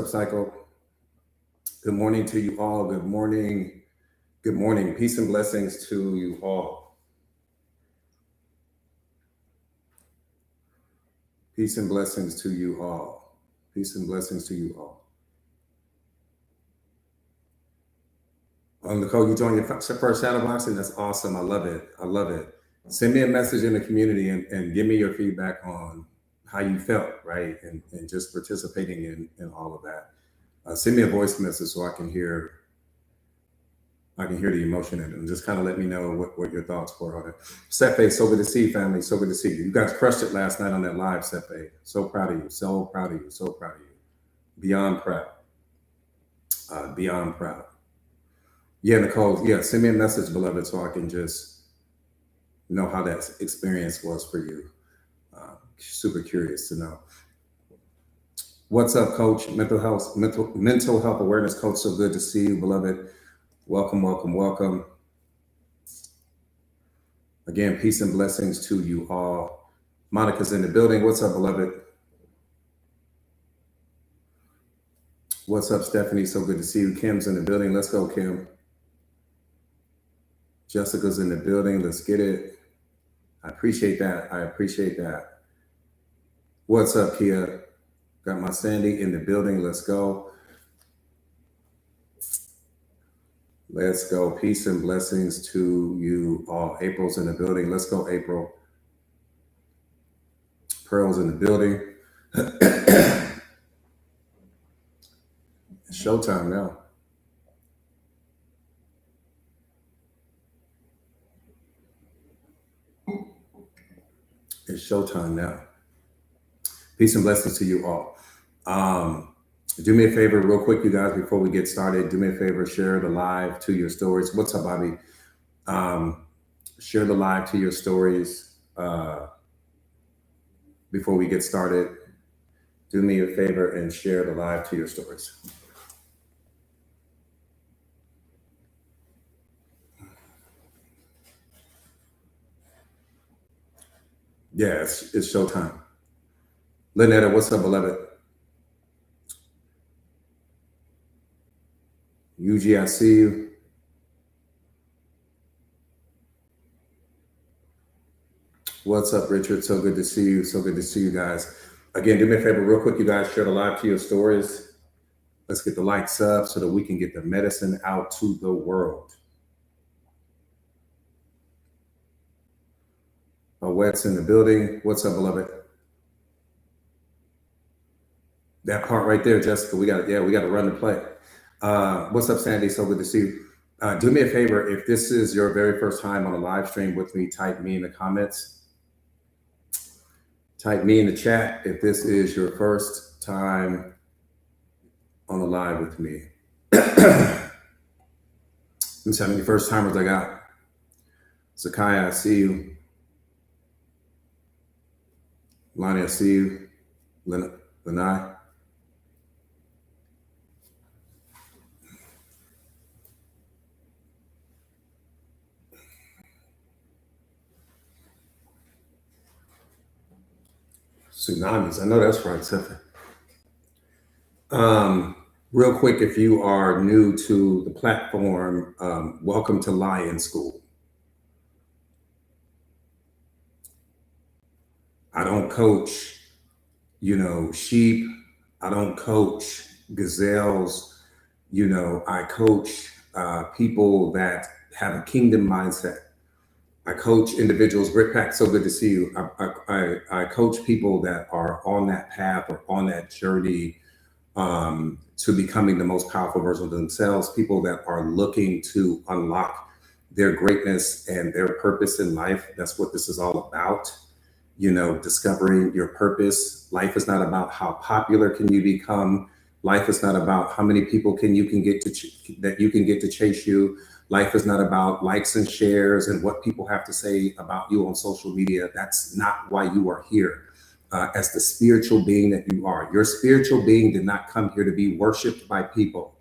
up, Cycle? Good morning to you all. Good morning. Good morning. Peace and blessings to you all. Peace and blessings to you all. Peace and blessings to you all. Nicole, you joined your first shadow boxing? That's awesome. I love it. I love it. Send me a message in the community and give me your feedback on how you felt, right? And just participating in all of that. Send me a voice message so I can hear the emotion in it, and just kind of let me know what your thoughts were on it. Sefe, so good to see you, family. So good to see you. You guys crushed it last night on that live, Sefe. So proud of you. So proud of you. So proud of you. Beyond proud. Beyond proud. Yeah, Nicole. Yeah, send me a message, beloved, so I can just know how that experience was for you. Super curious to know. What's up, Coach? Mental health awareness coach. So good to see you, beloved. Welcome, welcome, welcome. Again, peace and blessings to you all. Monica's in the building. What's up, beloved? What's up, Stephanie? So good to see you. Kim's in the building. Let's go, Kim. Jessica's in the building. Let's get it. I appreciate that. I appreciate that. What's up, Kia? Got my Sandy in the building. Let's go. Let's go. Peace and blessings to you all. April's in the building. Let's go, April. Pearl's in the building. It's showtime now. It's showtime now. Peace and blessings to you all. Do me a favor real quick, you guys, before we get started. Do me a favor, share the live to your stories. What's up, Bobby? Share the live to your stories before we get started. Do me a favor and share the live to your stories. Yeah, it's showtime. Lynetta, what's up, beloved? UG, I see you. What's up, Richard? So good to see you. So good to see you guys. Again, do me a favor real quick, you guys. Share the live to your stories. Let's get the likes up so that we can get the medicine out to the world. Wet's in the building. What's up, beloved? That part right there, Jessica. We got to run the play. What's up, Sandy? So good to see you. Do me a favor. If this is your very first time on a live stream with me, type me in the comments. Type me in the chat if this is your first time on the live with me. Let me see how many first timers I got. Zakiah, I see you. Lonnie, I see you. Lanai. Tsunamis. I know that's right, Stephanie. Real quick, if you are new to the platform, welcome to Lion School. I don't coach, sheep. I don't coach gazelles. I coach people that have a kingdom mindset. I coach individuals. Rick Pack, so good to see you. I coach people that are on that path or on that journey to becoming the most powerful version of themselves, people that are looking to unlock their greatness and their purpose in life. That's what this is all about. Discovering your purpose. Life is not about how popular can you become. Life is not about how many people you can get to chase you. Life is not about likes and shares and what people have to say about you on social media. That's not why you are here. As the spiritual being that you are. Your spiritual being did not come here to be worshiped by people.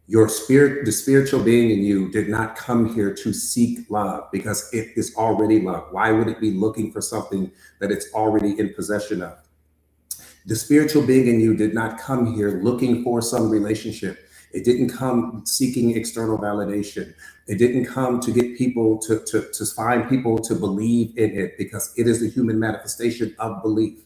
Your spirit, the spiritual being in you, did not come here to seek love because it is already love. Why would it be looking for something that it's already in possession of? The spiritual being in you did not come here looking for some relationship. It didn't come seeking external validation. It didn't come to get people to find people to believe in it, because it is the human manifestation of belief.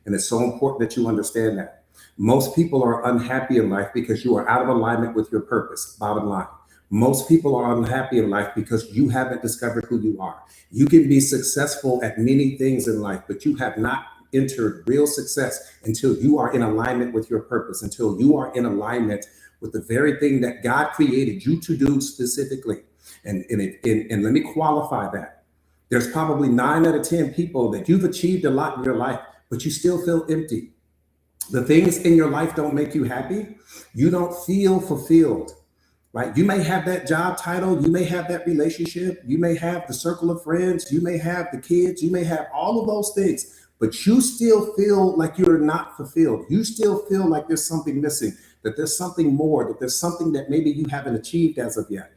And it's so important that you understand that. Most people are unhappy in life because you are out of alignment with your purpose, bottom line. Most people are unhappy in life because you haven't discovered who you are. You can be successful at many things in life, but you have not entered real success until you are in alignment with your purpose, until you are in alignment with the very thing that God created you to do specifically. And let me qualify that. There's probably 9 out of 10 people that you've achieved a lot in your life, but you still feel empty. The things in your life don't make you happy. You don't feel fulfilled, right? You may have that job title, you may have that relationship, you may have the circle of friends, you may have the kids, you may have all of those things, but you still feel like you're not fulfilled. You still feel like there's something missing, that there's something more, that there's something that maybe you haven't achieved as of yet.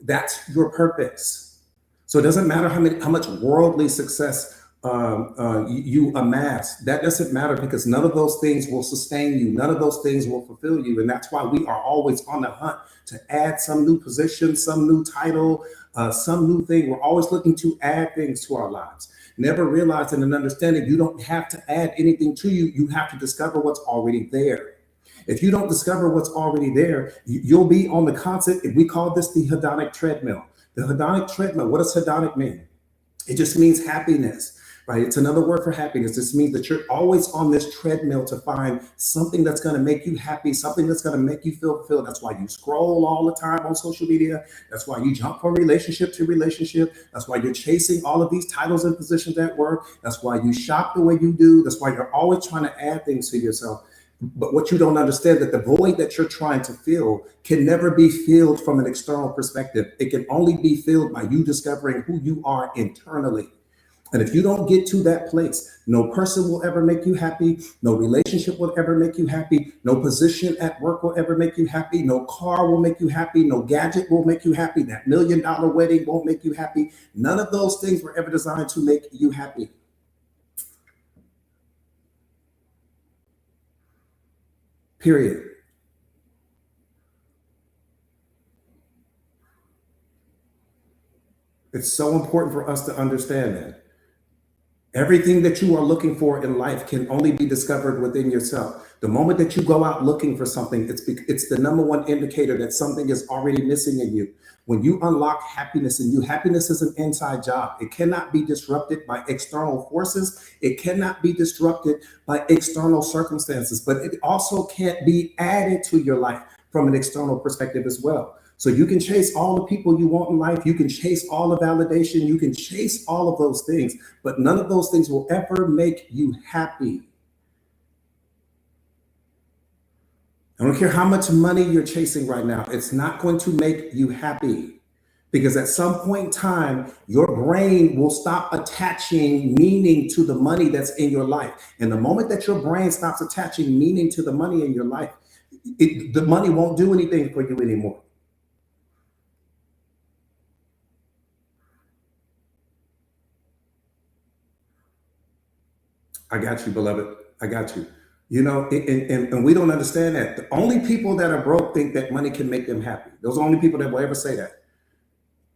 That's your purpose. So it doesn't matter how much worldly success you amass. That doesn't matter, because none of those things will sustain you. None of those things will fulfill you. And that's why we are always on the hunt to add some new position, some new title, some new thing. We're always looking to add things to our lives. Never realizing and understanding you don't have to add anything to you. You have to discover what's already there. If you don't discover what's already there, you'll be on the constant, we call this the hedonic treadmill. The hedonic treadmill, what does hedonic mean? It just means happiness, right? It's another word for happiness. This means that you're always on this treadmill to find something that's going to make you happy, something that's going to make you feel fulfilled. That's why you scroll all the time on social media. That's why you jump from relationship to relationship. That's why you're chasing all of these titles and positions at work. That's why you shop the way you do. That's why you're always trying to add things to yourself. But what you don't understand, that the void that you're trying to fill can never be filled from an external perspective. It can only be filled by you discovering who you are internally. And if you don't get to that place, no person will ever make you happy. No relationship will ever make you happy. No position at work will ever make you happy. No car will make you happy. No gadget will make you happy. That $1 million wedding won't make you happy. None of those things were ever designed to make you happy. Period. It's so important for us to understand that everything that you are looking for in life can only be discovered within yourself. The moment that you go out looking for something, it's the number one indicator that something is already missing in you. When you unlock happiness in you, happiness is an inside job. It cannot be disrupted by external forces. It cannot be disrupted by external circumstances, but it also can't be added to your life from an external perspective as well. So you can chase all the people you want in life. You can chase all the validation. You can chase all of those things, but none of those things will ever make you happy. I don't care how much money you're chasing right now. It's not going to make you happy, because at some point in time, your brain will stop attaching meaning to the money that's in your life. And the moment that your brain stops attaching meaning to the money in your life, the money won't do anything for you anymore. I got you, beloved. I got you. You know, and we don't understand that. The only people that are broke think that money can make them happy. Those are the only people that will ever say that.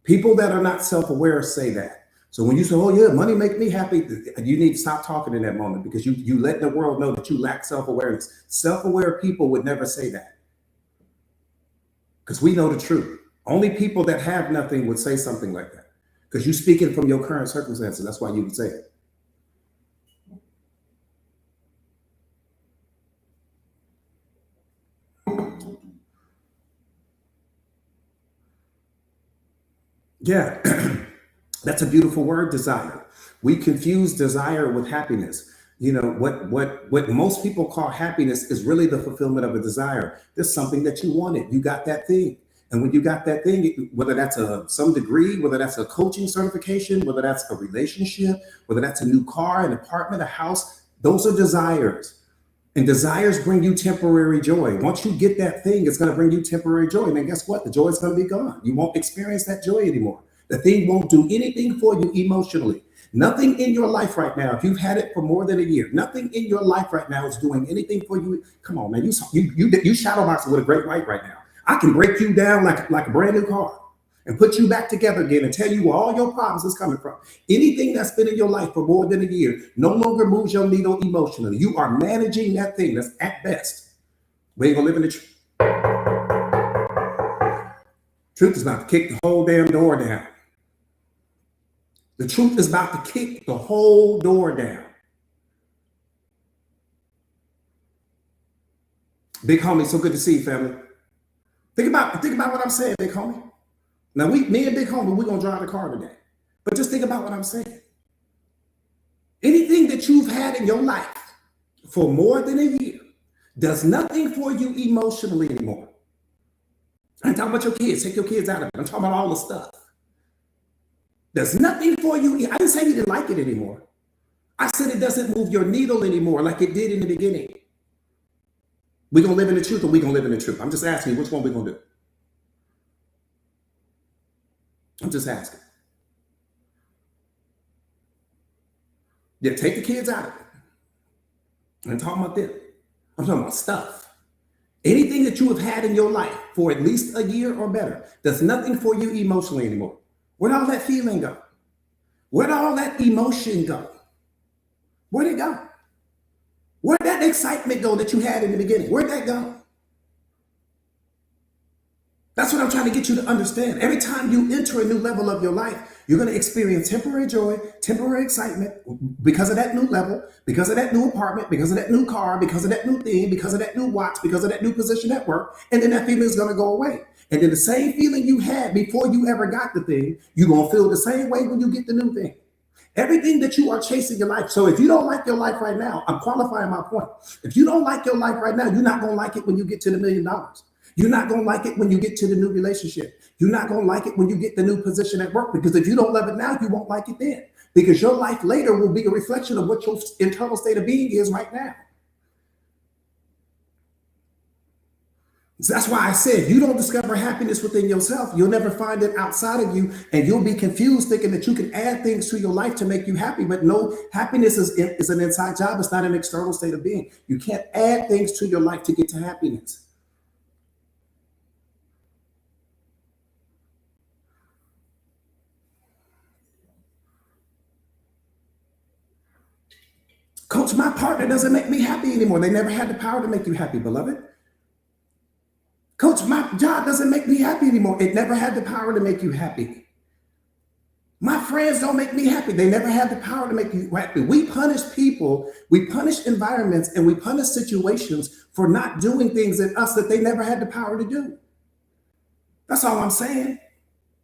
People that are not self-aware say that. So when you say, oh yeah, money make me happy, you need to stop talking in that moment, because you let the world know that you lack self-awareness. Self-aware people would never say that, because we know the truth. Only people that have nothing would say something like that, because you're speaking from your current circumstances. That's why you would say it. Yeah, that's a beautiful word, desire. We confuse desire with happiness. You know, what most people call happiness is really the fulfillment of a desire. There's something that you wanted. You got that thing. And when you got that thing, whether that's some degree, whether that's a coaching certification, whether that's a relationship, whether that's a new car, an apartment, a house, those are desires. And desires bring you temporary joy. Once you get that thing, it's going to bring you temporary joy. And then guess what? The joy is going to be gone. You won't experience that joy anymore. The thing won't do anything for you emotionally. Nothing in your life right now, if you've had it for more than a year, nothing in your life right now is doing anything for you. Come on, man. You shadow boxing with a great white right now. I can break you down like a brand new car and put you back together again and tell you where all your problems is coming from. Anything that's been in your life for more than a year no longer moves your needle emotionally. You are managing that thing. That's at best. We ain't gonna live in the truth. Truth is about to kick the whole damn door down. The truth is about to kick the whole door down. Big homie, so good to see you, family. Think about what I'm saying, big homie. Now, me and big homie, we're gonna drive the car today. But just think about what I'm saying. Anything that you've had in your life for more than a year does nothing for you emotionally anymore. I'm talking about your kids. Take your kids out of it. I'm talking about all the stuff. There's nothing for you. I didn't say you didn't like it anymore. I said it doesn't move your needle anymore like it did in the beginning. We're going to live in the truth or we're going to live in the truth. I'm just asking you, which one we're going to do? I'm just asking. Yeah, take the kids out of it. I'm talking about them. I'm talking about stuff. Anything that you have had in your life for at least a year or better does nothing for you emotionally anymore. Where'd all that feeling go? Where'd all that emotion go? Where'd it go? Where'd that excitement go that you had in the beginning? Where'd that go? That's what I'm trying to get you to understand. Every time you enter a new level of your life, you're going to experience temporary joy, temporary excitement because of that new level, because of that new apartment, because of that new car, because of that new thing, because of that new watch, because of that new position at work. And then that feeling is going to go away. And then the same feeling you had before you ever got the thing, you're going to feel the same way when you get the new thing. Everything that you are chasing your life. So if you don't like your life right now, I'm qualifying my point. If you don't like your life right now, you're not going to like it when you get to the $1 million. You're not going to like it when you get to the new relationship. You're not going to like it when you get the new position at work, because if you don't love it now, you won't like it then, because your life later will be a reflection of what your internal state of being is right now. So that's why I said, you don't discover happiness within yourself, you'll never find it outside of you, and you'll be confused thinking that you can add things to your life to make you happy. But no, happiness is an inside job. It's not an external state of being. You can't add things to your life to get to happiness. Coach, my partner doesn't make me happy anymore. They never had the power to make you happy, beloved. Coach, my job doesn't make me happy anymore. It never had the power to make you happy. My friends don't make me happy. They never had the power to make you happy. We punish people, we punish environments, and we punish situations for not doing things in us that they never had the power to do. That's all I'm saying.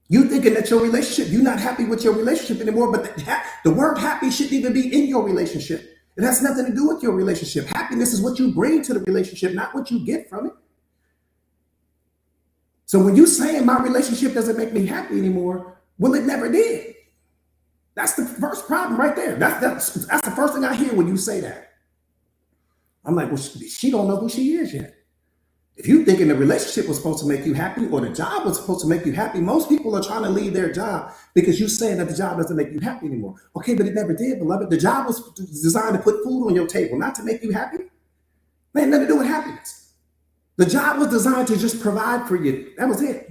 You thinking that your relationship, you're not happy with your relationship anymore, but the word happy shouldn't even be in your relationship. It has nothing to do with your relationship. Happiness is what you bring to the relationship, not what you get from it. So when you're saying my relationship doesn't make me happy anymore, well, it never did. That's the first problem right there. That's the first thing I hear when you say that. I'm like, well, she don't know who she is yet. If you thinking the relationship was supposed to make you happy or the job was supposed to make you happy, most people are trying to leave their job because you're saying that the job doesn't make you happy anymore. Okay, but it never did, beloved. The job was designed to put food on your table, not to make you happy. It had nothing to do with happiness. The job was designed to just provide for you. That was it.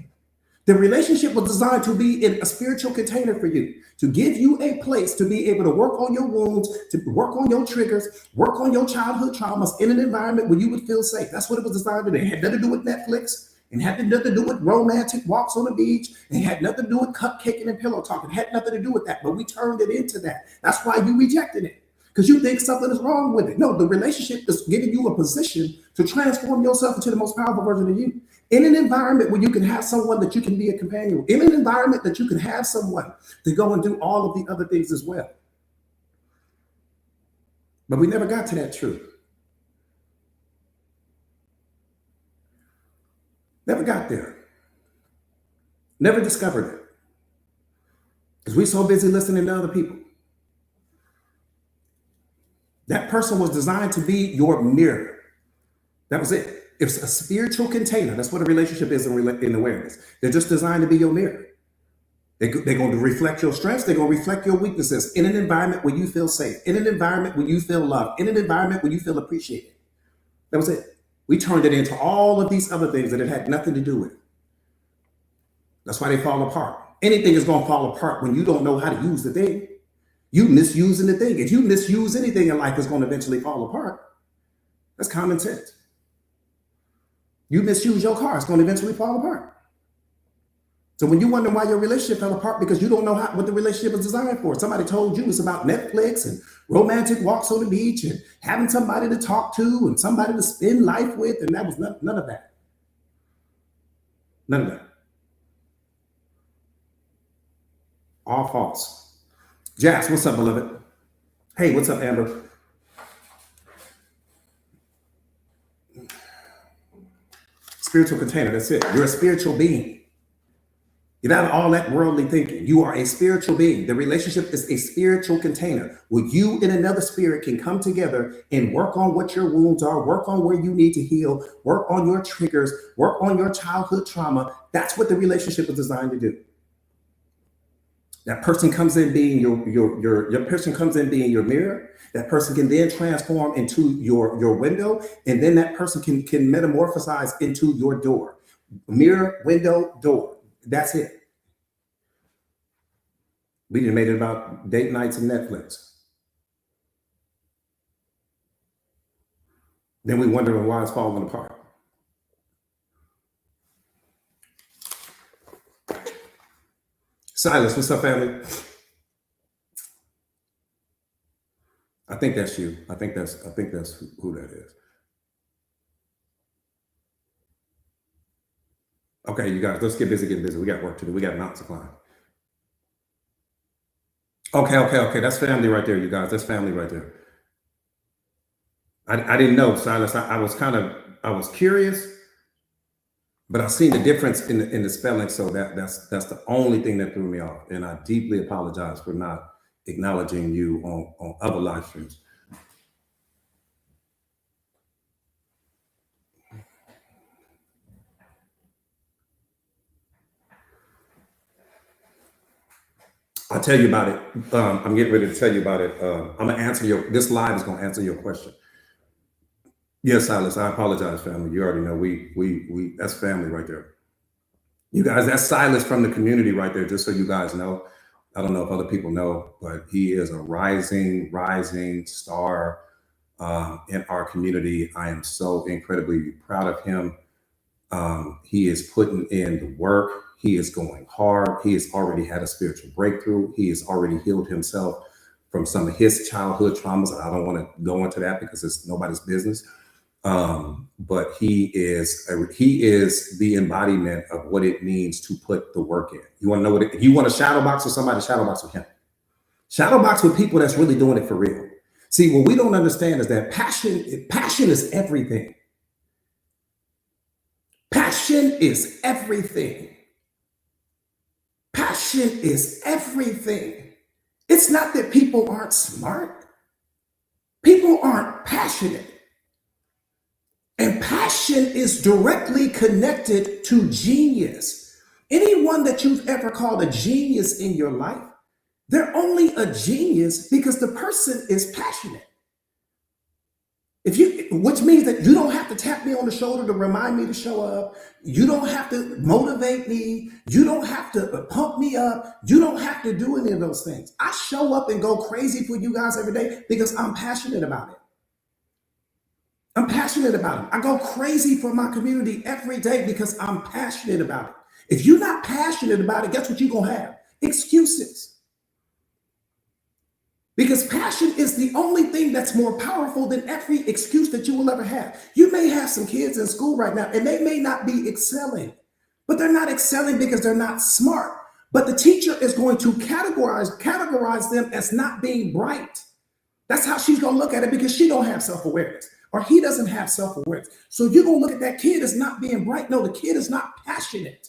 The relationship was designed to be in a spiritual container for you, to give you a place to be able to work on your wounds, to work on your triggers, work on your childhood traumas in an environment where you would feel safe. That's what it was designed to do. It had nothing to do with Netflix, and had nothing to do with romantic walks on the beach, and had nothing to do with cupcaking and pillow talking. It had nothing to do with that, but we turned it into that. That's why you rejected it, because you think something is wrong with it. No, the relationship is giving you a position to transform yourself into the most powerful version of you. In an environment where you can have someone that you can be a companion with. In an environment that you can have someone to go and do all of the other things as well. But we never got to that truth. Never got there. Never discovered it. Because we're so busy listening to other people. That person was designed to be your mirror. That was it. It's a spiritual container. That's what a relationship is in awareness. They're just designed to be your mirror. They're going to reflect your strengths. They're going to reflect your weaknesses in an environment where you feel safe, in an environment where you feel loved, in an environment where you feel appreciated. That was it. We turned it into all of these other things that it had nothing to do with. That's why they fall apart. Anything is going to fall apart when you don't know how to use the thing. You misusing the thing. If you misuse anything in life, it's going to eventually fall apart. That's common sense. You misuse your car, it's going to eventually fall apart. So when you wonder why your relationship fell apart, because you don't know what the relationship is designed for. Somebody told you it's about Netflix and romantic walks on the beach and having somebody to talk to and somebody to spend life with, and that was none of that. None of that. All false. Jax, what's up, beloved? Hey, what's up, Amber? Spiritual container, that's it. You're a spiritual being. Get out of all that worldly thinking. You are a spiritual being. The relationship is a spiritual container where you and another spirit can come together and work on what your wounds are, work on where you need to heal, work on your triggers, work on your childhood trauma. That's what the relationship is designed to do. That person comes in being your person comes in being your mirror. That person can then transform into your window, and then that person can metamorphosize into your door. Mirror, window, door. That's it. We just made it about date nights and Netflix. Then we wonder why it's falling apart. Silas, what's up, family? I think that's you. I think that's who that is. Okay, you guys, let's get busy getting busy. We got work to do. We got mountains to climb. Okay. That's family right there, you guys. That's family right there. I didn't know, Silas. I was curious, but I seen the difference in the spelling. So that's the only thing that threw me off. And I deeply apologize for not acknowledging you on other live streams. I'll tell you about it. I'm getting ready to tell you about it. I'm gonna answer this live is gonna answer your question. Yes, Silas, I apologize, family. You already know we that's family right there. You guys, that's Silas from the community right there, just so you guys know. I don't know if other people know, but he is a rising star in our community. I am so incredibly proud of him. He is putting in the work. He is going hard. He has already had a spiritual breakthrough. He has already healed himself from some of his childhood traumas. I don't want to go into that because it's nobody's business. But he is the embodiment of what it means to put the work in. You want to know what if you want to shadow box with somebody, shadow box with him. Shadow box with people that's really doing it for real. See, what we don't understand is that passion is everything. Passion is everything. Passion is everything. It's not that people aren't smart. People aren't passionate. And passion is directly connected to genius. Anyone that you've ever called a genius in your life, they're only a genius because the person is passionate. Which means that you don't have to tap me on the shoulder to remind me to show up. You don't have to motivate me. You don't have to pump me up. You don't have to do any of those things. I show up and go crazy for you guys every day because I'm passionate about it. I'm passionate about it. I go crazy for my community every day because I'm passionate about it. If you're not passionate about it, guess what you're going to have? Excuses. Because passion is the only thing that's more powerful than every excuse that you will ever have. You may have some kids in school right now and they may not be excelling, but they're not excelling because they're not smart. But the teacher is going to categorize them as not being bright. That's how she's going to look at it because she don't have self-awareness or he doesn't have self-awareness. So you're going to look at that kid as not being bright. No, the kid is not passionate.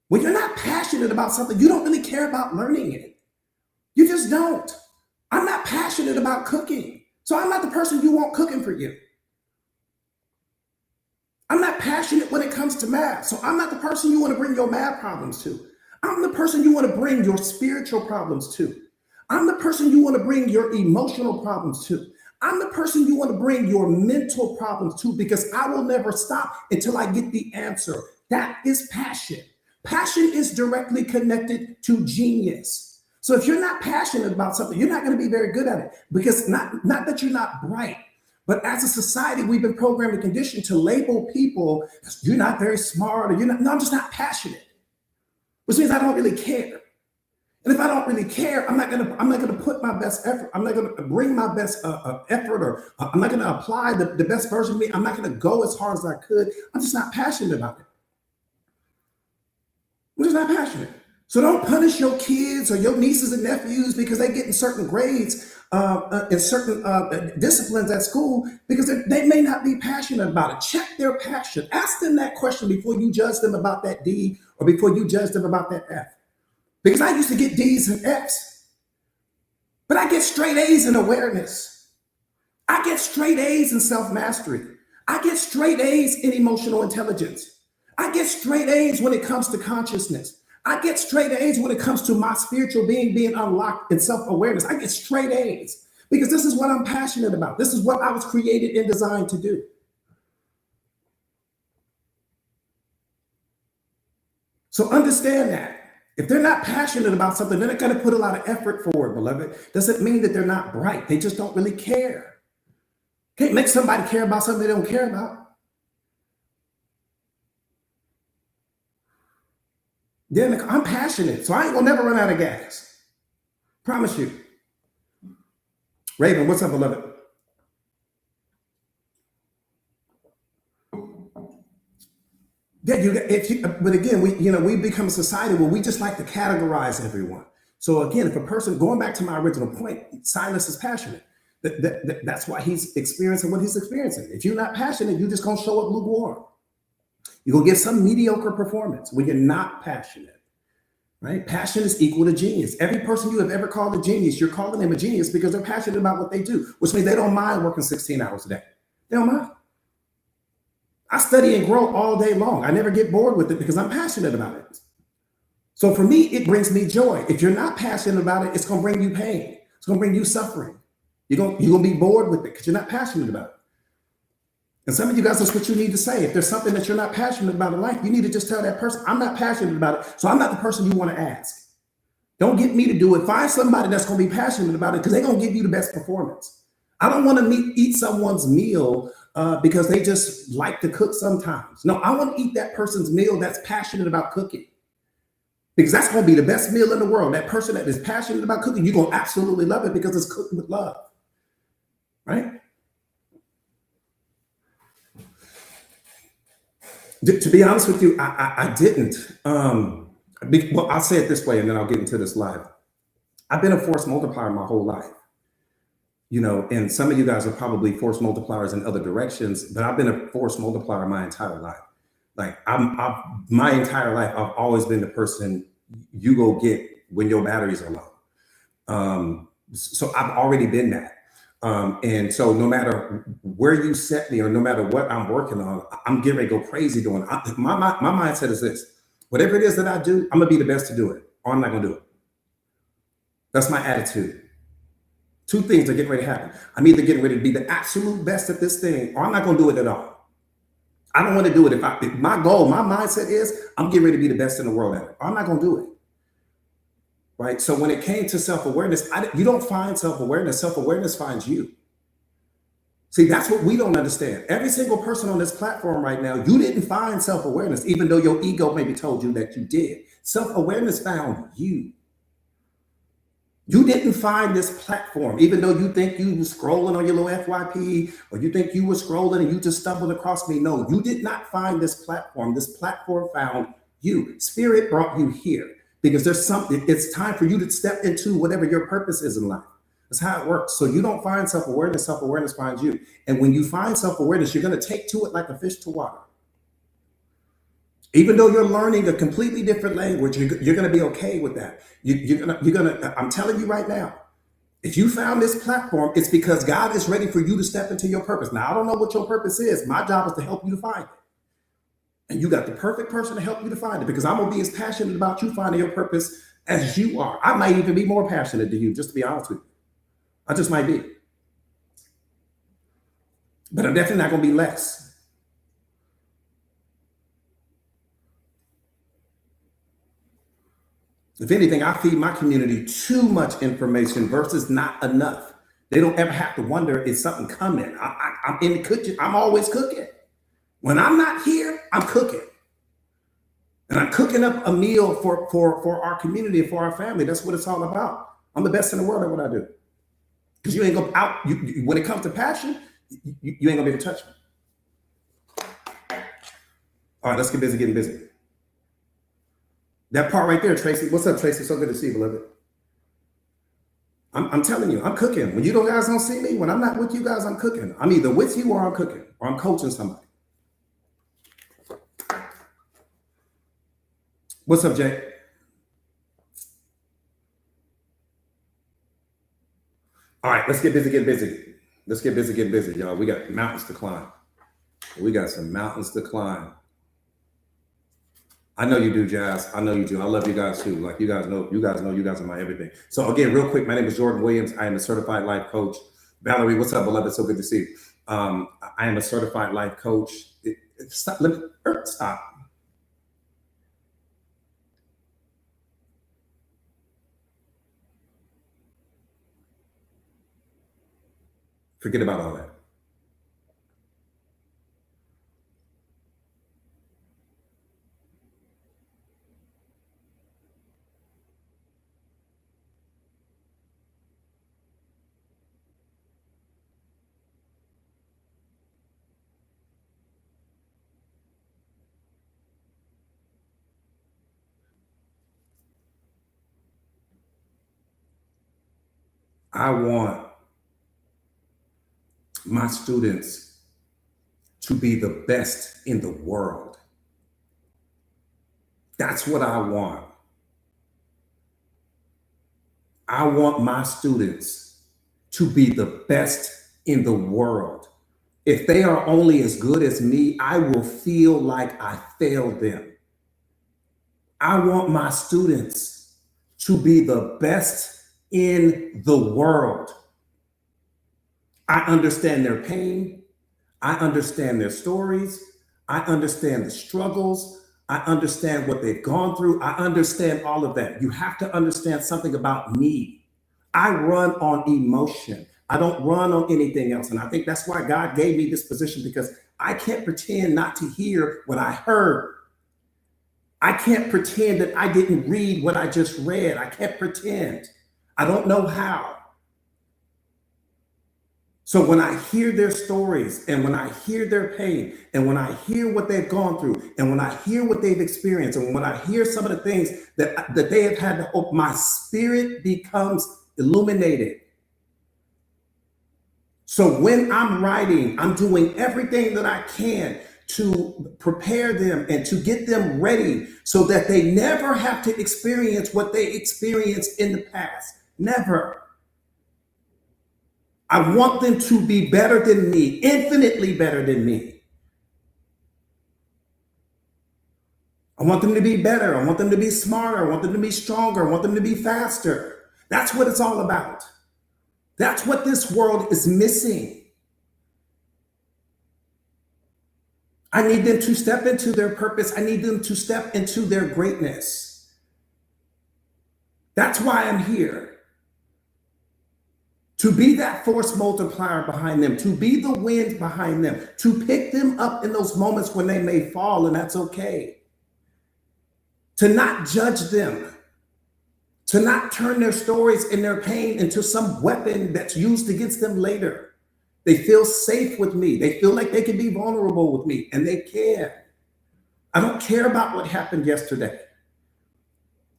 When you're not passionate about something, you don't really care about learning it. You just don't. I'm not passionate about cooking. So I'm not the person you want cooking for you. I'm not passionate when it comes to math. So I'm not the person you want to bring your math problems to. I'm the person you want to bring your spiritual problems to. I'm the person you want to bring your emotional problems to. I'm the person you want to bring your mental problems to, because I will never stop until I get the answer. That is passion. Passion is directly connected to genius. So if you're not passionate about something, you're not going to be very good at it, because not that you're not bright, but as a society, we've been programmed and conditioned to label people as you're not very smart, or you're not, no, I'm just not passionate, which means I don't really care. And if I don't really care, I'm not gonna put my best effort. I'm not gonna bring my best effort, or I'm not gonna apply the best version of me. I'm not gonna go as hard as I could. I'm just not passionate about it. I'm just not passionate. So don't punish your kids or your nieces and nephews because they get in certain grades in certain disciplines at school, because they may not be passionate about it. Check their passion. Ask them that question before you judge them about that D, or before you judge them about that F. Because I used to get D's and F's, but I get straight A's in awareness. I get straight A's in self mastery. I get straight A's in emotional intelligence. I get straight A's when it comes to consciousness. I get straight A's when it comes to my spiritual being unlocked in self awareness. I get straight A's because this is what I'm passionate about. This is what I was created and designed to do. So understand that. If they're not passionate about something, they're not going to put a lot of effort forward, beloved. Doesn't mean that they're not bright. They just don't really care. Can't make somebody care about something they don't care about. Then I'm passionate, so I ain't gonna never run out of gas. Promise you. Raven, what's up, beloved? Yeah, but again, we become a society where we just like to categorize everyone. So again, if a person, going back to my original point, Silas is passionate. That's why he's experiencing what he's experiencing. If you're not passionate, you're just gonna show up lukewarm. You're gonna give some mediocre performance when you're not passionate. Right? Passion is equal to genius. Every person you have ever called a genius, you're calling them a genius because they're passionate about what they do, which means they don't mind working 16 hours a day. They don't mind. I study and grow all day long. I never get bored with it because I'm passionate about it. So for me, it brings me joy. If you're not passionate about it, it's going to bring you pain. It's going to bring you suffering. You're going to be bored with it because you're not passionate about it. And some of you guys, that's what you need to say. If there's something that you're not passionate about in life, you need to just tell that person, I'm not passionate about it, so I'm not the person you want to ask. Don't get me to do it. Find somebody that's going to be passionate about it, because they're going to give you the best performance. I don't want to eat someone's meal because they just like to cook sometimes. No, I want to eat that person's meal that's passionate about cooking, because that's going to be the best meal in the world. That person that is passionate about cooking, you're going to absolutely love it because it's cooked with love, right? To be honest with you, I didn't. Well, I'll say it this way, and then I'll get into this live. I've been a force multiplier my whole life, and some of you guys are probably force multipliers in other directions, but I've been a force multiplier my entire life. Like my entire life, I've always been the person you go get when your batteries are low. So I've already been that. And so no matter where you set me, or no matter what I'm working on, I'm getting ready to go crazy doing it. My mindset is this: whatever it is that I do, I'm gonna be the best to do it, or I'm not gonna do it. That's my attitude. Two things are getting ready to happen. I'm either getting ready to be the absolute best at this thing, or I'm not gonna do it at all. I don't want to do it. If my goal, my mindset is I'm getting ready to be the best in the world at it, or I'm not gonna do it. Right. So when it came to self-awareness, you don't find self-awareness. Self-awareness finds you. See, that's what we don't understand. Every single person on this platform right now, you didn't find self-awareness, even though your ego maybe told you that you did. Self-awareness found you. You didn't find this platform, even though you think you were scrolling on your little FYP, or you think you were scrolling and you just stumbled across me. No, you did not find this platform. This platform found you. Spirit brought you here, because there's something, it's time for you to step into whatever your purpose is in life. That's how it works. So you don't find self-awareness, self-awareness finds you. And when you find self-awareness, you're going to take to it like a fish to water. Even though you're learning a completely different language, you're going to be okay with that. I'm telling you right now, if you found this platform, it's because God is ready for you to step into your purpose. Now, I don't know what your purpose is. My job is to help you to find it. And you got the perfect person to help you to find it, because I'm going to be as passionate about you finding your purpose as you are. I might even be more passionate than you, just to be honest with you. I just might be. But I'm definitely not going to be less. If anything, I feed my community too much information versus not enough. They don't ever have to wonder, is something coming? I'm in the kitchen. I'm always cooking. When I'm not here, I'm cooking. And I'm cooking up a meal for our community and for our family. That's what it's all about. I'm the best in the world at what I do. Because you ain't going out. When it comes to passion, you ain't going to be able to touch me. All right, let's get busy getting busy. That part right there, Tracy. What's up, Tracy? So good to see you, beloved. I'm telling you, I'm cooking. When you guys don't see me, when I'm not with you guys, I'm cooking. I'm either with you or I'm cooking, or I'm coaching somebody. What's up, Jay? All right, let's get busy getting busy. Let's get busy getting busy, y'all. We got mountains to climb. We got some mountains to climb. I know you do, Jazz. I know you do. I love you guys too. Like you guys know you guys are my everything. So again, real quick, my name is Jordan Williams. I am a certified life coach. Valerie, what's up, beloved? So good to see you. I am a certified life coach. Stop. Stop. Forget about all that. I want my students to be the best in the world. That's what I want. I want my students to be the best in the world. If they are only as good as me, I will feel like I failed them. I want my students to be the best in the world. I understand their pain. I understand their stories. I understand the struggles. I understand what they've gone through. I understand all of that. You have to understand something about me. I run on emotion. I don't run on anything else. And I think that's why God gave me this position, because I can't pretend not to hear what I heard. I can't pretend that I didn't read what I just read. I can't pretend. I don't know how. So when I hear their stories, and when I hear their pain, and when I hear what they've gone through, and when I hear what they've experienced, and when I hear some of the things that they have had to open, my spirit becomes illuminated. So when I'm writing, I'm doing everything that I can to prepare them and to get them ready so that they never have to experience what they experienced in the past. Never. I want them to be better than me, infinitely better than me. I want them to be better. I want them to be smarter. I want them to be stronger. I want them to be faster. That's what it's all about. That's what this world is missing. I need them to step into their purpose. I need them to step into their greatness. That's why I'm here. To be that force multiplier behind them, to be the wind behind them, to pick them up in those moments when they may fall, and that's okay. To not judge them, to not turn their stories and their pain into some weapon that's used against them later. They feel safe with me. They feel like they can be vulnerable with me, and they can. I don't care about what happened yesterday.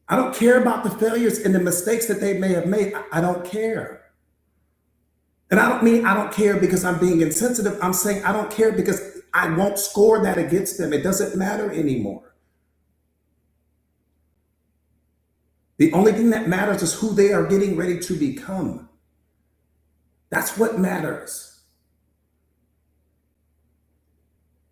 I don't care about the failures and the mistakes that they may have made. I don't care. And I don't mean I don't care because I'm being insensitive. I'm saying I don't care because I won't score that against them. It doesn't matter anymore. The only thing that matters is who they are getting ready to become. That's what matters.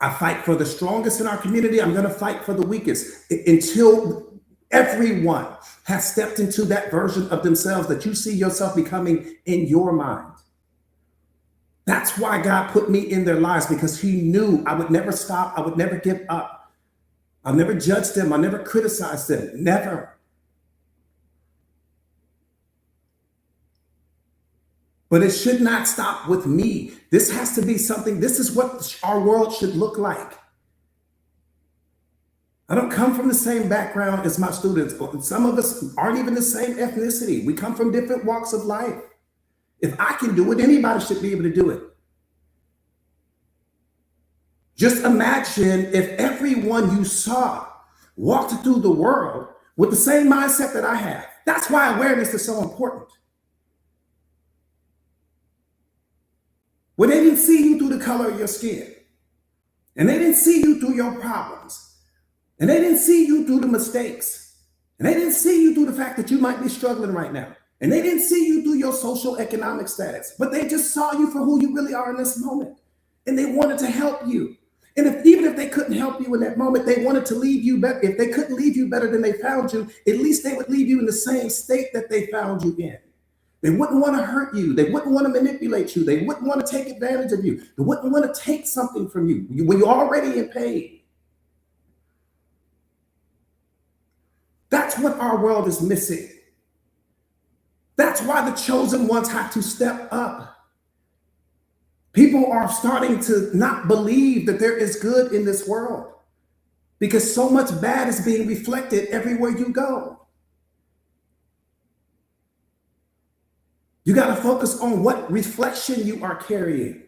I fight for the strongest in our community. I'm going to fight for the weakest until everyone has stepped into that version of themselves that you see yourself becoming in your mind. That's why God put me in their lives, because he knew I would never stop. I would never give up. I'll never judge them. I'll never criticize them. Never. But it should not stop with me. This has to be something. This is what our world should look like. I don't come from the same background as my students. Some of us aren't even the same ethnicity. We come from different walks of life. If I can do it, anybody should be able to do it. Just imagine if everyone you saw walked through the world with the same mindset that I have. That's why awareness is so important. When they didn't see you through the color of your skin, and they didn't see you through your problems, and they didn't see you through the mistakes, and they didn't see you through the fact that you might be struggling right now, and they didn't see you through your social economic status, but they just saw you for who you really are in this moment, and they wanted to help you. And even if they couldn't help you in that moment, they wanted to leave you better. If they couldn't leave you better than they found you, at least they would leave you in the same state that they found you in. They wouldn't want to hurt you. They wouldn't want to manipulate you. They wouldn't want to take advantage of you. They wouldn't want to take something from you when you're already in pain. That's what our world is missing. That's why the chosen ones have to step up. People are starting to not believe that there is good in this world because so much bad is being reflected everywhere you go. You got to focus on what reflection you are carrying.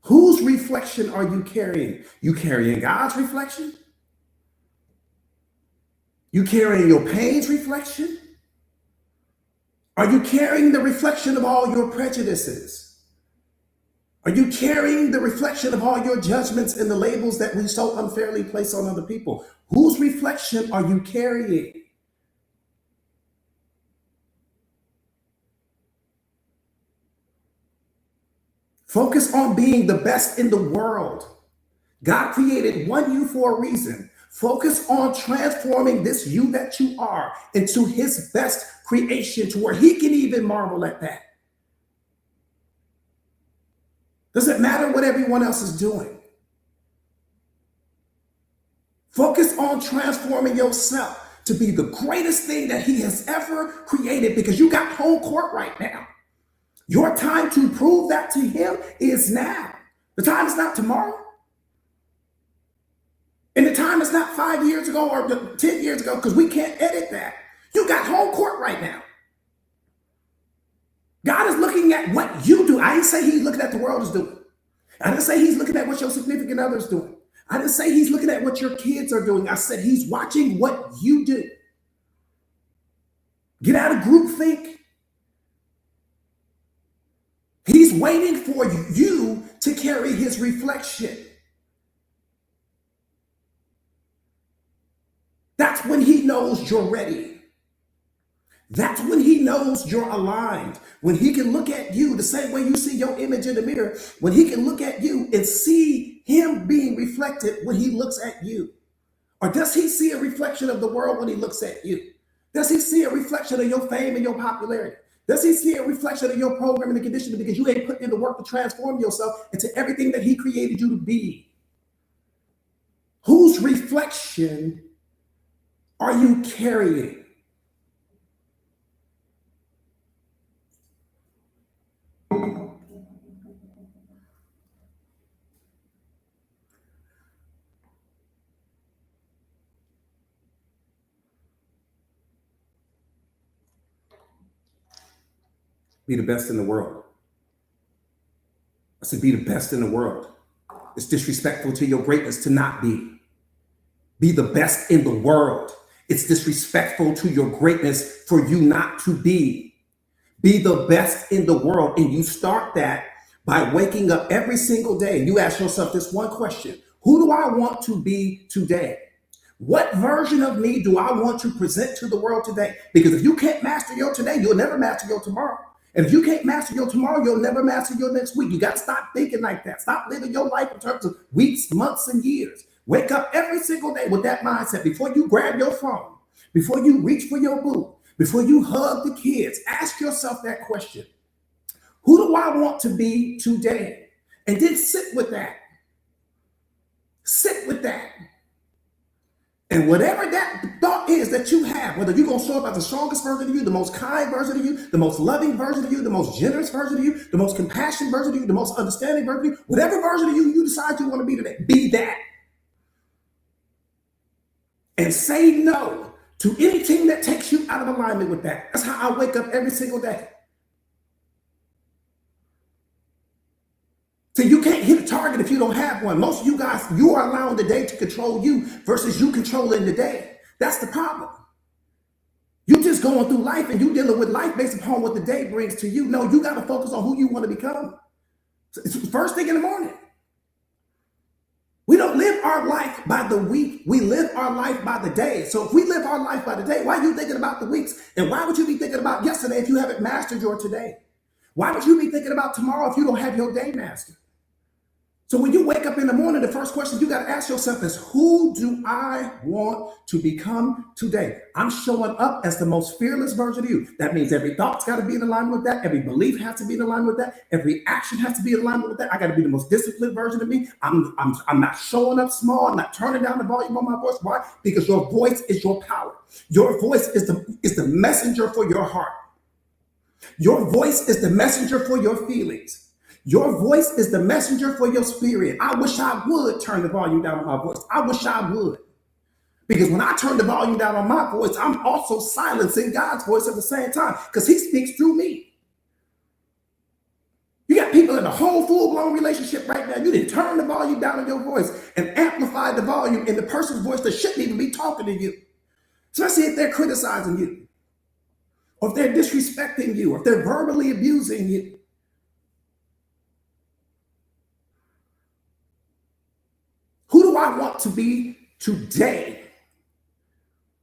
Whose reflection are you carrying? You carrying God's reflection? You carrying your pain's reflection? Are you carrying the reflection of all your prejudices? Are you carrying the reflection of all your judgments and the labels that we so unfairly place on other people? Whose reflection are you carrying? Focus on being the best in the world. God created one you for a reason. Focus on transforming this you that you are into his best creation to where he can even marvel at that. Doesn't matter what everyone else is doing. Focus on transforming yourself to be the greatest thing that he has ever created, because you got home court right now. Your time to prove that to him is now. The time is not tomorrow. And the time is not 5 years ago or 10 years ago, because we can't edit that. You got home court right now. God is looking at what you do. I didn't say he's looking at the world is doing. I didn't say he's looking at what your significant other is doing. I didn't say he's looking at what your kids are doing. I said he's watching what you do. Get out of groupthink. He's waiting for you to carry his reflection. That's when he knows you're ready. That's when he knows you're aligned. When he can look at you the same way you see your image in the mirror, when he can look at you and see him being reflected when he looks at you. Or does he see a reflection of the world when he looks at you? Does he see a reflection of your fame and your popularity? Does he see a reflection of your programming and conditioning because you ain't put in the work to transform yourself into everything that he created you to be? Whose reflection are you carrying? Be the best in the world. I said, be the best in the world. It's disrespectful to your greatness to not be. Be the best in the world. It's disrespectful to your greatness for you not to be. Be the best in the world. And you start that by waking up every single day. And you ask yourself this one question: who do I want to be today? What version of me do I want to present to the world today? Because if you can't master your today, you'll never master your tomorrow. And if you can't master your tomorrow, you'll never master your next week. You got to stop thinking like that. Stop living your life in terms of weeks, months, and years. Wake up every single day with that mindset. Before you grab your phone, before you reach for your boo, before you hug the kids, ask yourself that question. Who do I want to be today? And then sit with that. Sit with that. And whatever that thought is that you have, whether you're going to show up as the strongest version of you, the most kind version of you, the most loving version of you, the most generous version of you, the most compassionate version of you, the most understanding version of you, whatever version of you decide you want to be today, be that. And say no to anything that takes you out of alignment with that. That's how I wake up every single day. So you can't hit a target if you don't have one. Most of you guys, you are allowing the day to control you versus you controlling the day. That's the problem. You just going through life and you dealing with life based upon what the day brings to you. No, you got to focus on who you want to become. So it's first thing in the morning. We don't live our life by the week. We live our life by the day. So if we live our life by the day, why are you thinking about the weeks? And why would you be thinking about yesterday if you haven't mastered your today? Why would you be thinking about tomorrow if you don't have your day mastered? So when you wake up in the morning, the first question you got to ask yourself is, who do I want to become today? I'm showing up as the most fearless version of you. That means every thought's got to be in alignment with that. Every belief has to be in alignment with that. Every action has to be in alignment with that. I got to be the most disciplined version of me. I'm not showing up small. I'm not turning down the volume on my voice. Why? Because your voice is your power. Your voice is the messenger for your heart. Your voice is the messenger for your feelings. Your voice is the messenger for your spirit. I wish I would turn the volume down on my voice. I wish I would. Because when I turn the volume down on my voice, I'm also silencing God's voice at the same time because he speaks through me. You got people in a whole full-blown relationship right now. You didn't turn the volume down on your voice and amplify the volume in the person's voice that shouldn't even be talking to you. Especially if they're criticizing you, or if they're disrespecting you, or if they're verbally abusing you. Who do I want to be today?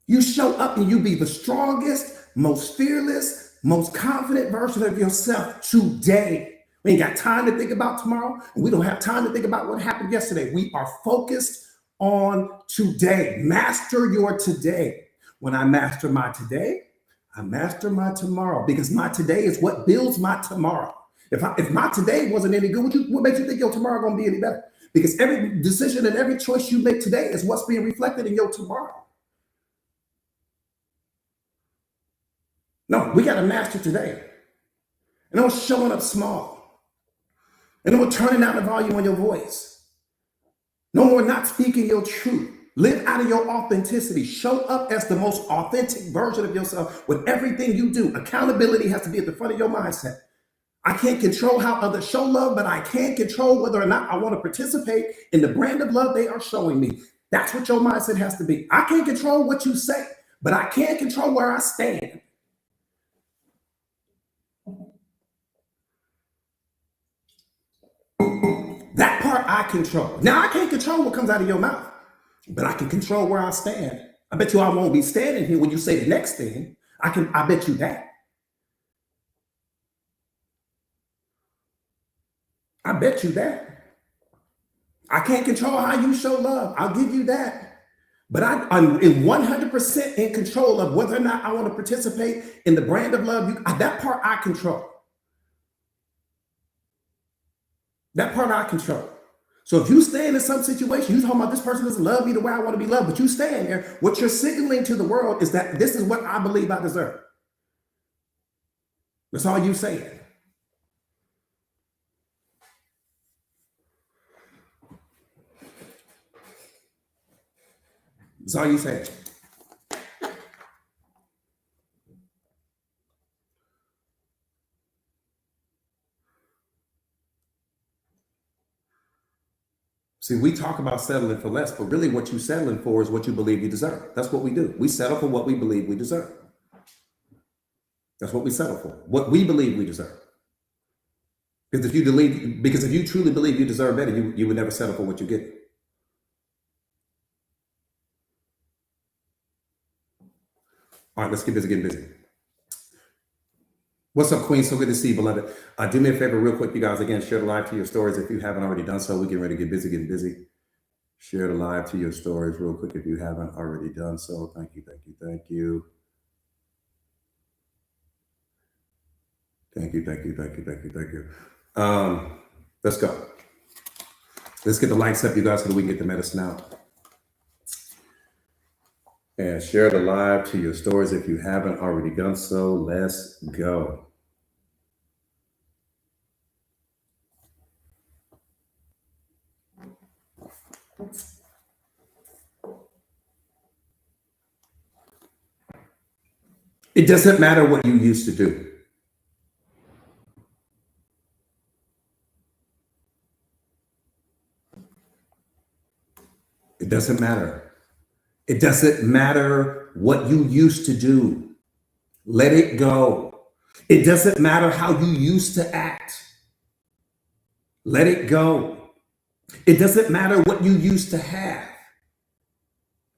You show up and you be the strongest, most fearless, most confident version of yourself today. We ain't got time to think about tomorrow, and we don't have time to think about what happened yesterday. We are focused on today. Master your today. When I master my today, I master my tomorrow, because my today is what builds my tomorrow. If my today wasn't any good, what makes you think your tomorrow going to be any better? Because every decision and every choice you make today is what's being reflected in your tomorrow. No, we got to master today. And I'm showing up small. And I'm turning down the volume on your voice. No more not speaking your truth. Live out of your authenticity. Show up as the most authentic version of yourself with everything you do. Accountability has to be at the front of your mindset. I can't control how others show love, but I can control whether or not I want to participate in the brand of love they are showing me. That's what your mindset has to be. I can't control what you say, but I can control where I stand. That part I control. Now, I can't control what comes out of your mouth, but I can control where I stand. I bet you I won't be standing here when you say the next thing. I bet you that. I bet you that. I can't control how you show love. I'll give you that. But I'm 100% in control of whether or not I want to participate in the brand of love. That part I control. That part I control. So if you stand in some situation, you talking about this person doesn't love me the way I want to be loved, but you stand there, what you're signaling to the world is that this is what I believe I deserve. That's all you saying. That's all you saying. See, we talk about settling for less, but really what you're settling for is what you believe you deserve. That's what we do. We settle for what we believe we deserve. That's what we settle for. What we believe we deserve. Because if you truly believe you deserve better, you would never settle for what you get. All right, let's get busy getting busy. What's up, Queen? So good to see you, beloved. Do me a favor, real quick, you guys. Again, share the live to your stories if you haven't already done so. We're getting ready to get busy, getting busy. Share the live to your stories real quick if you haven't already done so. Thank you, thank you, thank you. Thank you, thank you, thank you, thank you, thank you. Let's go. Let's get the lights up, you guys, so that we can get the medicine out. And share the live to your stories if you haven't already done so. Let's go. It doesn't matter what you used to do. It doesn't matter. It doesn't matter what you used to do. Let it go. It doesn't matter how you used to act. Let it go. It doesn't matter what you used to have.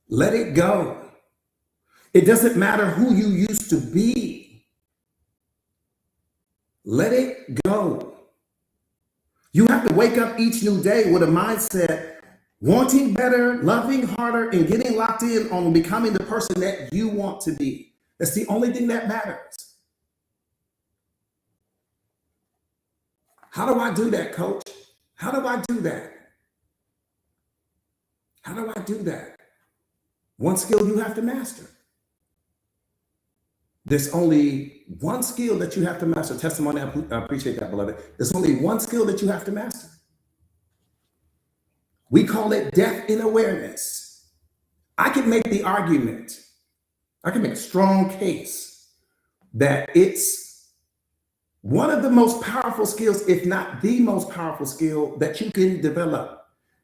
Let it go. It doesn't matter who you used to be. Let it go. You have to wake up each new day with a mindset, wanting better, loving harder, and getting locked in on becoming the person that you want to be. That's the only thing that matters. How do I do that, coach? How do I do that? How do I do that? One skill you have to master. There's only one skill that you have to master. Testimony, I appreciate that, beloved. There's only one skill that you have to master. We call it death in awareness. I can make the argument, I can make a strong case that it's one of the most powerful skills, if not the most powerful skill that you can develop.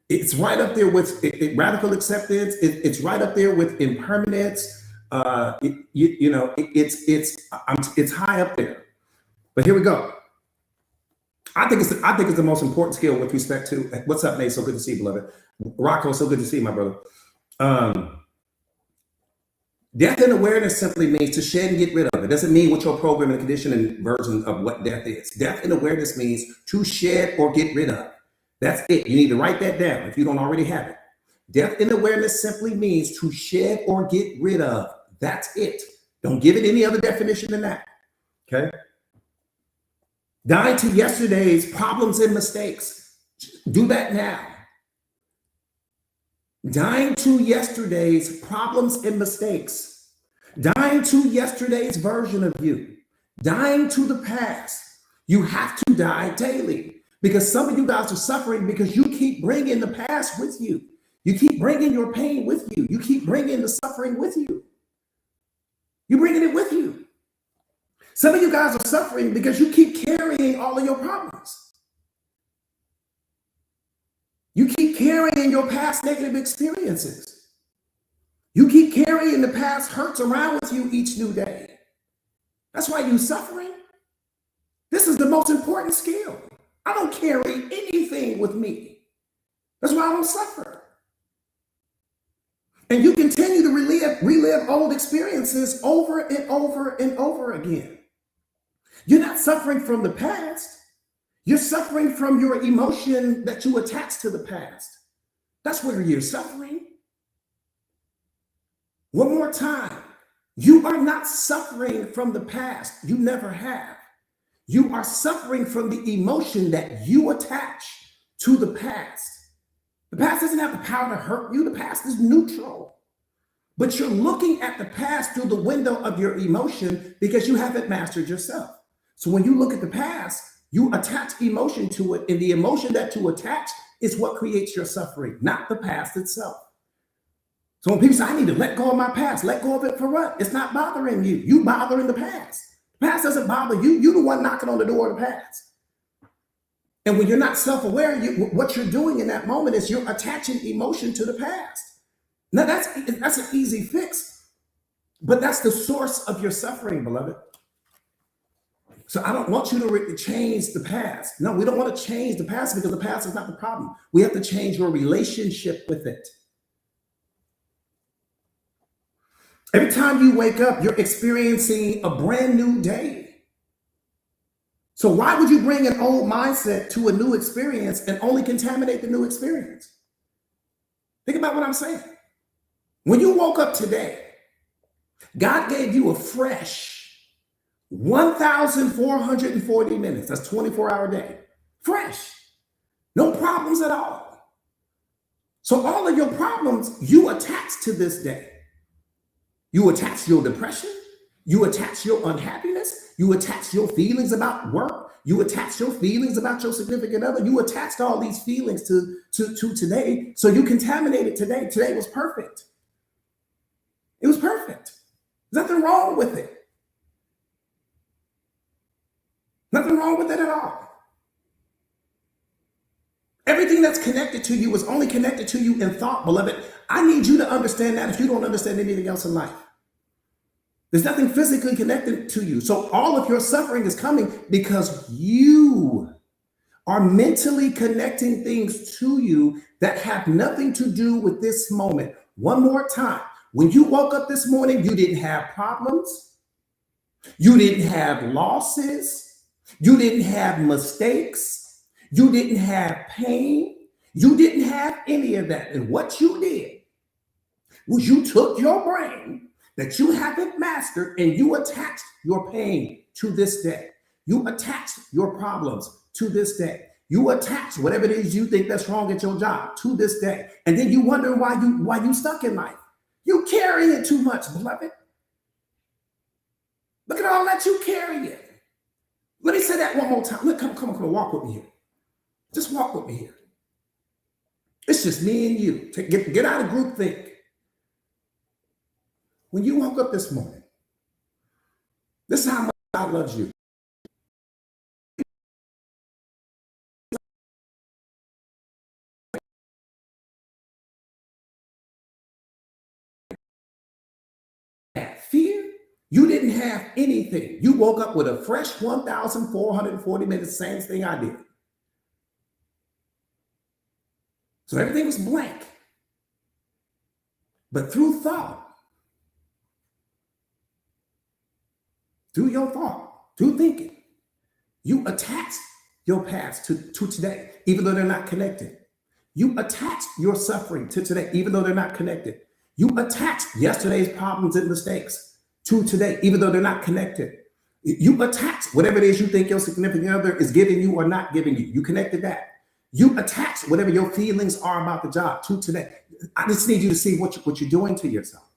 It's right up there with radical acceptance. It's right up there with impermanence. It's high up there. But here we go. I think it's the most important skill with respect to what's up, Nate. So good to see you, beloved. Rocco, so good to see you, my brother. Death and awareness simply means to shed and get rid of. It doesn't mean what your program and conditioning version of what death is. Death and awareness means to shed or get rid of. That's it. You need to write that down if you don't already have it. Death and awareness simply means to shed or get rid of. That's it. Don't give it any other definition than that. Okay? Dying to yesterday's problems and mistakes. Do that now. Dying to yesterday's problems and mistakes. Dying to yesterday's version of you. Dying to the past. You have to die daily because some of you guys are suffering because you keep bringing the past with you. You keep bringing your pain with you. You keep bringing the suffering with you. You're bringing it with you. Some of you guys are suffering because you keep carrying all of your problems. You keep carrying your past negative experiences. You keep carrying the past hurts around with you each new day. That's why you're suffering. This is the most important skill. I don't carry anything with me. That's why I don't suffer. And you continue to relive old experiences over and over and over again. You're not suffering from the past. You're suffering from your emotion that you attach to the past. That's where you're suffering. One more time. You are not suffering from the past. You never have. You are suffering from the emotion that you attach to the past. The past doesn't have the power to hurt you. The past is neutral. But you're looking at the past through the window of your emotion because you haven't mastered yourself. So when you look at the past, you attach emotion to it, and the emotion that you attach is what creates your suffering, not the past itself. So when people say, I need to let go of my past, let go of it for what? It's not bothering you. You bothering the past. The past doesn't bother you. You're the one knocking on the door of the past. And when you're not self-aware, what you're doing in that moment is you're attaching emotion to the past. Now that's an easy fix, but that's the source of your suffering, beloved. So I don't want you to change the past. No, we don't want to change the past because the past is not the problem. We have to change your relationship with it. Every time you wake up, you're experiencing a brand new day. So why would you bring an old mindset to a new experience and only contaminate the new experience? Think about what I'm saying. When you woke up today, God gave you a fresh 1,440 minutes. That's 24-hour day. Fresh. No problems at all. So all of your problems, you attach to this day. You attach your depression. You attach your unhappiness. You attach your feelings about work. You attach your feelings about your significant other. You attached all these feelings to today. So you contaminated today. Today was perfect. It was perfect. There's nothing wrong with it. Nothing wrong with it at all. Everything that's connected to you is only connected to you in thought, beloved. I need you to understand that if you don't understand anything else in life. There's nothing physically connected to you. So all of your suffering is coming because you are mentally connecting things to you that have nothing to do with this moment. One more time. When you woke up this morning, you didn't have problems. You didn't have losses. You didn't have mistakes. You didn't have pain. You didn't have any of that. And what you did was you took your brain that you haven't mastered and you attached your pain to this day. You attached your problems to this day. You attach whatever it is you think that's wrong at your job to this day. And then you wonder why you stuck in life. You carry it too much, beloved. Look at all that you carry it. Let me say that one more time. Look, come, walk with me here. Just walk with me here. It's just me and you. Get out of groupthink. When you woke up this morning, this is how much God loves you. Fear, you didn't have anything. You woke up with a fresh 1,440 minutes, same thing I did. So everything was blank. But through thought, through your thought, through thinking, you attach your past to today, even though they're not connected. You attach your suffering to today, even though they're not connected. You attach yesterday's problems and mistakes to today, even though they're not connected. You attach whatever it is you think your significant other is giving you or not giving you. You connected that. You attach whatever your feelings are about the job to today. I just need you to see what you're doing to yourself.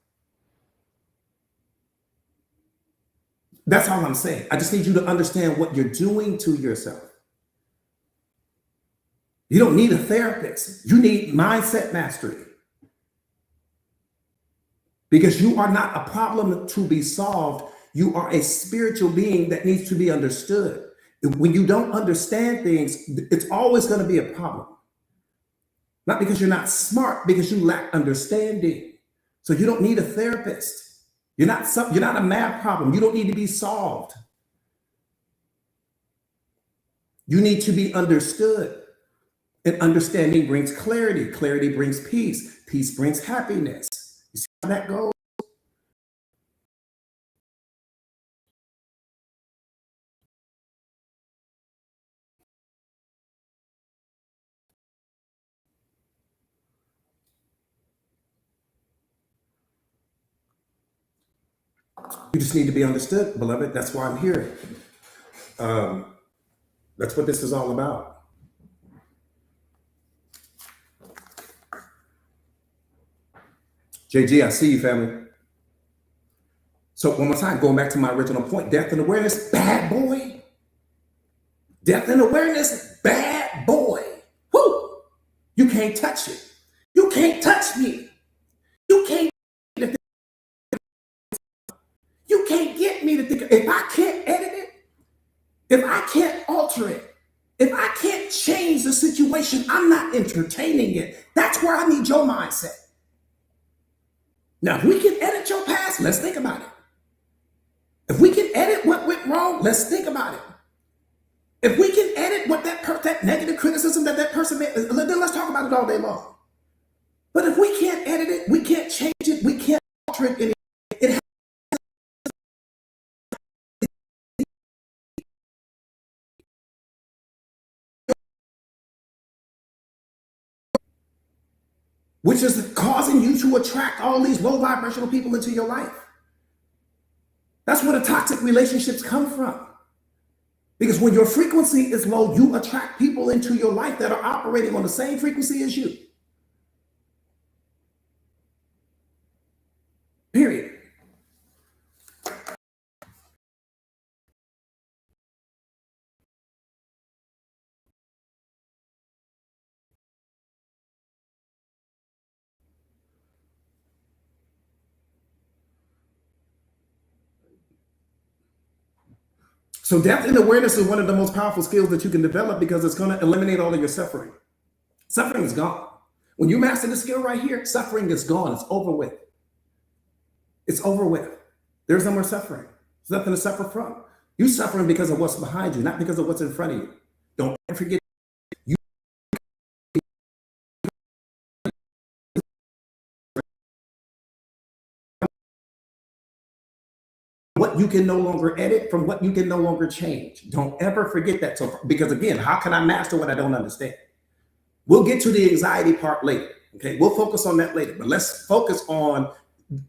That's all I'm saying. I just need you to understand what you're doing to yourself. You don't need a therapist. You need mindset mastery. Because you are not a problem to be solved. You are a spiritual being that needs to be understood. When you don't understand things, it's always going to be a problem. Not because you're not smart, because you lack understanding. So you don't need a therapist. You're not a math problem. You don't need to be solved. You need to be understood. And understanding brings clarity. Clarity brings peace. Peace brings happiness. You see how that goes? You just need to be understood, beloved. That's why I'm here. That's what this is all about. JG, I see you, family. So one more time, going back to my original point, death and awareness, bad boy. Death and awareness, bad boy. Whoo! You can't touch it. You can't touch me. You can't get me to think. If I can't edit it, if I can't alter it, if I can't change the situation, I'm not entertaining it. That's where I need your mindset. Now, if we can edit your past, let's think about it. If we can edit what went wrong, let's think about it. If we can edit what that negative criticism that person made, then let's talk about it all day long. But if we can't edit it, we can't change it, we can't alter it, it which is causing you to attract all these low vibrational people into your life. That's where the toxic relationships come from. Because when your frequency is low, you attract people into your life that are operating on the same frequency as you. Period. So depth and awareness is one of the most powerful skills that you can develop because it's going to eliminate all of your suffering. Suffering is gone. When you master this skill right here, suffering is gone. It's over with. It's over with. There's no more suffering. There's nothing to suffer from. You're suffering because of what's behind you, not because of what's in front of you. Don't forget you what you can no longer edit from what you can no longer change. Don't ever forget that. So, because again, how can I master what I don't understand? We'll get to the anxiety part later. Okay, we'll focus on that later. But let's focus on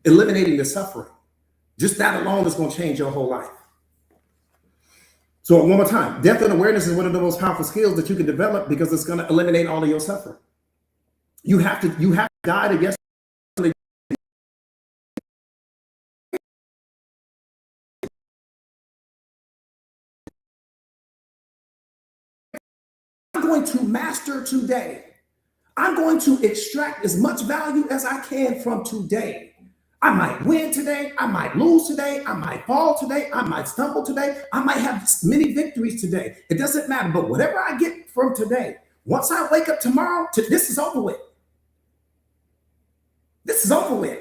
eliminating the suffering. Just that alone is going to change your whole life. So one more time, depth and awareness is one of the most powerful skills that you can develop because it's going to eliminate all of your suffering. You have to die to yesterday. I'm going to master today. I'm going to extract as much value as I can from today. I might win today. I might lose today. I might fall today. I might stumble today. I might have many victories today. It doesn't matter. But whatever I get from today, once I wake up tomorrow, this is over with. This is over with.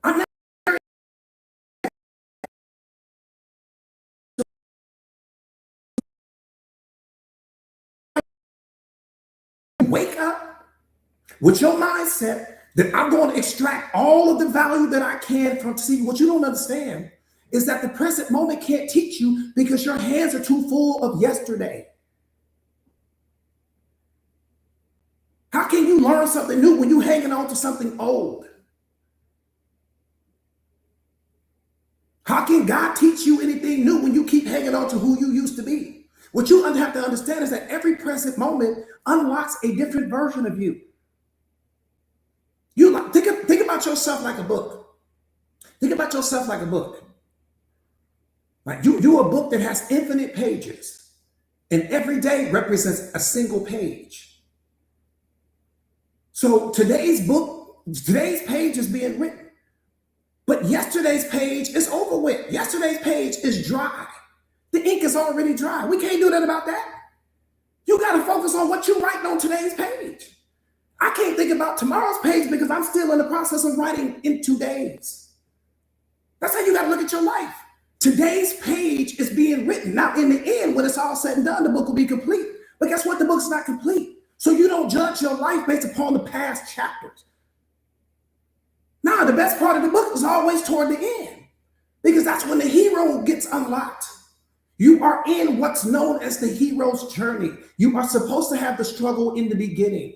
I'm not wake up with your mindset that I'm going to extract all of the value that I can from. See, what you don't understand is that the present moment can't teach you because your hands are too full of yesterday. How can you learn something new when you're hanging on to something old? How can God teach you anything new when you keep hanging on to who you used to be? What you have to understand is that every present moment unlocks a different version of you. You think about yourself like a book. Think about yourself like a book. Like you're a book that has infinite pages, and every day represents a single page. So today's page is being written, but yesterday's page is over with. Yesterday's page is dry. The ink is already dry. We can't do that about that. You got to focus on what you're writing on today's page. I can't think about tomorrow's page because I'm still in the process of writing in 2 days. That's how you got to look at your life. Today's page is being written. Now, in the end, when it's all said and done, the book will be complete. But guess what? The book's not complete. So you don't judge your life based upon the past chapters. Now, the best part of the book is always toward the end because that's when the hero gets unlocked. You are in what's known as the hero's journey. You are supposed to have the struggle in the beginning.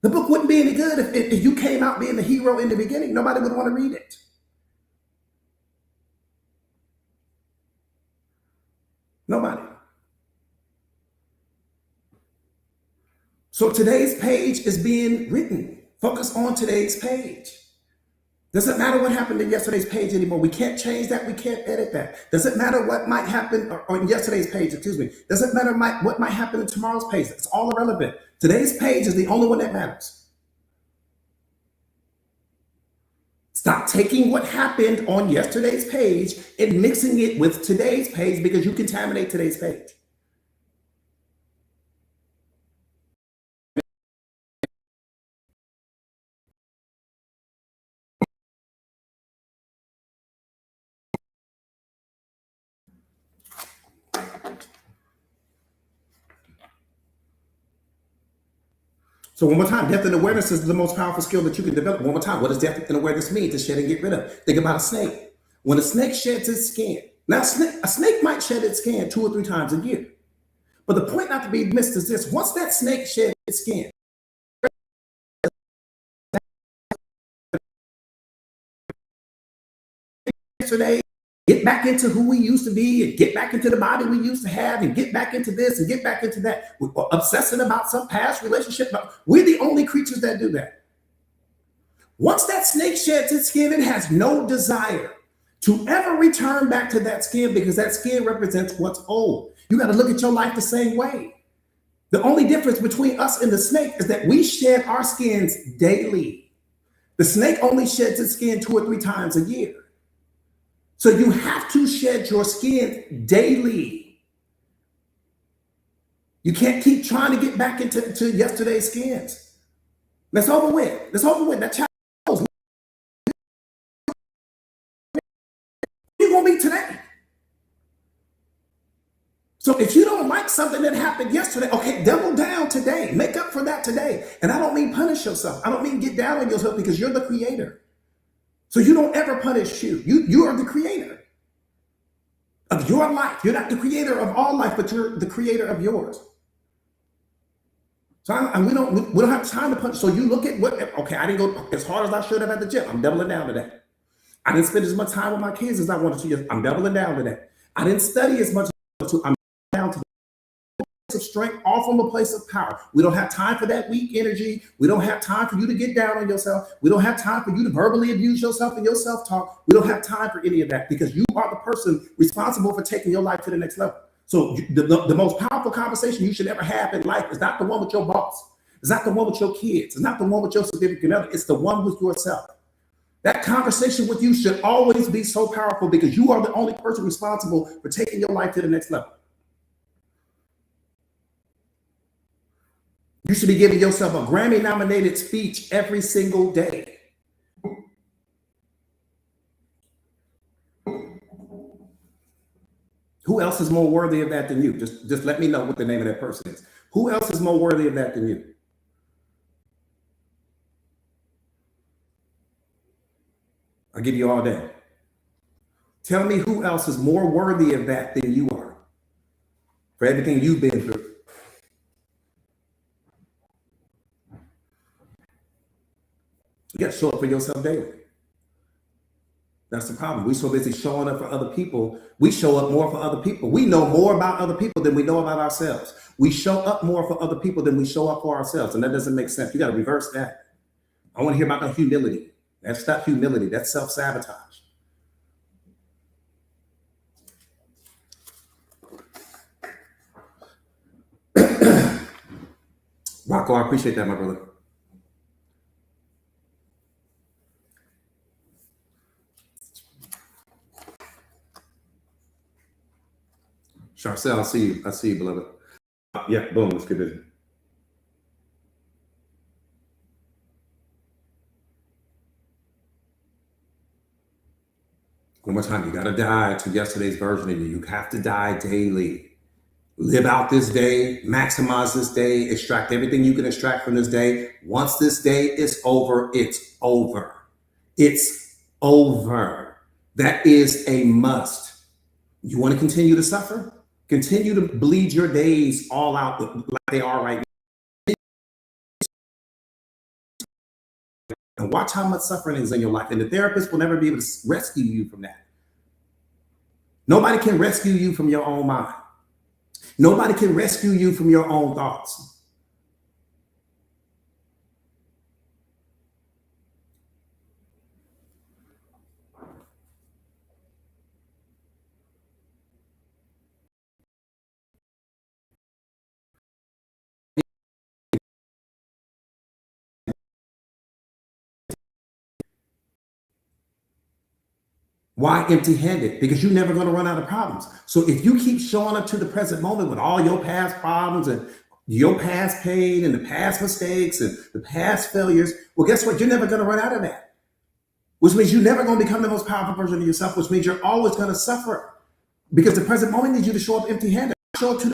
The book wouldn't be any good if you came out being the hero in the beginning. Nobody would want to read it. Nobody. So today's page is being written. Focus on today's page. Doesn't matter what happened in yesterday's page anymore. We can't change that. We can't edit that. Doesn't matter what might happen on yesterday's page, Doesn't matter what might happen in tomorrow's page. It's all irrelevant. Today's page is the only one that matters. Stop taking what happened on yesterday's page and mixing it with today's page because you contaminate today's page. So one more time, depth and awareness is the most powerful skill that you can develop. One more time, what does depth and awareness mean? To shed and get rid of. Think about a snake. When a snake sheds its skin, now a snake might shed its skin 2 or 3 times a year. But the point not to be missed is this: once that snake sheds its skin, yesterday, get back into who we used to be, and get back into the body we used to have, and get back into this and get back into that. We're obsessing about some past relationship. We're the only creatures that do that. Once that snake sheds its skin, it has no desire to ever return back to that skin, because that skin represents what's old. You got to look at your life the same way. The only difference between us and the snake is that we shed our skins daily. The snake only sheds its skin 2 or 3 times a year. So you have to shed your skin daily. You can't keep trying to get back into yesterday's skins. That's over with. That's over with. That child knows you're going to be today. So if you don't like something that happened yesterday, okay, double down today. Make up for that today. And I don't mean punish yourself. I don't mean get down on yourself, because you're the creator. So you don't ever punish you. You are the creator of your life. You're not the creator of all life, but you're the creator of yours. So we don't have time to punish. So you look at what, okay, I didn't go as hard as I should have at the gym. I'm doubling down today. I didn't spend as much time with my kids as I wanted to. I'm doubling down today. I didn't study as much as I wanted to. I'm down to the place of strength, all from a place of power. We don't have time for that weak energy. We don't have time for you to get down on yourself. We don't have time for you to verbally abuse yourself and your self-talk. We don't have time for any of that, because you are the person responsible for taking your life to the next level. So the most powerful conversation you should ever have in life is not the one with your boss. It's not the one with your kids. It's not the one with your significant other. It's the one with yourself. That conversation with you should always be so powerful, because you are the only person responsible for taking your life to the next level. You should be giving yourself a Grammy-nominated speech every single day. Who else is more worthy of that than you? Just let me know what the name of that person is. Who else is more worthy of that than you? I'll give you all day. Tell me who else is more worthy of that than you are, for everything you've been through. You got to show up for yourself daily. That's the problem. We're so busy showing up for other people. We show up more for other people. We know more about other people than we know about ourselves. We show up more for other people than we show up for ourselves. And that doesn't make sense. You got to reverse that. I want to hear about no humility. That's not humility. That's self-sabotage. Rocco, I appreciate that, my brother. Charcel, I see you. I see you, beloved. Yeah, boom. Let's get busy. One more time. You got to die to yesterday's version of you. You have to die daily. Live out this day, maximize this day, extract everything you can extract from this day. Once this day is over, it's over. It's over. That is a must. You want to continue to suffer? Continue to bleed your days all out like they are right now. And watch how much suffering is in your life. And the therapist will never be able to rescue you from that. Nobody can rescue you from your own mind. Nobody can rescue you from your own thoughts. Why empty-handed? Because you're never going to run out of problems. So if you keep showing up to the present moment with all your past problems and your past pain and the past mistakes and the past failures, well, guess what? You're never going to run out of that. Which means you're never going to become the most powerful version of yourself, which means you're always going to suffer. Because the present moment needs you to show up empty-handed. Show up to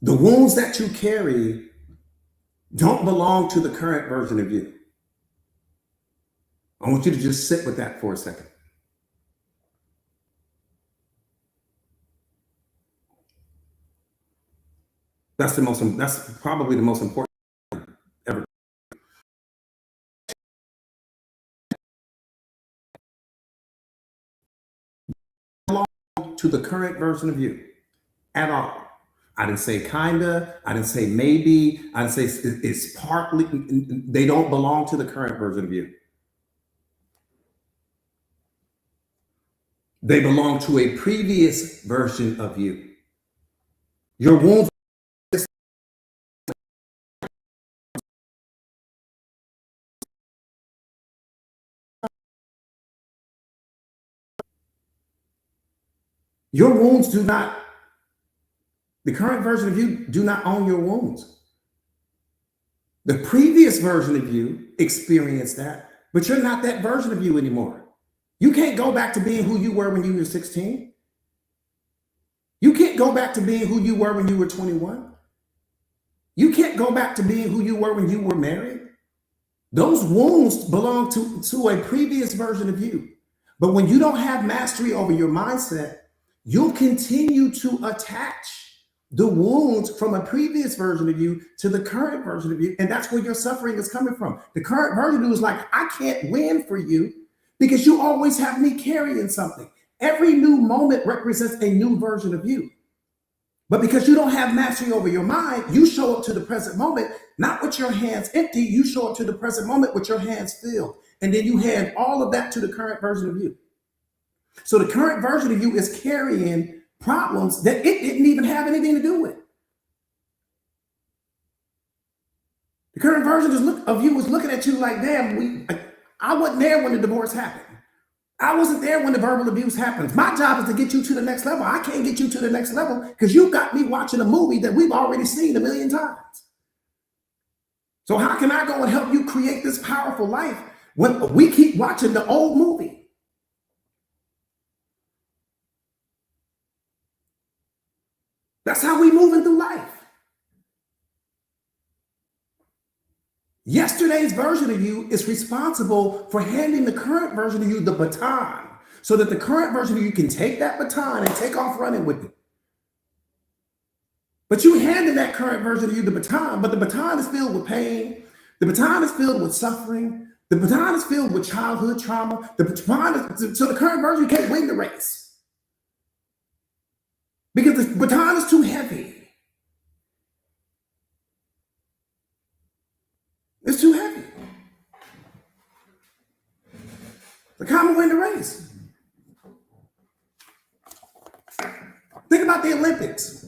the wounds that you carry don't belong to the current version of you. I want you to just sit with that for a second. That's probably the most important ever. Belong to the current version of you at all. I didn't say kinda. I didn't say maybe. I didn't say it's partly. They don't belong to the current version of you. They belong to a previous version of you. Your wounds. Your wounds do not. The current version of you do not own your wounds. The previous version of you experienced that, but you're not that version of you anymore. You can't go back to being who you were when you were 16. You can't go back to being who you were when you were 21. You can't go back to being who you were when you were married. Those wounds belong to a previous version of you. But when you don't have mastery over your mindset, you'll continue to attach the wounds from a previous version of you to the current version of you. And that's where your suffering is coming from. The current version of you is like, I can't win for you because you always have me carrying something. Every new moment represents a new version of you. But because you don't have mastery over your mind, you show up to the present moment, not with your hands empty. You show up to the present moment with your hands filled. And then you hand all of that to the current version of you. So the current version of you is carrying problems that it didn't even have anything to do with. The current version of you was looking at you like, damn, I wasn't there when the divorce happened. I wasn't there when the verbal abuse happens. My job is to get you to the next level. I can't get you to the next level because you got me watching a movie that we've already seen a million times. So how can I go and help you create this powerful life when we keep watching the old movie? That's how we moving through life. Yesterday's version of you is responsible for handing the current version of you the baton so that the current version of you can take that baton and take off running with it. But you handed that current version of you the baton, but the baton is filled with pain. The baton is filled with suffering. The baton is filled with childhood trauma. So the current version can't win the race because the baton is too heavy. It's too heavy. The common win the race. Think about the Olympics,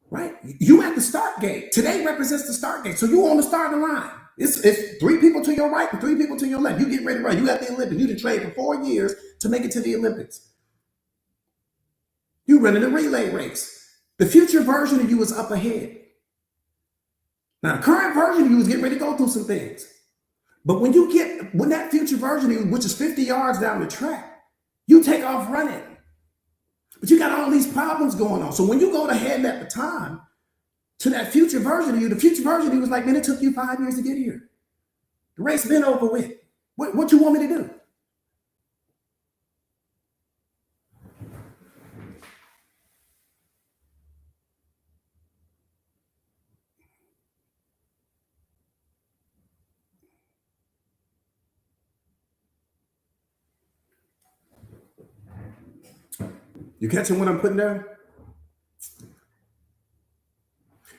right? You at the start gate. Today represents the start gate. So you on the starting line. It's 3 people to your right and 3 people to your left. You get ready to run. You at the Olympics. You done trained for 4 years to make it to the Olympics. You running a relay race. The future version of you is up ahead. Now, the current version of you is getting ready to go through some things. But when that future version of you, which is 50 yards down the track, you take off running. But you got all these problems going on. So when you go to hand that baton to that future version of you, the future version of you was like, man, it took you 5 years to get here. The race been over with. What you want me to do? You catching what I'm putting down?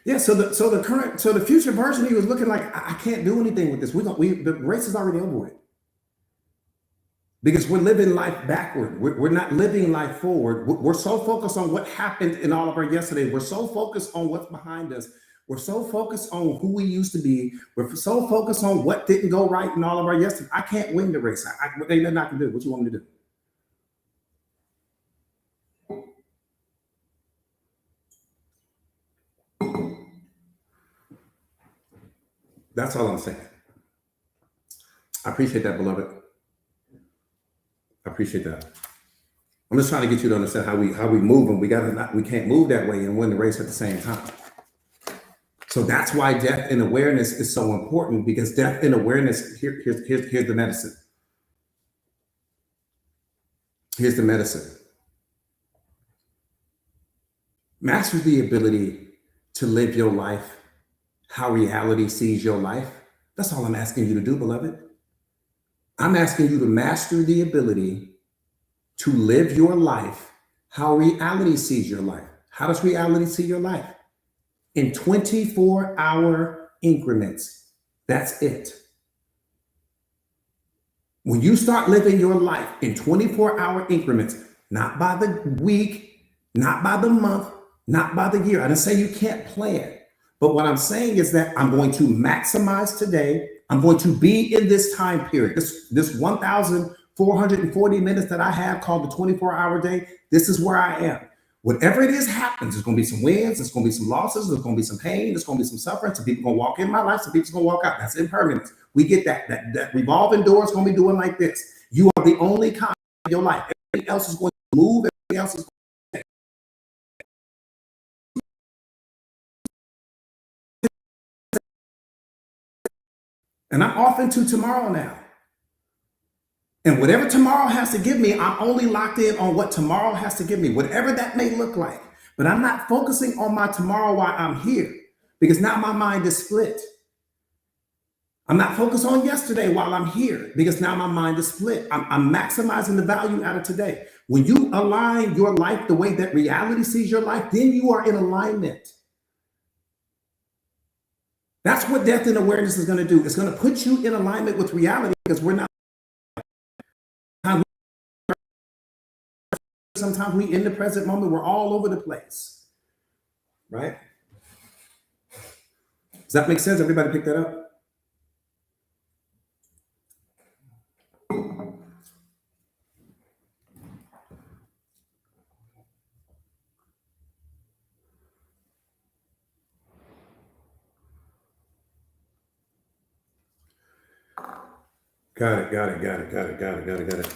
Yeah. So the future version of you is looking like I can't do anything with this. The race is already over with because we're living life backward. We're not living life forward. We're so focused on what happened in all of our yesterday. We're so focused on what's behind us. We're so focused on who we used to be. We're so focused on what didn't go right in all of our yesterday. I can't win the race. Ain't nothing I can do. What you want me to do? That's all I'm saying. I appreciate that, beloved. I appreciate that. I'm just trying to get you to understand how we move, and we can't move that way and win the race at the same time. So that's why death and awareness is so important, because death and awareness, here's the medicine. Here's the medicine. Master the ability to live your life how reality sees your life. That's all I'm asking you to do, beloved. I'm asking you to master the ability to live your life how reality sees your life. How does reality see your life? In 24-hour increments. That's it. When you start living your life in 24-hour increments, not by the week, not by the month, not by the year. I didn't say you can't plan. But what I'm saying is that I'm going to maximize today. I'm going to be in this time period, this 1,440 minutes that I have called the 24-hour day. This is where I am. Whatever it is happens, there's going to be some wins, there's going to be some losses, there's going to be some pain, there's going to be some suffering. Some people are going to walk in my life, some people are going to walk out. That's impermanence. We get that. That revolving door is going to be doing like this. You are the only constant in your life. Everything else is going to move. Everything else is going to. And I'm off into tomorrow now. And whatever tomorrow has to give me, I'm only locked in on what tomorrow has to give me, whatever that may look like. But I'm not focusing on my tomorrow while I'm here, because now my mind is split. I'm not focused on yesterday while I'm here, because now my mind is split. I'm maximizing the value out of today. When you align your life the way that reality sees your life, then you are in alignment. That's what death and awareness is going to do. It's going to put you in alignment with reality, because we're not. Sometimes we in the present moment, we're all over the place, right? Does that make sense? Everybody pick that up? Got it.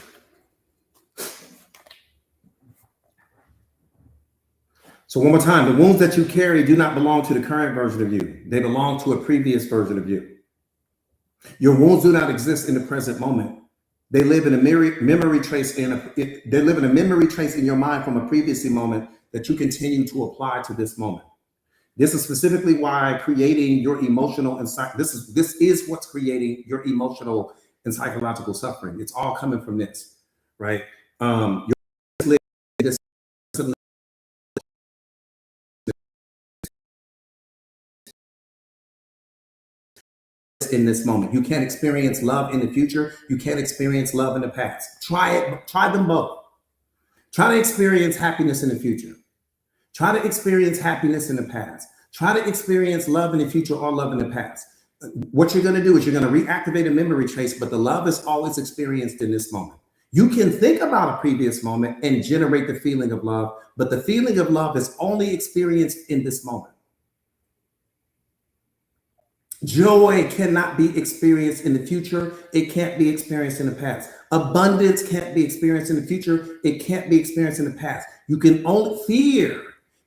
So one more time, the wounds that you carry do not belong to the current version of you. They belong to a previous version of you. Your wounds do not exist in the present moment. They live in a memory trace they live in a memory trace in your mind from a previous moment that you continue to apply to this moment. This is specifically why creating your emotional and this is what's creating your emotional and psychological suffering. It's all coming from this, right? In this moment, you can't experience love in the future. You can't experience love in the past. Try them both. Try to experience happiness in the future. Try to experience happiness in the past. Try to experience love in the future or love in the past. What you're going to do is you're going to reactivate a memory trace, but the love is always experienced in this moment. You can think about a previous moment and generate the feeling of love, but the feeling of love is only experienced in this moment. Joy cannot be experienced in the future. It can't be experienced in the past. Abundance can't be experienced in the future. It can't be experienced in the past. You can only fear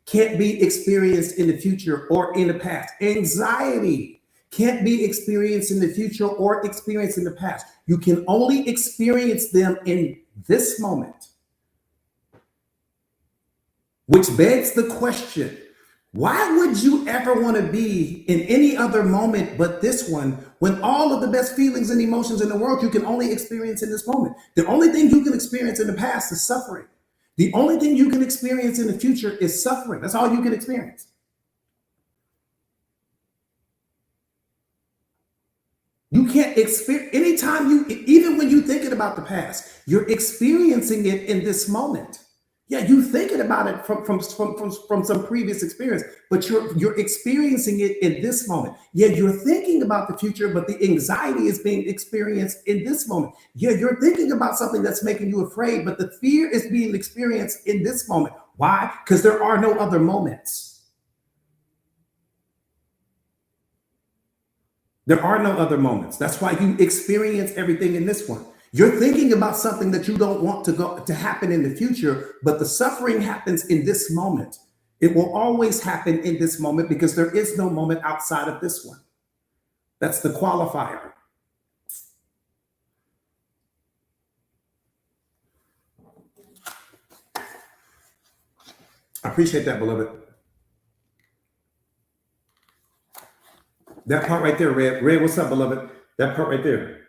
can't be experienced in the future or in the past. Anxiety can't be experienced in the future or experienced in the past. You can only experience them in this moment. Which begs the question, why would you ever want to be in any other moment but this one, when all of the best feelings and emotions in the world you can only experience in this moment? The only thing you can experience in the past is suffering. The only thing you can experience in the future is suffering. That's all you can experience. You can't experience anytime even when you're thinking about the past, you're experiencing it in this moment. Yeah, you thinking about it from some previous experience, but you're experiencing it in this moment. Yeah, you're thinking about the future, but the anxiety is being experienced in this moment. Yeah, you're thinking about something that's making you afraid, but the fear is being experienced in this moment. Why? Because there are no other moments. There are no other moments. That's why you experience everything in this one. You're thinking about something that you don't want to happen in the future, but the suffering happens in this moment. It will always happen in this moment because there is no moment outside of this one. That's the qualifier. I appreciate that, beloved. That part right there, Red. Red, what's up, beloved? That part right there.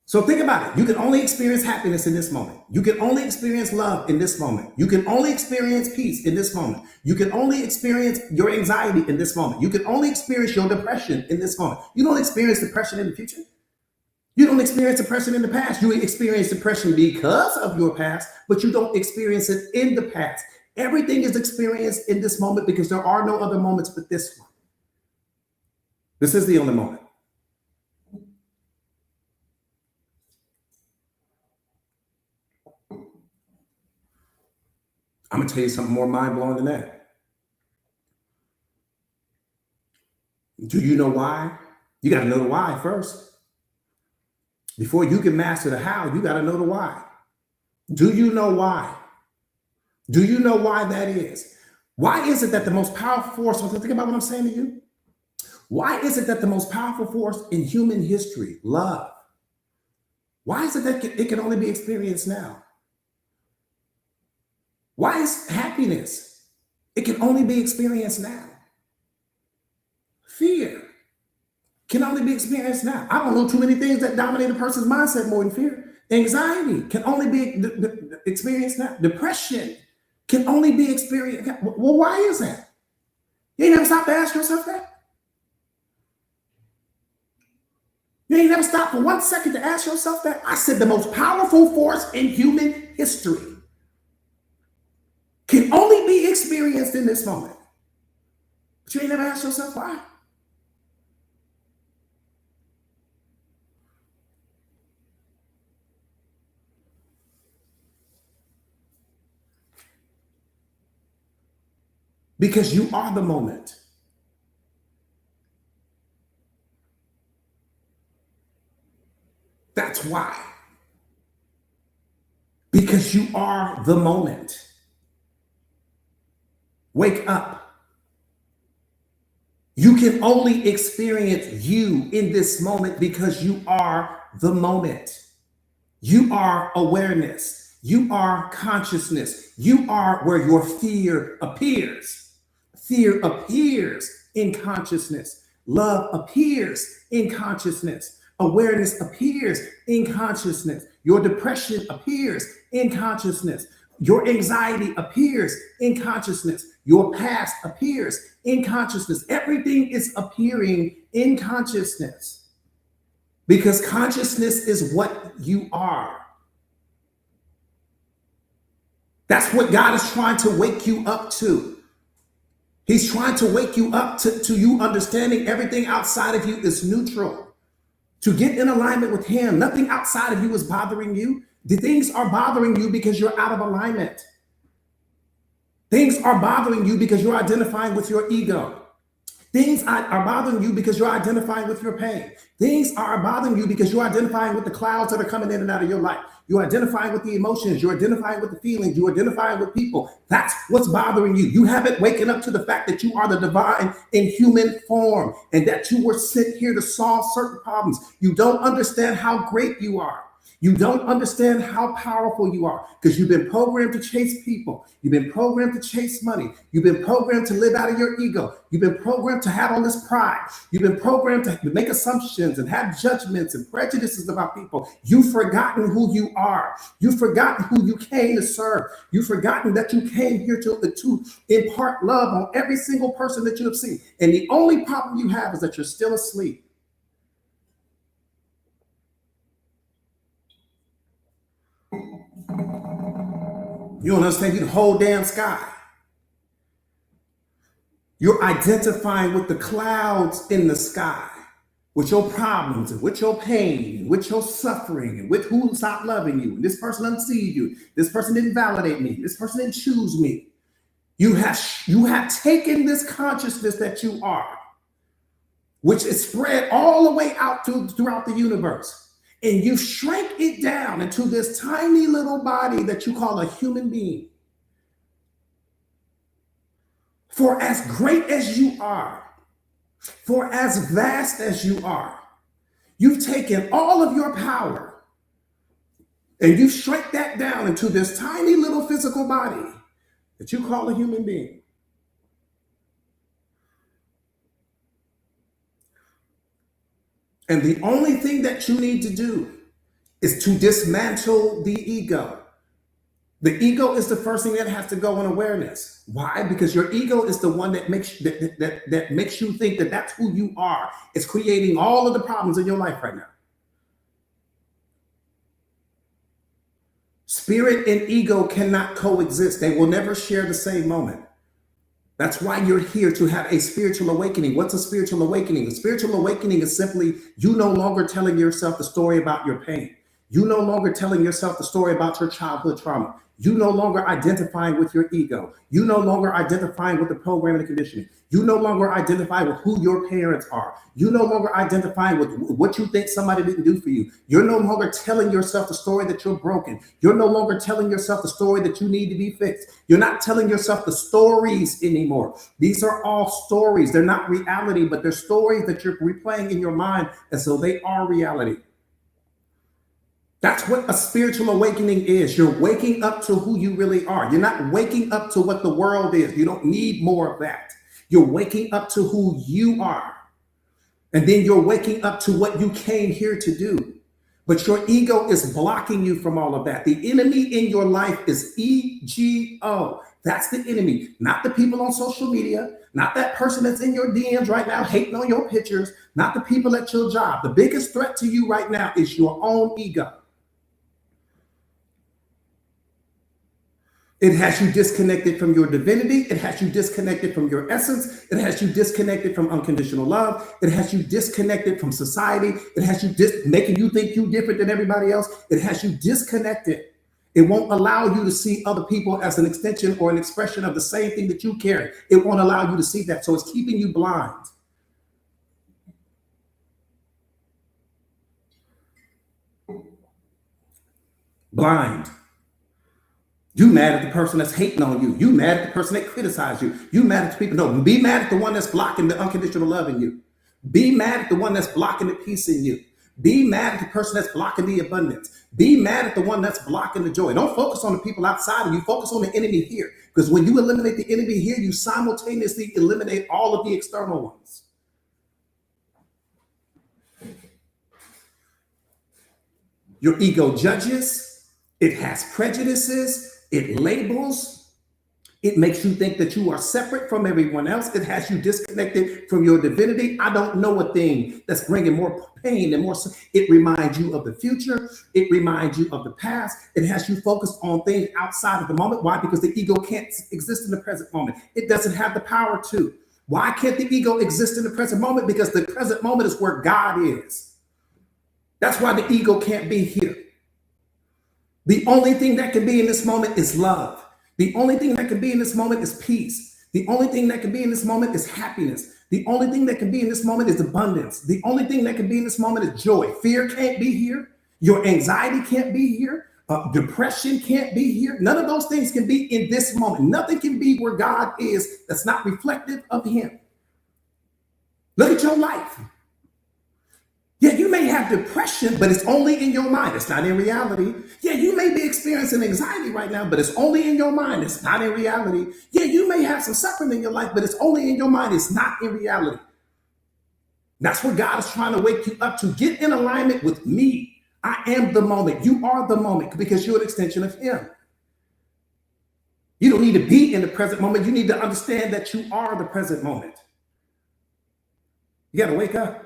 So think about it. You can only experience happiness in this moment. You can only experience love in this moment. You can only experience peace in this moment. You can only experience your anxiety in this moment. You can only experience your depression in this moment. You don't experience depression in the future. You don't experience depression in the past. You experience depression because of your past, but you don't experience it in the past. Everything is experienced in this moment because there are no other moments but this one. This is the only moment. I'm going to tell you something more mind-blowing than that. Do you know why? You got to know the why first. Before you can master the how, you got to know the why. Do you know why? Do you know why that is? Why is it that the most powerful force, think about what I'm saying to you. Why is it that the most powerful force in human history, love, why is it that it can only be experienced now? Why is happiness? It can only be experienced now. Fear can only be experienced now. I don't know too many things that dominate a person's mindset more than fear. Anxiety can only be experienced now. Depression can only be experienced. Well, why is that? You ain't never stopped to ask yourself that? You ain't never stopped for 1 second to ask yourself that? I said the most powerful force in human history can only be experienced in this moment. But you ain't never asked yourself why. Because you are the moment. That's why. Because you are the moment. Wake up. You can only experience you in this moment because you are the moment. You are awareness. You are consciousness. You are where your fear appears. Fear appears in consciousness. Love appears in consciousness. Awareness appears in consciousness. Your depression appears in consciousness. Your anxiety appears in consciousness. Your past appears in consciousness. Everything is appearing in consciousness because consciousness is what you are. That's what God is trying to wake you up to. He's trying to wake you up to you understanding everything outside of you is neutral. To get in alignment with Him, nothing outside of you is bothering you. The things are bothering you because you're out of alignment. Things are bothering you because you're identifying with your ego. Things are bothering you because you're identifying with your pain. Things are bothering you because you're identifying with the clouds that are coming in and out of your life. You're identifying with the emotions. You're identifying with the feelings. You're identifying with people. That's what's bothering you. You haven't waken up to the fact that you are the divine in human form and that you were sent here to solve certain problems. You don't understand how great you are. You don't understand how powerful you are because you've been programmed to chase people. You've been programmed to chase money. You've been programmed to live out of your ego. You've been programmed to have all this pride. You've been programmed to make assumptions and have judgments and prejudices about people. You've forgotten who you are. You've forgotten who you came to serve. You've forgotten that you came here to impart love on every single person that you have seen. And the only problem you have is that you're still asleep. You don't understand, you the whole damn sky. You're identifying with the clouds in the sky, with your problems and with your pain, and with your suffering, and with who stopped loving you. And this person didn't see you. This person didn't validate me. This person didn't choose me. You have taken this consciousness that you are, which is spread all the way out throughout the universe. And you shrink it down into this tiny little body that you call a human being. For as great as you are, for as vast as you are, you've taken all of your power and you've shrunk that down into this tiny little physical body that you call a human being. And the only thing that you need to do is to dismantle the ego. The ego is the first thing that has to go in awareness. Why? Because your ego is the one that makes you think that that's who you are. It's creating all of the problems in your life right now. Spirit and ego cannot coexist. They will never share the same moment. That's why you're here, to have a spiritual awakening. What's a spiritual awakening? A spiritual awakening is simply you no longer telling yourself the story about your pain. You no longer telling yourself the story about your childhood trauma. You no longer identifying with your ego. You no longer identifying with the programming and conditioning. You no longer identify with who your parents are. You no longer identifying with what you think somebody didn't do for you. You're no longer telling yourself the story that you're broken. You're no longer telling yourself the story that you need to be fixed. You're not telling yourself the stories anymore. These are all stories. They're not reality, but they're stories that you're replaying in your mind, and so they are reality. That's what a spiritual awakening is. You're waking up to who you really are. You're not waking up to what the world is. You don't need more of that. You're waking up to who you are. And then you're waking up to what you came here to do. But your ego is blocking you from all of that. The enemy in your life is ego. That's the enemy, not the people on social media, not that person that's in your DMs right now hating on your pictures, not the people at your job. The biggest threat to you right now is your own ego. It has you disconnected from your divinity. It has you disconnected from your essence. It has you disconnected from unconditional love. It has you disconnected from society. It has you making you think you're different than everybody else. It has you disconnected. It won't allow you to see other people as an extension or an expression of the same thing that you carry. It won't allow you to see that. So it's keeping you blind. Blind. You mad at the person that's hating on you. You mad at the person that criticized you. You mad at the people. No, be mad at the one that's blocking the unconditional love in you. Be mad at the one that's blocking the peace in you. Be mad at the person that's blocking the abundance. Be mad at the one that's blocking the joy. Don't focus on the people outside of you. Focus on the enemy here. Because when you eliminate the enemy here, you simultaneously eliminate all of the external ones. Your ego judges. It has prejudices. It labels. It makes you think that you are separate from everyone else. It has you disconnected from your divinity. I don't know a thing that's bringing more pain and more. It reminds you of the future. It reminds you of the past. It has you focused on things outside of the moment. Why? Because the ego can't exist in the present moment. It doesn't have the power to. Why can't the ego exist in the present moment? Because the present moment is where God is. That's why the ego can't be here. The only thing that can be in this moment is love. The only thing that can be in this moment is peace. The only thing that can be in this moment is happiness. The only thing that can be in this moment is abundance. The only thing that can be in this moment is joy. Fear can't be here. Your anxiety can't be here. Depression can't be here. None of those things can be in this moment. Nothing can be where God is that's not reflective of Him. Look at your life. Yeah, you may have depression, but it's only in your mind. It's not in reality. Yeah, you may be experiencing anxiety right now, but it's only in your mind. It's not in reality. Yeah, you may have some suffering in your life, but it's only in your mind. It's not in reality. That's what God is trying to wake you up to. Get in alignment with me. I am the moment. You are the moment because you're an extension of Him. You don't need to be in the present moment. You need to understand that you are the present moment. You got to wake up.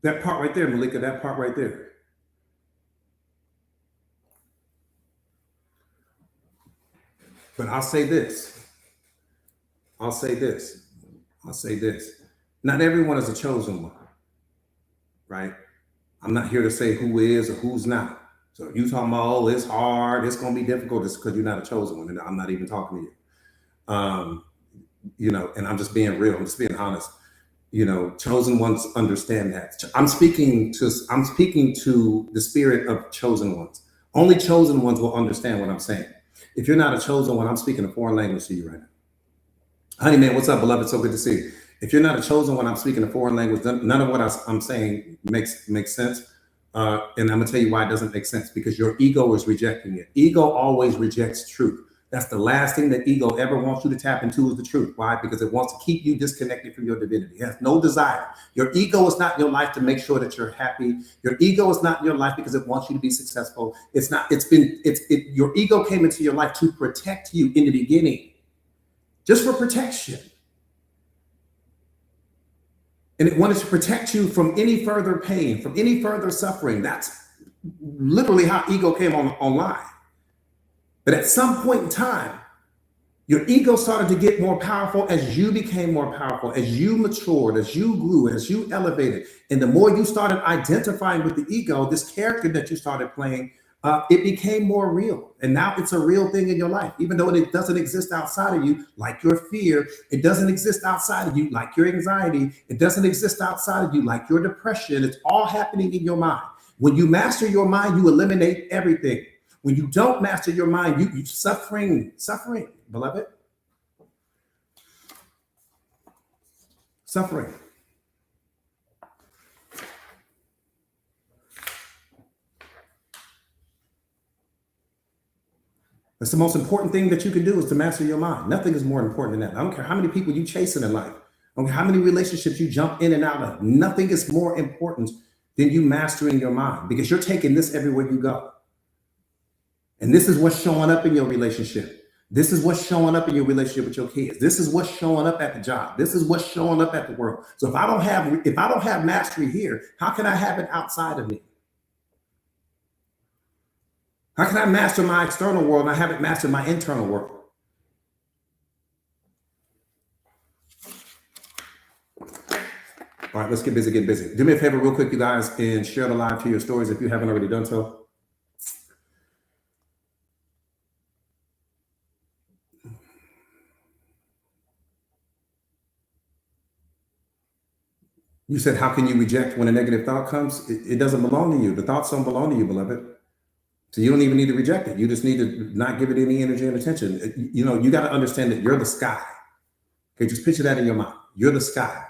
That part right there, Malika, that part right there. But I'll say this. I'll say this. I'll say this. Not everyone is a chosen one, right? I'm not here to say who is or who's not. So you talking about, oh, it's hard, it's going to be difficult, it's because you're not a chosen one. And I'm not even talking to you. And I'm just being real. I'm just being honest. Chosen ones understand that. I'm speaking to the spirit of chosen ones. Only chosen ones will understand what I'm saying. If you're not a chosen one, I'm speaking a foreign language to you right now. Honey man, what's up, beloved? So good to see you. If you're not a chosen one, I'm speaking a foreign language. None of what I'm saying makes sense. And I'm gonna tell you why it doesn't make sense, because your ego is rejecting it. Ego always rejects truth. That's the last thing that ego ever wants you to tap into is the truth. Why? Because it wants to keep you disconnected from your divinity. It has no desire. Your ego is not in your life to make sure that you're happy. Your ego is not in your life because it wants you to be successful. It's not. Your ego came into your life to protect you in the beginning, just for protection. And it wanted to protect you from any further pain, from any further suffering. That's literally how ego came online. But at some point in time, your ego started to get more powerful as you became more powerful, as you matured, as you grew, as you elevated. And the more you started identifying with the ego, this character that you started playing, it became more real. And now it's a real thing in your life, even though it doesn't exist outside of you, like your fear. It doesn't exist outside of you, like your anxiety. It doesn't exist outside of you, like your depression. It's all happening in your mind. When you master your mind, you eliminate everything. When you don't master your mind, you suffering, beloved. Suffering. That's the most important thing that you can do, is to master your mind. Nothing is more important than that. I don't care how many people you chasing in life. I don't care how many relationships you jump in and out of. Nothing is more important than you mastering your mind, because you're taking this everywhere you go. And this is what's showing up in your relationship. This is what's showing up in your relationship with your kids. This is what's showing up at the job. This is what's showing up at the world. So if I don't have mastery here, how can I have it outside of me? How can I master my external world and I haven't mastered my internal world? All right, let's get busy, Do me a favor real quick, you guys, and share the live to your stories if you haven't already done so. You said, how can you reject when a negative thought comes? It doesn't belong to you. The thoughts don't belong to you, beloved. So you don't even need to reject it. You just need to not give it any energy and attention. You got to understand that you're the sky. Okay, just picture that in your mind. You're the sky.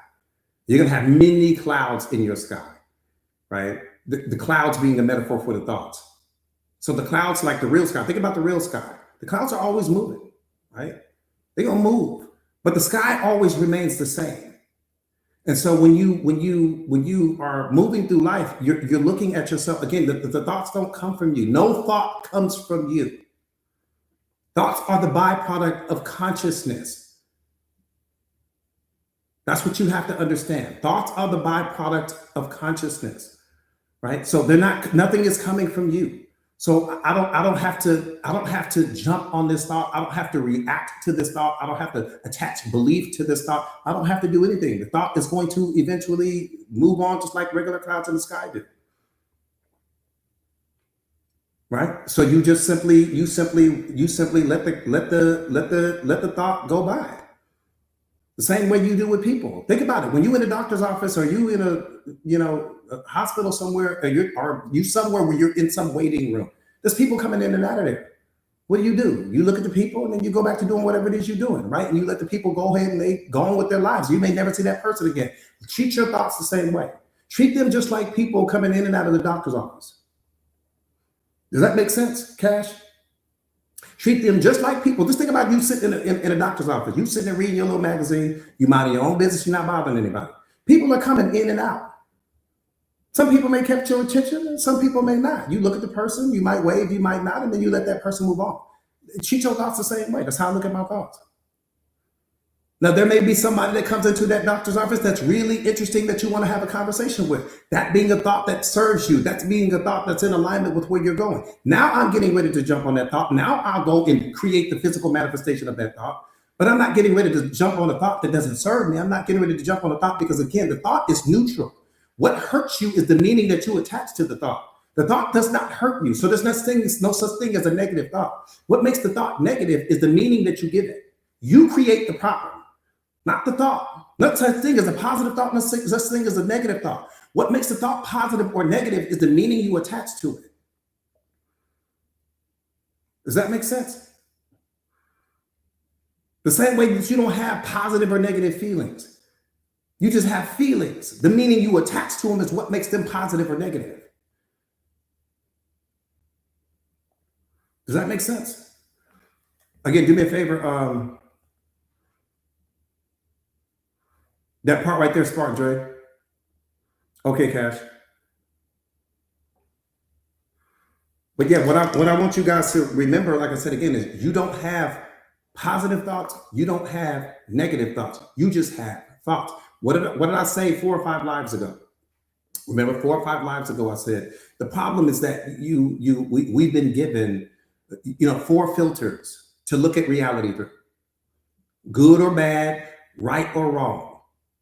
You're going to have many clouds in your sky, right? The clouds being a metaphor for the thoughts. So the clouds, like the real sky, think about the real sky. The clouds are always moving, right? They're going to move, but the sky always remains the same. And so when you are moving through life, you're looking at yourself again. The thoughts don't come from you. No thought comes from you. Thoughts are the byproduct of consciousness. That's what you have to understand. Thoughts are the byproduct of consciousness, right? So nothing is coming from you. So I don't have to jump on this thought. I don't have to react to this thought. I don't have to attach belief to this thought. I don't have to do anything. The thought is going to eventually move on, just like regular clouds in the sky do. Right? So you simply let the thought go by. The same way you do with people. Think about it. When you in a doctor's office, or you in a hospital somewhere, or you somewhere where you're in some waiting room, there's people coming in and out of there. What do? You look at the people and then you go back to doing whatever it is you're doing, right? And you let the people go ahead and they go on with their lives. You may never see that person again. Treat your thoughts the same way. Treat them just like people coming in and out of the doctor's office. Does that make sense, Cash? Treat them just like people. Just think about you sitting in a doctor's office. You sitting there reading your little magazine. You minding your own business. You're not bothering anybody. People are coming in and out. Some people may catch your attention, and some people may not. You look at the person. You might wave. You might not, and then you let that person move on. Treat your thoughts the same way. That's how I look at my thoughts. Now, there may be somebody that comes into that doctor's office that's really interesting that you want to have a conversation with. That being a thought that serves you. That's being a thought that's in alignment with where you're going. Now I'm getting ready to jump on that thought. Now I'll go and create the physical manifestation of that thought. But I'm not getting ready to jump on a thought that doesn't serve me. I'm not getting ready to jump on a thought because, again, the thought is neutral. What hurts you is the meaning that you attach to the thought. The thought does not hurt you. So there's no such thing as a negative thought. What makes the thought negative is the meaning that you give it. You create the problem, not the thought. No such thing as a positive thought, no such thing as a negative thought. What makes the thought positive or negative is the meaning you attach to it. Does that make sense? The same way that you don't have positive or negative feelings. You just have feelings. The meaning you attach to them is what makes them positive or negative. Does that make sense? Again, do me a favor. That part right there, Spark Dre. Okay, Cash. But yeah, what I want you guys to remember, like I said again, is you don't have positive thoughts. You don't have negative thoughts. You just have thoughts. What did I say 4 or 5 lives ago? Remember, 4 or 5 lives ago, I said the problem is that we've been given 4 filters to look at reality through: good or bad, right or wrong,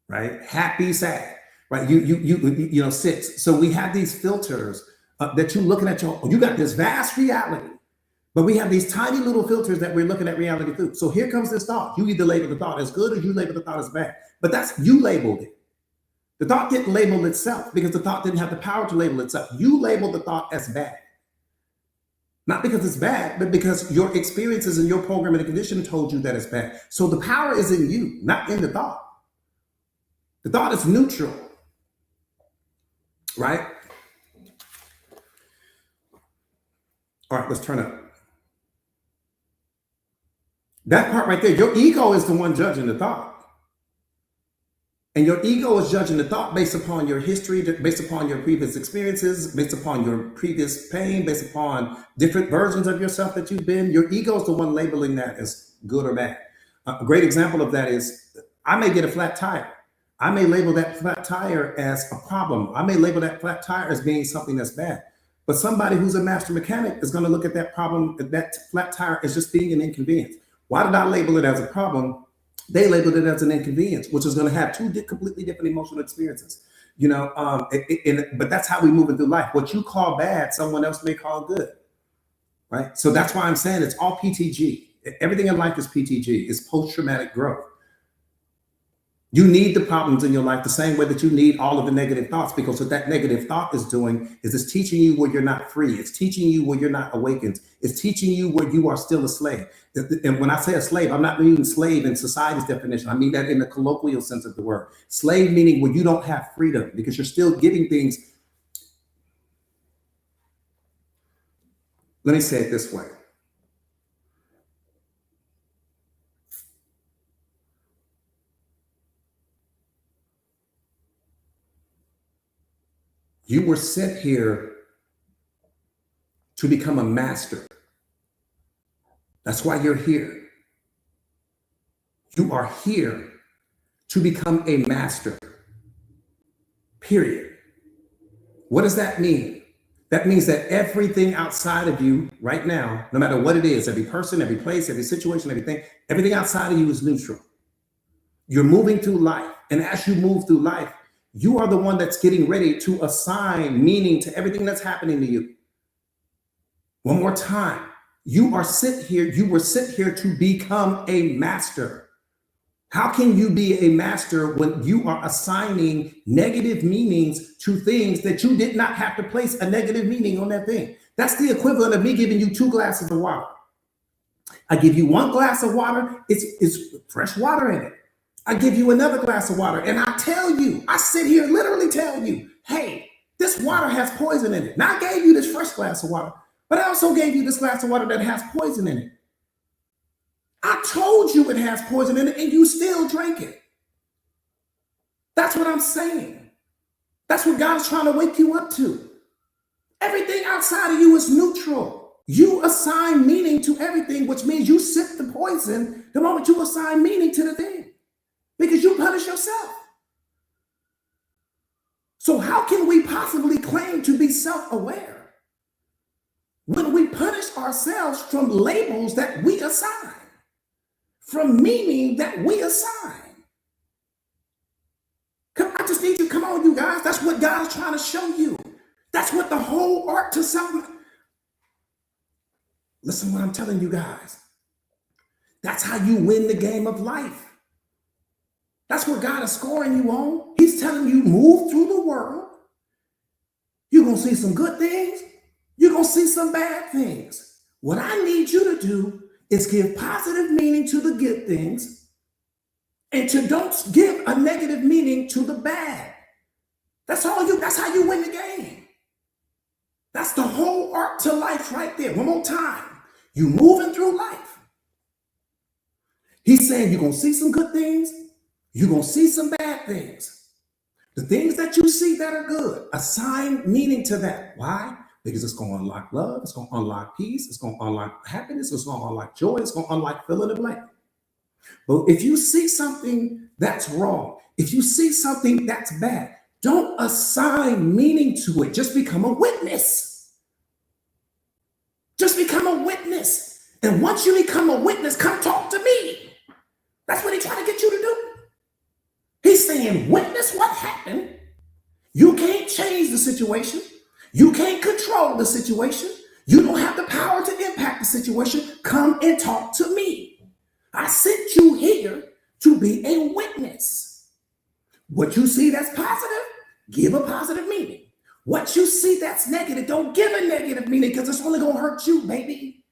right? Happy, sad, right? You 6. So we have these filters that you're looking at. You got this vast reality, but we have these tiny little filters that we're looking at reality through. So here comes this thought. You either label the thought as good or you label the thought as bad. But that's, you labeled it. The thought didn't label itself because the thought didn't have the power to label itself. You labeled the thought as bad. Not because it's bad, but because your experiences and your programming and conditioning told you that it's bad. So the power is in you, not in the thought. The thought is neutral, right? All right, let's turn up. That part right there, your ego is the one judging the thought. And your ego is judging the thought based upon your history, based upon your previous experiences, based upon your previous pain, based upon different versions of yourself that you've been. Your ego is the one labeling that as good or bad. A great example of that is, I may get a flat tire. I may label that flat tire as a problem. I may label that flat tire as being something that's bad. But somebody who's a master mechanic is going to look at that problem, that flat tire, as just being an inconvenience. Why did I label it as a problem? They labeled it as an inconvenience, which is going to have 2 completely different emotional experiences. But that's how we move through life. What you call bad, someone else may call good, right? So that's why I'm saying it's all PTG. Everything in life is PTG. It's post-traumatic growth. You need the problems in your life the same way that you need all of the negative thoughts, because what that negative thought is doing is it's teaching you where you're not free. It's teaching you where you're not awakened. It's teaching you where you are still a slave. And when I say a slave, I'm not meaning slave in society's definition. I mean that in the colloquial sense of the word. Slave meaning where you don't have freedom because you're still giving things. Let me say it this way. You were sent here to become a master. That's why you're here. You are here to become a master. Period. What does that mean? That means that everything outside of you right now, no matter what it is, every person, every place, every situation, everything outside of you is neutral. You're moving through life. And as you move through life, you are the one that's getting ready to assign meaning to everything that's happening to you. One more time. You were sent here to become a master. How can you be a master when you are assigning negative meanings to things that you did not have to place a negative meaning on that thing? That's the equivalent of me giving you 2 glasses of water. I give you 1 glass of water, it's fresh water in it. I give you another glass of water and I sit here and literally tell you, hey, this water has poison in it. Now I gave you this fresh glass of water, but I also gave you this glass of water that has poison in it. I told you it has poison in it and you still drank it. That's what I'm saying. That's what God's trying to wake you up to. Everything outside of you is neutral. You assign meaning to everything, which means you sip the poison the moment you assign meaning to the thing. Because you punish yourself. So how can we possibly claim to be self-aware when we punish ourselves from labels that we assign, from meaning that we assign? I just need you, come on, you guys. That's what God is trying to show you. That's what the whole art to something. Listen what I'm telling you guys. That's how you win the game of life. That's what God is scoring you on. He's telling you, move through the world. You're going to see some good things. You're going to see some bad things. What I need you to do is give positive meaning to the good things and to don't give a negative meaning to the bad. That's how you win the game. That's the whole art to life right there. One more time. You moving through life. He's saying you're going to see some good things. You're going to see some bad things. The things that you see that are good, assign meaning to that. Why? Because it's going to unlock love. It's going to unlock peace. It's going to unlock happiness. It's going to unlock joy. It's going to unlock fill in the blank. But if you see something that's wrong, if you see something that's bad, don't assign meaning to it. Just become a witness. Just become a witness. And once you become a witness, come talk to me. That's what he's trying to get you to do. He's saying, witness what happened. You can't change the situation. You can't control the situation. You don't have the power to impact the situation. Come and talk to me. I sent you here to be a witness. What you see that's positive, give a positive meaning. What you see that's negative, don't give a negative meaning because it's only going to hurt you, baby.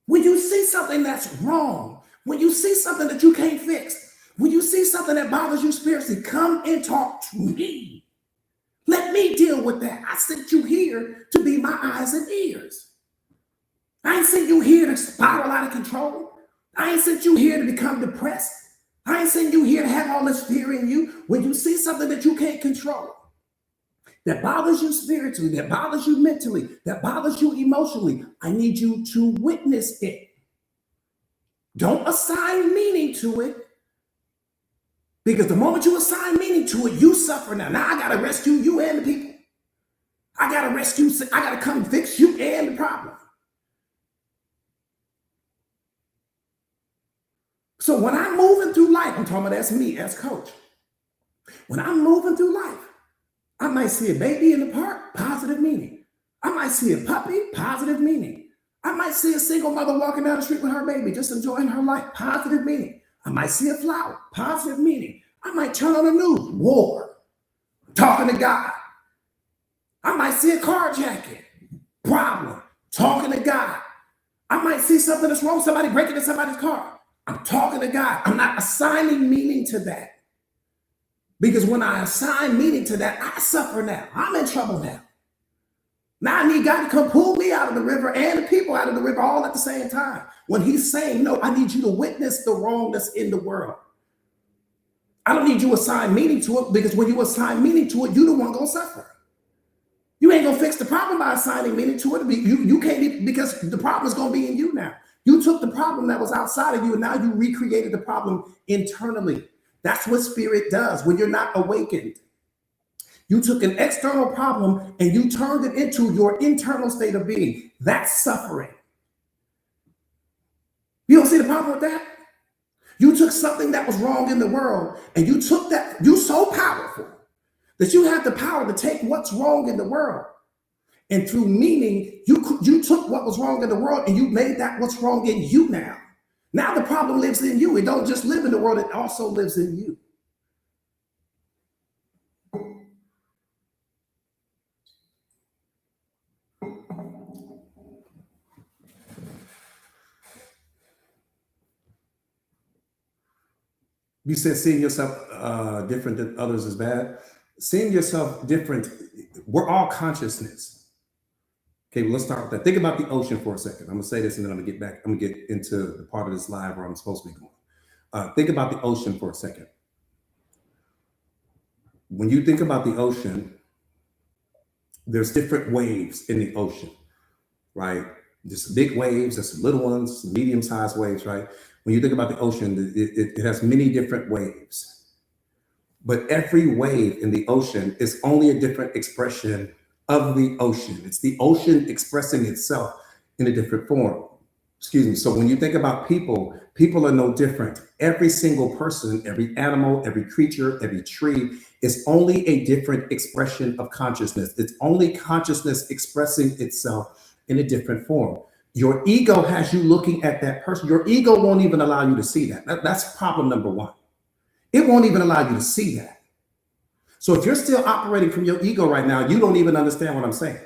When you see something that's wrong, when you see something that you can't fix, when you see something that bothers you spiritually, come and talk to me. Let me deal with that. I sent you here to be my eyes and ears. I ain't sent you here to spiral out of control. I ain't sent you here to become depressed. I ain't sent you here to have all this fear in you. When you see something that you can't control, that bothers you spiritually, that bothers you mentally, that bothers you emotionally, I need you to witness it. Don't assign meaning to it. Because the moment you assign meaning to it, you suffer now. Now I got to rescue you and the people. I got to come fix you and the problem. So when I'm moving through life, I'm talking about that's me as coach. When I'm moving through life, I might see a baby in the park, positive meaning. I might see a puppy, positive meaning. I might see a single mother walking down the street with her baby, just enjoying her life, positive meaning. I might see a flower, positive meaning. I might turn on the news, war, talking to God. I might see a carjacking, problem, talking to God. I might see something that's wrong, somebody breaking into somebody's car. I'm talking to God. I'm not assigning meaning to that. Because when I assign meaning to that, I suffer now. I'm in trouble now. Now I need God to come pull me out of the river and the people out of the river all at the same time. When he's saying, no, I need you to witness the wrongness in the world. I don't need you to assign meaning to it, because when you assign meaning to it, you're the one going to suffer. You ain't going to fix the problem by assigning meaning to it. You can't, because the problem is going to be in you now. You took the problem that was outside of you and now you recreated the problem internally. That's what spirit does when you're not awakened. You took an external problem and you turned it into your internal state of being. That's suffering. You don't see the problem with that? You took something that was wrong in the world and you took that. You're so powerful that you have the power to take what's wrong in the world. And through meaning, you took what was wrong in the world and you made that what's wrong in you now. Now the problem lives in you. It don't just live in the world, it also lives in you. You said seeing yourself different than others is bad. Seeing yourself different, we're all consciousness. Okay, well, let's start with that. Think about the ocean for a second. I'm gonna say this and then I'm gonna get into the part of this live where I'm supposed to be going. Think about the ocean for a second. When you think about the ocean, there's different waves in the ocean, right? There's big waves, there's some little ones, some medium-sized waves, right? When you think about the ocean, it has many different waves. But every wave in the ocean is only a different expression of the ocean. It's the ocean expressing itself in a different form. Excuse me. So when you think about people, people are no different. Every single person, every animal, every creature, every tree is only a different expression of consciousness. It's only consciousness expressing itself in a different form. Your ego has you looking at that person. Your ego won't even allow you to see that. That's problem number one. It won't even allow you to see that. So if you're still operating from your ego right now, you don't even understand what I'm saying.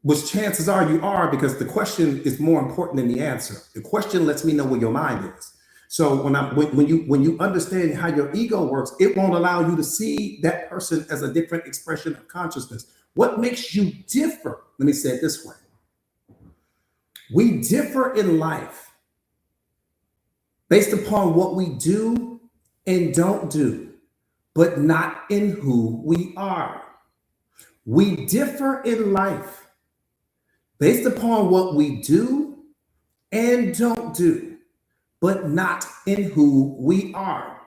Which chances are you are, because the question is more important than the answer. The question lets me know where your mind is. So when you understand how your ego works, it won't allow you to see that person as a different expression of consciousness. What makes you differ? Let me say it this way. We differ in life based upon what we do and don't do, but not in who we are. We differ in life based upon what we do and don't do, but not in who we are.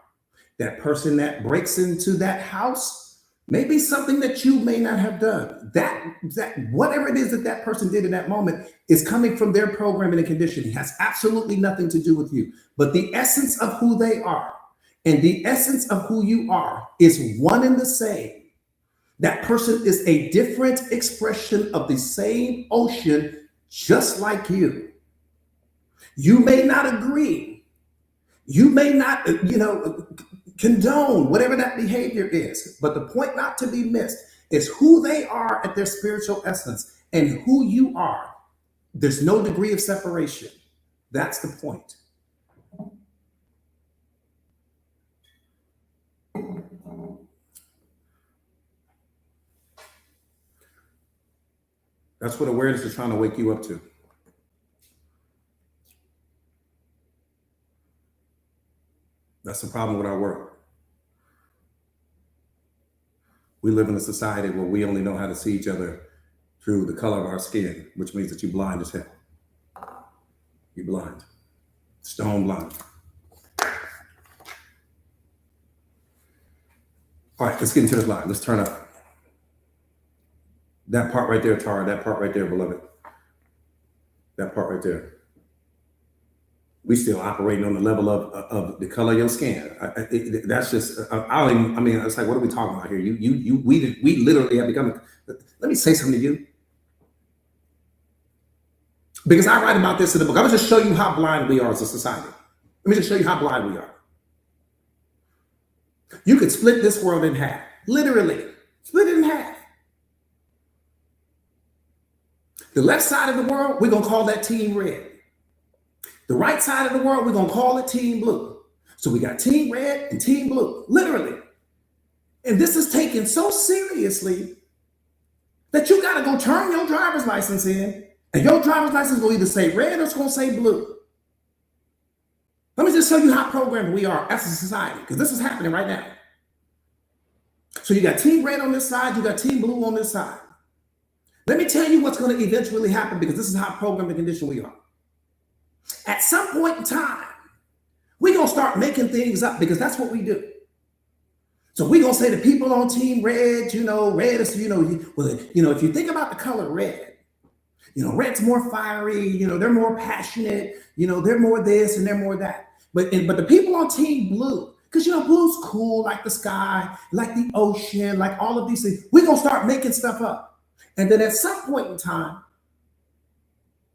That person that breaks into that house may be something that you may not have done. That whatever it is that that person did in that moment is coming from their programming and conditioning. It has absolutely nothing to do with you. But the essence of who they are and the essence of who you are is one and the same. That person is a different expression of the same ocean, just like you. You may not agree. You may not, condone whatever that behavior is. But the point not to be missed is who they are at their spiritual essence and who you are. There's no degree of separation. That's the point. That's what awareness is trying to wake you up to. That's the problem with our world. We live in a society where we only know how to see each other through the color of our skin, which means that you're blind as hell. You're blind. Stone blind. All right, let's get into this line. Let's turn up. That part right there, Tara, that part right there, beloved. That part right there. We still operating on the level of the color of your skin. That's just, it's like, what are we talking about here? We literally have become, let me say something to you. Because I write about this in the book. I'm going to just show you how blind we are as a society. Let me just show you how blind we are. You could split this world in half. Literally, split it in half. The left side of the world, we're going to call that team red. The right side of the world, we're going to call it team blue. So we got team red and team blue, literally. And this is taken so seriously that you got to go turn your driver's license in, and your driver's license will either say red or it's going to say blue. Let me just show you how programmed we are as a society, because this is happening right now. So you got team red on this side, you got team blue on this side. Let me tell you what's going to eventually happen, because this is how programmed and conditioned we are. At some point in time, we're going to start making things up, because that's what we do. So we're going to say the people on team red, red is, if you think about the color red, red's more fiery, they're more passionate, they're more this and they're more that. But the people on team blue, because blue's cool, like the sky, like the ocean, like all of these things, we're going to start making stuff up. And then at some point in time,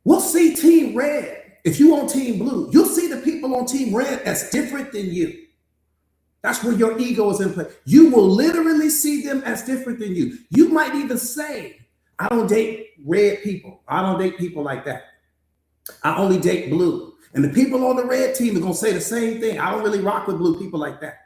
we'll see team red. If you on team blue, you'll see the people on team red as different than you. That's where your ego is in play. You will literally see them as different than you. You might even say, I don't date red people. I don't date people like that. I only date blue. And the people on the red team are going to say the same thing. I don't really rock with blue people like that.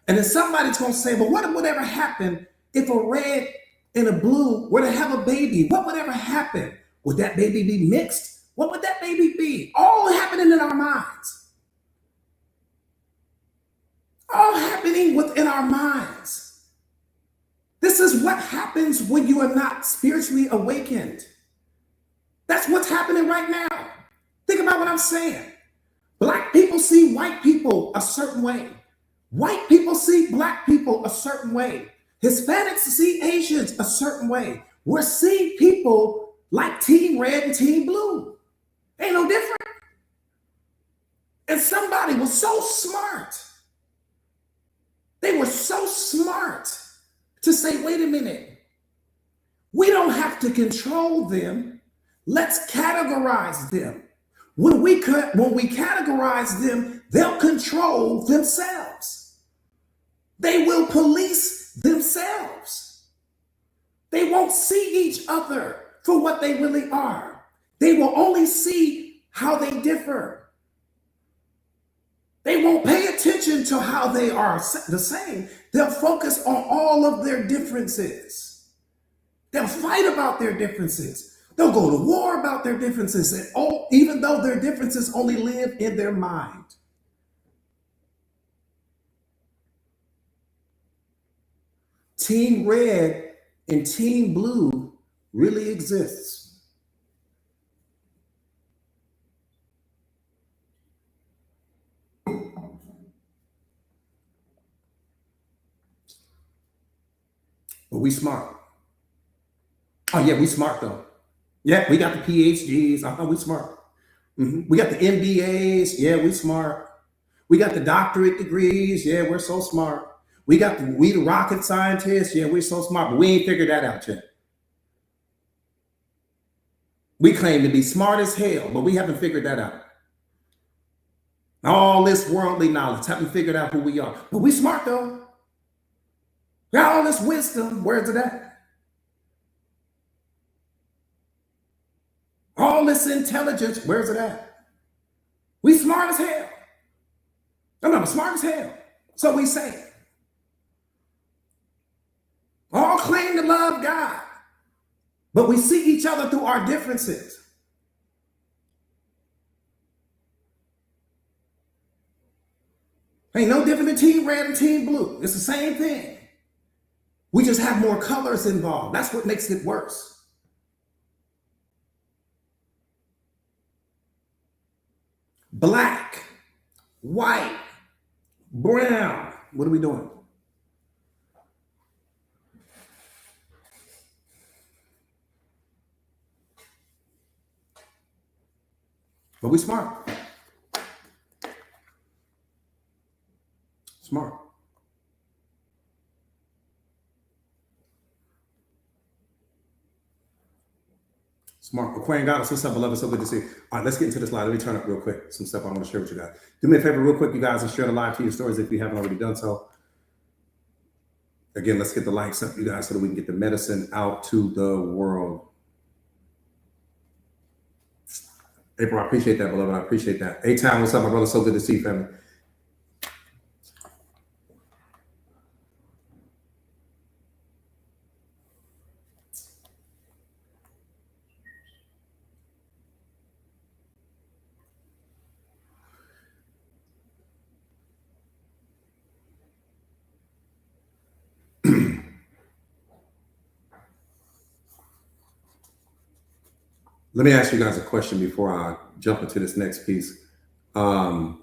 And then somebody's going to say, well, what would ever happen if a red and a blue were to have a baby? What would ever happen? Would that baby be mixed? What would that baby be? All happening in our minds. All happening within our minds. This is what happens when you are not spiritually awakened. That's what's happening right now. Think about what I'm saying. Black people see white people a certain way. White people see black people a certain way. Hispanics see Asians a certain way. We're seeing people like team red and team blue. Ain't no different. And somebody was so smart. They were so smart to say, wait a minute, we don't have to control them. Let's categorize them. When we categorize them, they'll control themselves. They will police themselves. They won't see each other for what they really are. They will only see how they differ. They won't pay attention to how they are the same. They'll focus on all of their differences. They'll fight about their differences. They'll go to war about their differences, and even though their differences only live in their mind. Team red and team blue really exists. But we smart. Oh yeah, we smart though. Yeah, we got the PhDs. We smart. We got the MBAs. Yeah, we smart. We got the doctorate degrees. Yeah, we're so smart. We the rocket scientists. Yeah, we're so smart, but we ain't figured that out yet. We claim to be smart as hell, but we haven't figured that out. All this worldly knowledge, haven't figured out who we are. But we smart though. Got all this wisdom. Where's it at? All this intelligence, where's it at? We smart as hell. I'm smart as hell. So we say. All claim to love God, but we see each other through our differences. Ain't no different than team red and team blue. It's the same thing. We just have more colors involved. That's what makes it worse. Black, white, brown. What are we doing? But we smart. Smart. Smart. Aquarian Goddess, what's up, beloved? So good to see you. All right, let's get into this live. Let me turn up real quick. Some stuff I want to share with you guys. Do me a favor real quick, you guys, and share the live to your stories if you haven't already done so. Again, let's get the likes up, you guys, so that we can get the medicine out to the world. April, I appreciate that, beloved. I appreciate that. A-Town, what's up, my brother? So good to see you, family. Let me ask you guys a question before I jump into this next piece. How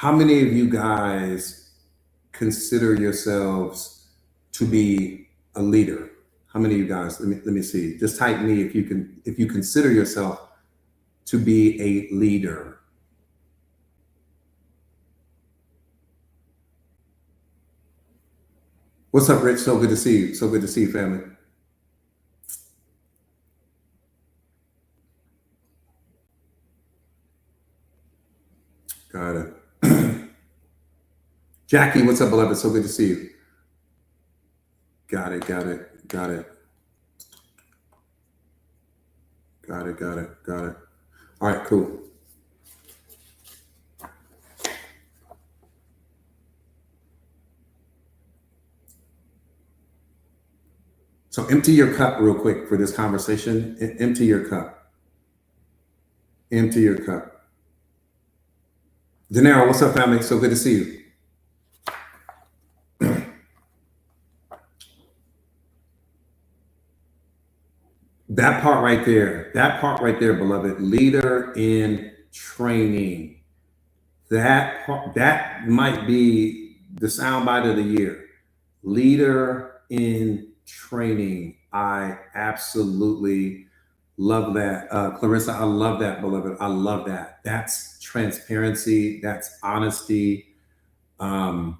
many of you guys consider yourselves to be a leader? How many of you guys? Let me see. Just type me if you consider yourself to be a leader. What's up, Rich? So good to see you. So good to see you, family. Got it. Jackie, what's up, beloved? So good to see you. Got it. Got it. Got it. Got it. Got it. Got it. All right, cool. So empty your cup real quick for this conversation. Empty your cup. Empty your cup. Denaro, what's up, family? So good to see you. That part right there, beloved, leader in training. That might be the soundbite of the year. Leader in training. I absolutely Love that. Clarissa, I love that, beloved. I love that. That's transparency, that's honesty. Um,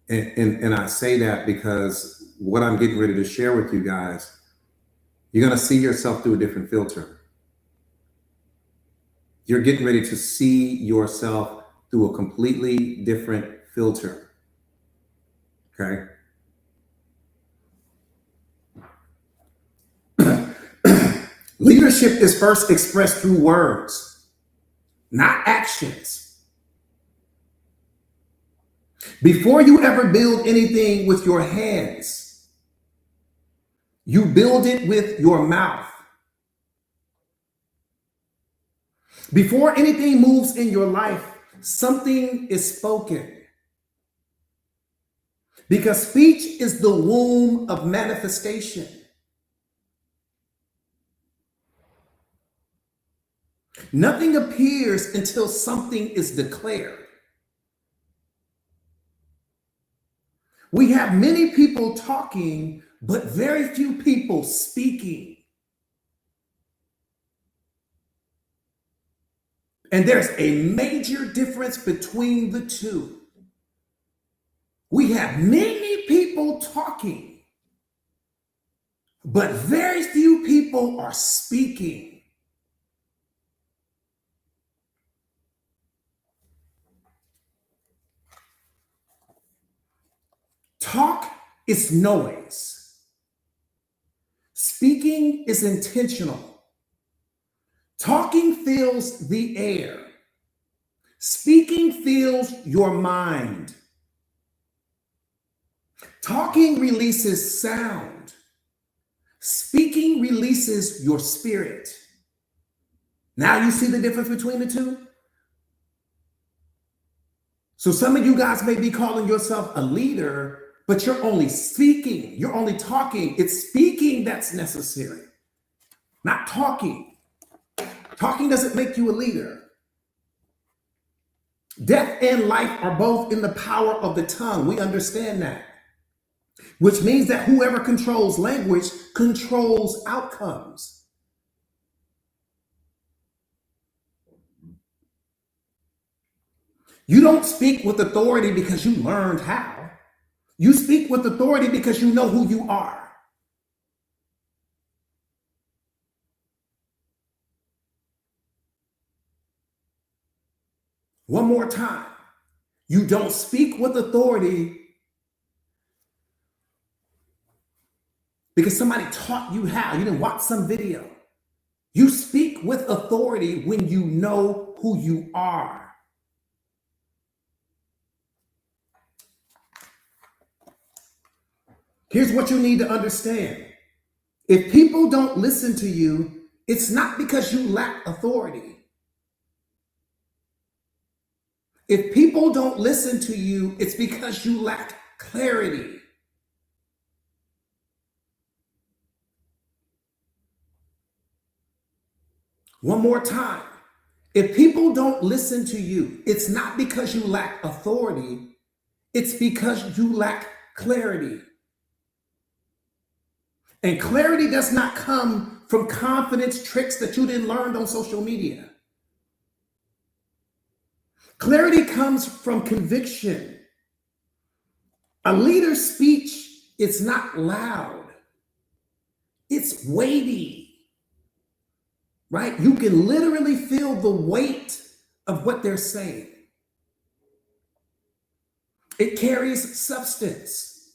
and I say that because what I'm getting ready to share with you guys, you're going to see yourself through a different filter. You're getting ready to see yourself through a completely different filter. Okay. Leadership is first expressed through words, not actions. Before you ever build anything with your hands, you build it with your mouth. Before anything moves in your life, something is spoken. Because speech is the womb of manifestation. Nothing appears until something is declared. We have many people talking, but very few people speaking. And there's a major difference between the two. We have many people talking, but very few people are speaking. Talk is noise. Speaking is intentional. Talking fills the air. Speaking fills your mind. Talking releases sound. Speaking releases your spirit. Now you see the difference between the two? So some of you guys may be calling yourself a leader, but you're only speaking. You're only talking. It's speaking that's necessary, not talking. Talking doesn't make you a leader. Death and life are both in the power of the tongue. We understand that, which means that whoever controls language controls outcomes. You don't speak with authority because you learned how. You speak with authority because you know who you are. One more time. You don't speak with authority because somebody taught you how. You didn't watch some video. You speak with authority when you know who you are. Here's what you need to understand. If people don't listen to you, it's not because you lack authority. If people don't listen to you, it's because you lack clarity. One more time. If people don't listen to you, it's not because you lack authority. It's because you lack clarity. And clarity does not come from confidence tricks that you didn't learn on social media. Clarity comes from conviction. A leader's speech is not loud. It's weighty, right? You can literally feel the weight of what they're saying. It carries substance.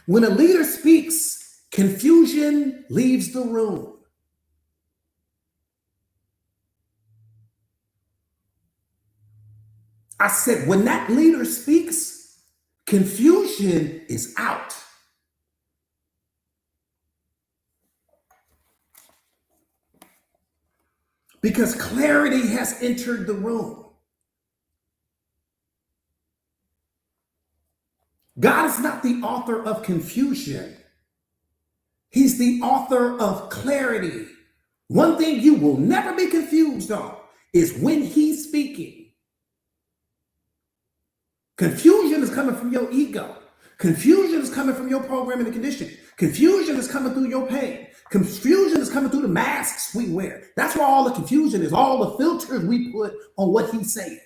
When a leader speaks, confusion leaves the room. I said, when that leader speaks, confusion is out. Because clarity has entered the room. God is not the author of confusion. He's the author of clarity. One thing you will never be confused on is when he's speaking. Confusion is coming from your ego. Confusion is coming from your programming and conditioning. Confusion is coming through your pain. Confusion is coming through the masks we wear. That's where all the confusion is, all the filters we put on what he's saying.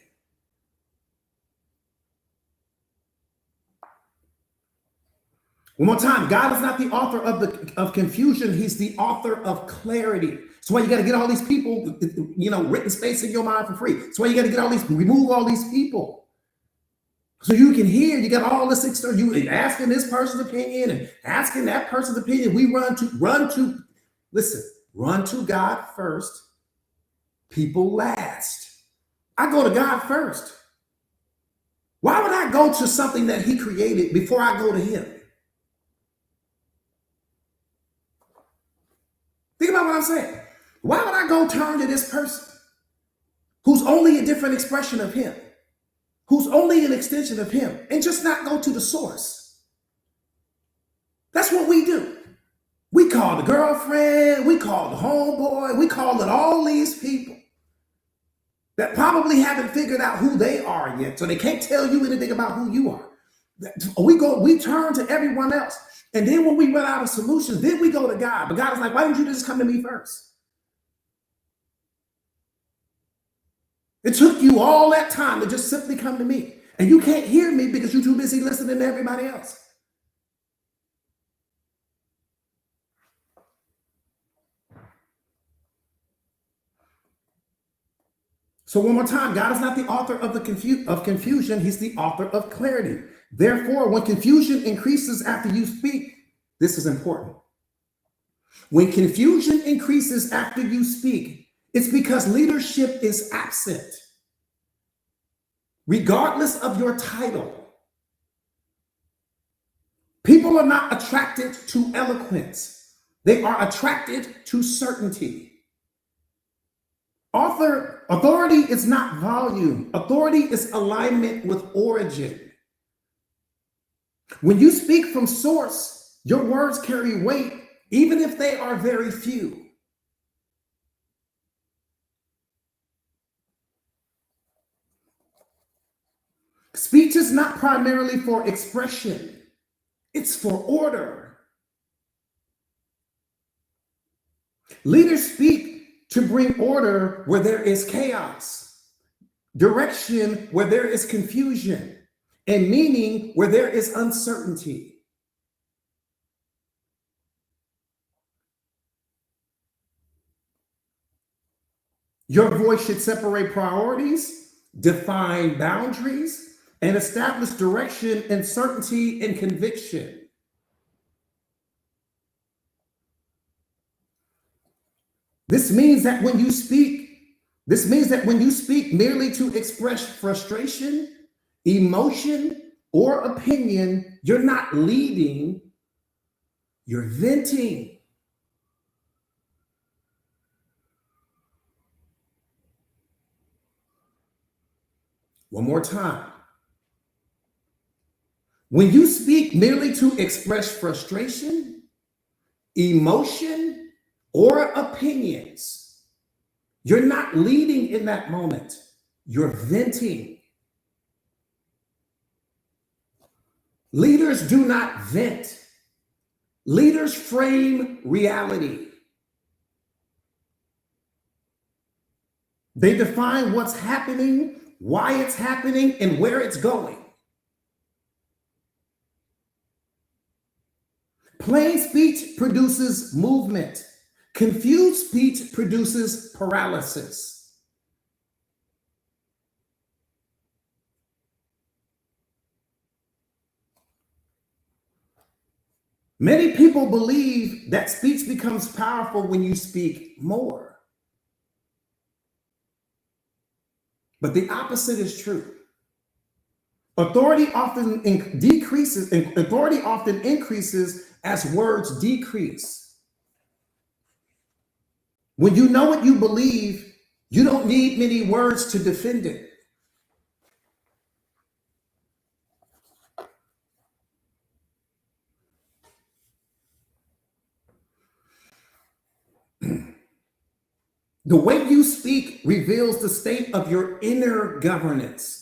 One more time, God is not the author of confusion. He's the author of clarity. That's why you got to get all these people, written space in your mind for free. That's why you got to remove all these people. So you can hear, you got all this external, you asking this person's opinion and asking that person's opinion. We run to God first, people last. I go to God first. Why would I go to something that he created before I go to him? Think about what I'm saying. Why would I go turn to this person who's only a different expression of him, who's only an extension of him, and just not go to the source? That's what we do. We call the girlfriend, we call the homeboy, we call it all these people that probably haven't figured out who they are yet, so they can't tell you anything about who you are. We turn to everyone else. And then when we run out of solutions, then we go to God. But God is like, why didn't you just come to me first? It took you all that time to just simply come to me. And you can't hear me because you're too busy listening to everybody else. So one more time, God is not the author of confusion. He's the author of clarity. Therefore, when confusion increases after you speak, this is important. When confusion increases after you speak, it's because leadership is absent. Regardless of your title, people are not attracted to eloquence. They are attracted to certainty. Authority is not volume. Authority is alignment with origin. When you speak from source, your words carry weight, even if they are very few. Speech is not primarily for expression. It's for order. Leaders speak to bring order where there is chaos, direction where there is confusion, and meaning where there is uncertainty. Your voice should separate priorities, define boundaries, and establish direction and certainty and conviction. This means that when you speak merely to express frustration, emotion, or opinion, you're not leading, you're venting. One more time. When you speak merely to express frustration, emotion, or opinions, you're not leading in that moment, you're venting. Leaders do not vent. Leaders frame reality. They define what's happening, why it's happening, and where it's going. Plain speech produces movement. Confused speech produces paralysis. Many people believe that speech becomes powerful when you speak more. But the opposite is true. Authority often increases as words decrease. When you know what you believe, you don't need many words to defend it. The way you speak reveals the state of your inner governance.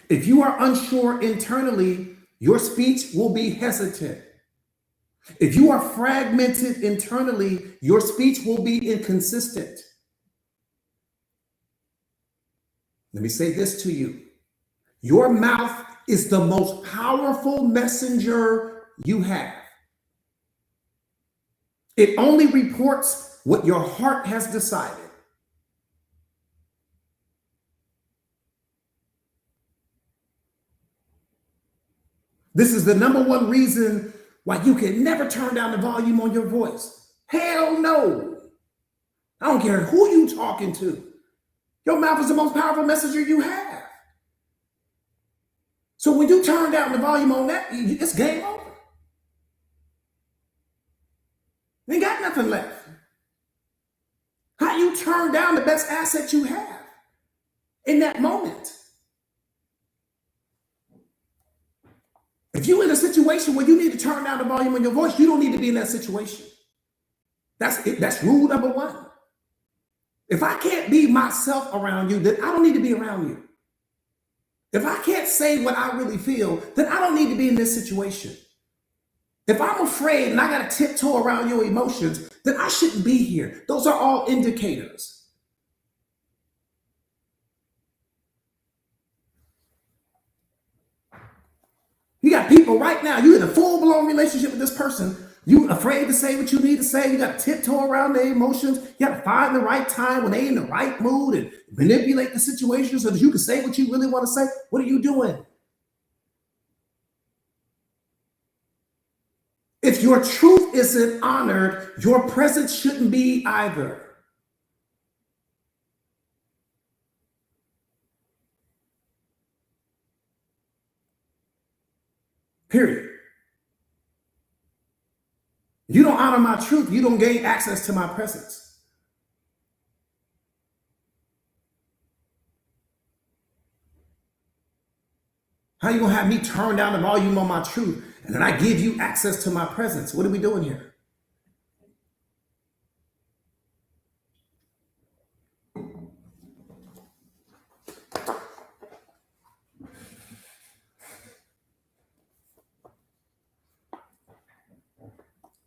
If you are unsure internally, your speech will be hesitant. If you are fragmented internally, your speech will be inconsistent. Let me say this to you. Your mouth is the most powerful messenger you have. It only reports what your heart has decided. This is the number one reason why you can never turn down the volume on your voice. Hell no. I don't care who you talking to. Your mouth is the most powerful messenger you have. So when you turn down the volume on that, it's game over. You ain't got nothing left. How you turn down the best asset you have in that moment? If you're in a situation where you need to turn down the volume on your voice, you don't need to be in that situation. That's it. That's rule number one. If I can't be myself around you, then I don't need to be around you. If I can't say what I really feel, then I don't need to be in this situation. If I'm afraid and I got to tiptoe around your emotions, then I shouldn't be here. Those are all indicators. You got people right now, you're in a full-blown relationship with this person. You afraid to say what you need to say. You got to tiptoe around their emotions. You got to find the right time when they're in the right mood and manipulate the situation so that you can say what you really want to say. What are you doing? If your truth isn't honored, your presence shouldn't be either. Period. You don't honor my truth, you don't gain access to my presence. How you gonna have me turn down the volume on my truth and then I give you access to my presence? What are we doing here?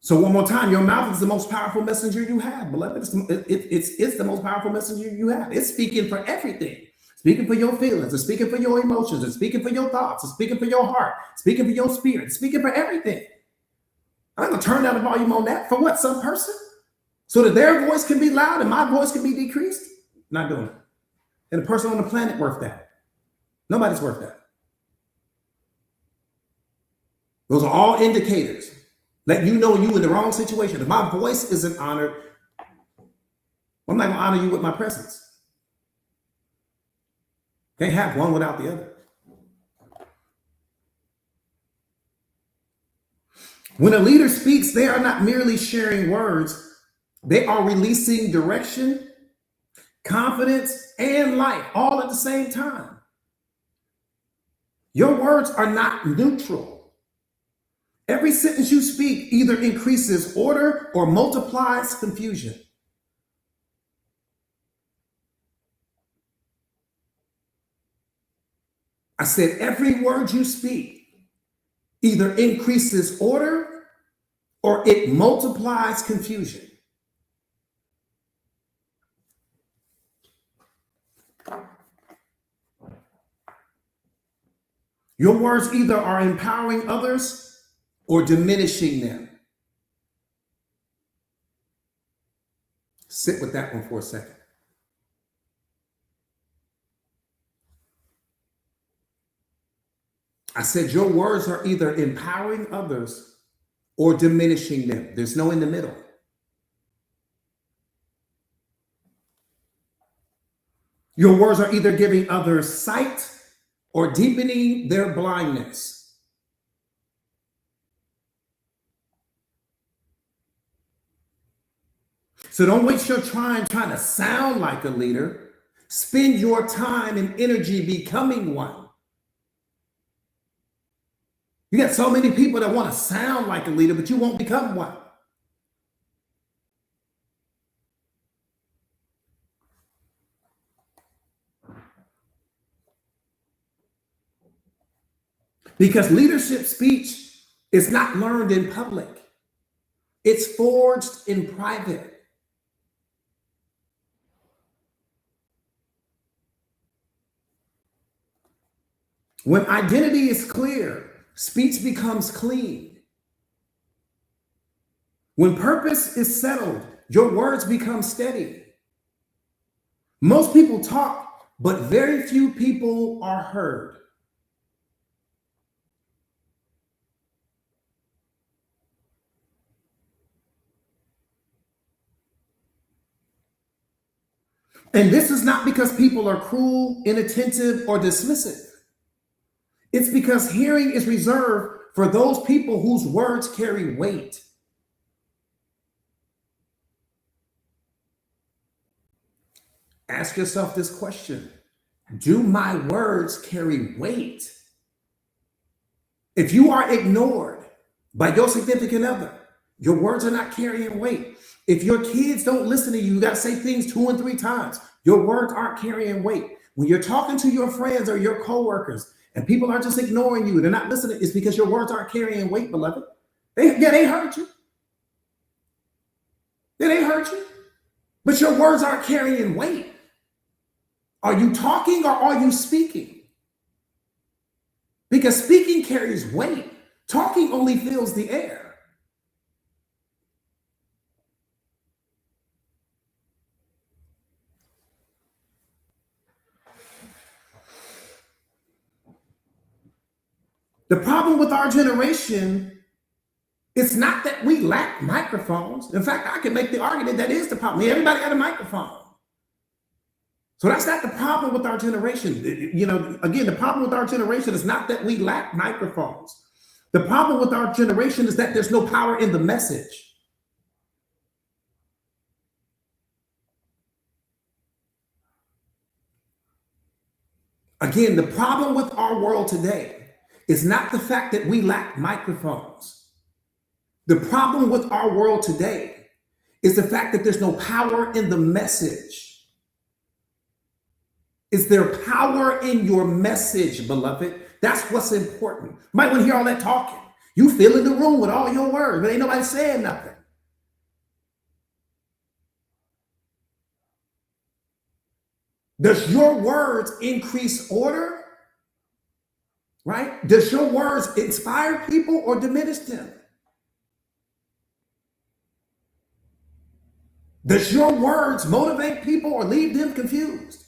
So one more time, your mouth is the most powerful messenger you have, beloved. It's the most powerful messenger you have. It's speaking for everything. Speaking for your feelings, it's speaking for your emotions, it's speaking for your thoughts, it's speaking for your heart, speaking for your spirit, it's speaking for everything. I'm gonna turn down the volume on that for what? Some person? So that their voice can be loud and my voice can be decreased? Not doing it. And the person on the planet worth that? Nobody's worth that. Those are all indicators. Let you know you in the wrong situation. If my voice isn't honored, I'm not going to honor you with my presence. Can't have one without the other. When a leader speaks, they are not merely sharing words, they are releasing direction, confidence, and light all at the same time. Your words are not neutral. Every sentence you speak either increases order or multiplies confusion. I said every word you speak either increases order or it multiplies confusion. Your words either are empowering others or diminishing them. Sit with that one for a second. I said your words are either empowering others or diminishing them. There's no in the middle. Your words are either giving others sight or deepening their blindness. So don't waste your time trying to sound like a leader. Spend your time and energy becoming one. You got so many people that want to sound like a leader, but you won't become one. Because leadership speech is not learned in public, it's forged in private. When identity is clear, speech becomes clean. When purpose is settled, your words become steady. Most people talk, but very few people are heard. And this is not because people are cruel, inattentive, or dismissive. It's because hearing is reserved for those people whose words carry weight. Ask yourself this question: do my words carry weight? If you are ignored by your significant other, your words are not carrying weight. If your kids don't listen to you, you got to say things 2 and 3 times. Your words aren't carrying weight. When you're talking to your friends or your coworkers and people are just ignoring you, they're not listening, it's because your words aren't carrying weight, beloved. They heard you. Yeah, they heard you. But your words aren't carrying weight. Are you talking or are you speaking? Because speaking carries weight. Talking only fills the air. The problem with our generation, it's not that we lack microphones. In fact, I can make the argument that is the problem. Everybody got a microphone. So that's not the problem with our generation. Again, the problem with our generation is not that we lack microphones. The problem with our generation is that there's no power in the message. Again, the problem with our world today is not the fact that we lack microphones. The problem with our world today is the fact that there's no power in the message. Is there power in your message, beloved? That's what's important. You might want to hear all that talking. You fill in the room with all your words, but ain't nobody saying nothing. Does your words increase order? Right? Does your words inspire people or diminish them? Does your words motivate people or leave them confused?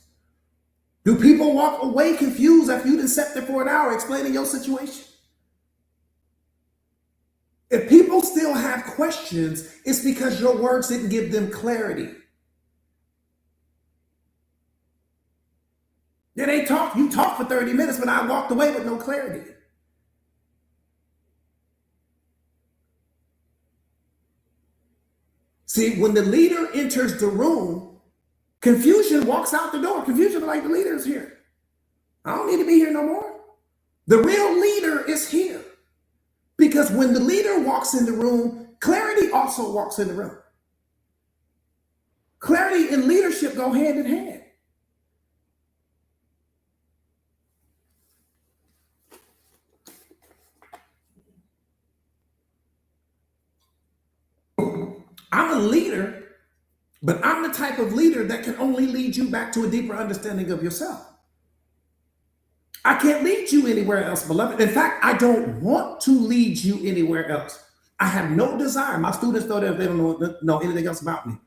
Do people walk away confused after you done sat there for an hour explaining your situation? If people still have questions, it's because your words didn't give them clarity. Yeah, you talked for 30 minutes, but I walked away with no clarity. See, when the leader enters the room, confusion walks out the door. Confusion like the leader's here. I don't need to be here no more. The real leader is here. Because when the leader walks in the room, clarity also walks in the room. Clarity and leadership go hand in hand. I'm a leader, but I'm the type of leader that can only lead you back to a deeper understanding of yourself. I can't lead you anywhere else, beloved. In fact, I don't want to lead you anywhere else. I have no desire. My students know that they don't know anything else about me.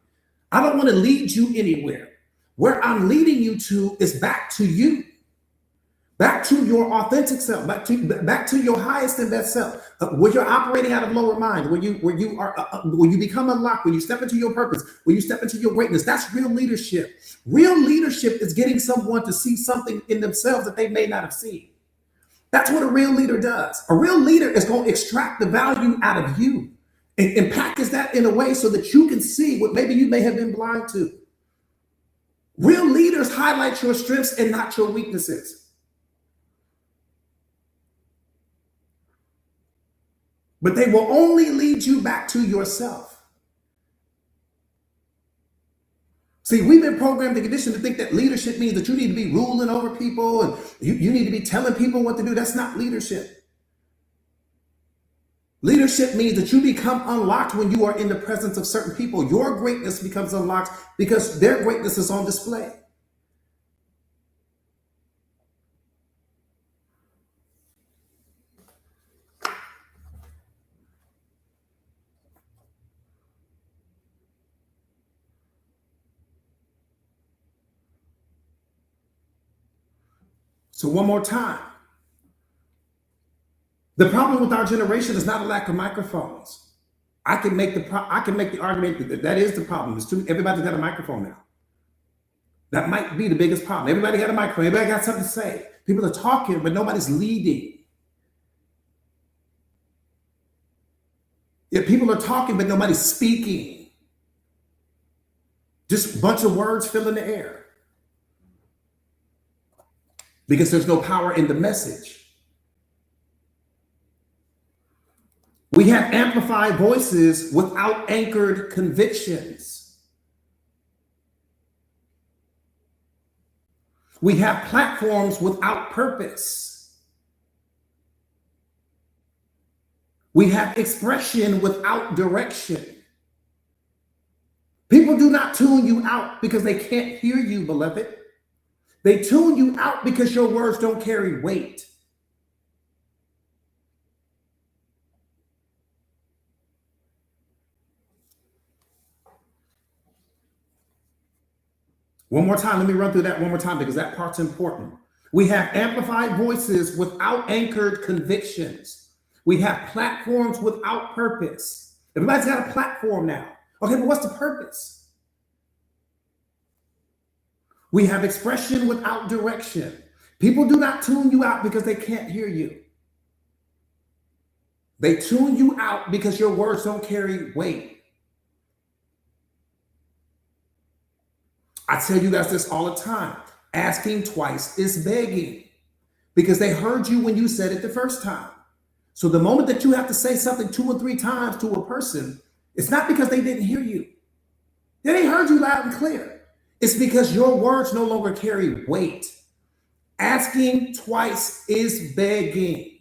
I don't want to lead you anywhere. Where I'm leading you to is back to you. Back to your authentic self, back to your highest and best self, where you're operating out of lower mind, where you become unlocked, when you step into your purpose, when you step into your greatness. That's real leadership. Real leadership is getting someone to see something in themselves that they may not have seen. That's what a real leader does. A real leader is going to extract the value out of you and package that in a way so that you can see what maybe you may have been blind to. Real leaders highlight your strengths and not your weaknesses. But they will only lead you back to yourself. See, we've been programmed and conditioned to think that leadership means that you need to be ruling over people and you need to be telling people what to do. That's not leadership. Leadership means that you become unlocked when you are in the presence of certain people. Your greatness becomes unlocked because their greatness is on display. So one more time. The problem with our generation is not a lack of microphones. I can make the argument that that is the problem. Everybody's got a microphone now. That might be the biggest problem. Everybody got a microphone. Everybody got something to say. People are talking, but nobody's leading. Yeah, people are talking, but nobody's speaking. Just a bunch of words filling the air because there's no power in the message. We have amplified voices without anchored convictions. We have platforms without purpose. We have expression without direction. People do not tune you out because they can't hear you, beloved. They tune you out because your words don't carry weight. One more time, let me run through that one more time because that part's important. We have amplified voices without anchored convictions. We have platforms without purpose. Everybody's got a platform now. Okay, but what's the purpose? We have expression without direction. People do not tune you out because they can't hear you. They tune you out because your words don't carry weight. I tell you guys this all the time. Asking twice is begging because they heard you when you said it the first time. So the moment that you have to say something 2 or 3 times to a person, it's not because they didn't hear you. They heard you loud and clear. It's because your words no longer carry weight. Asking twice is begging.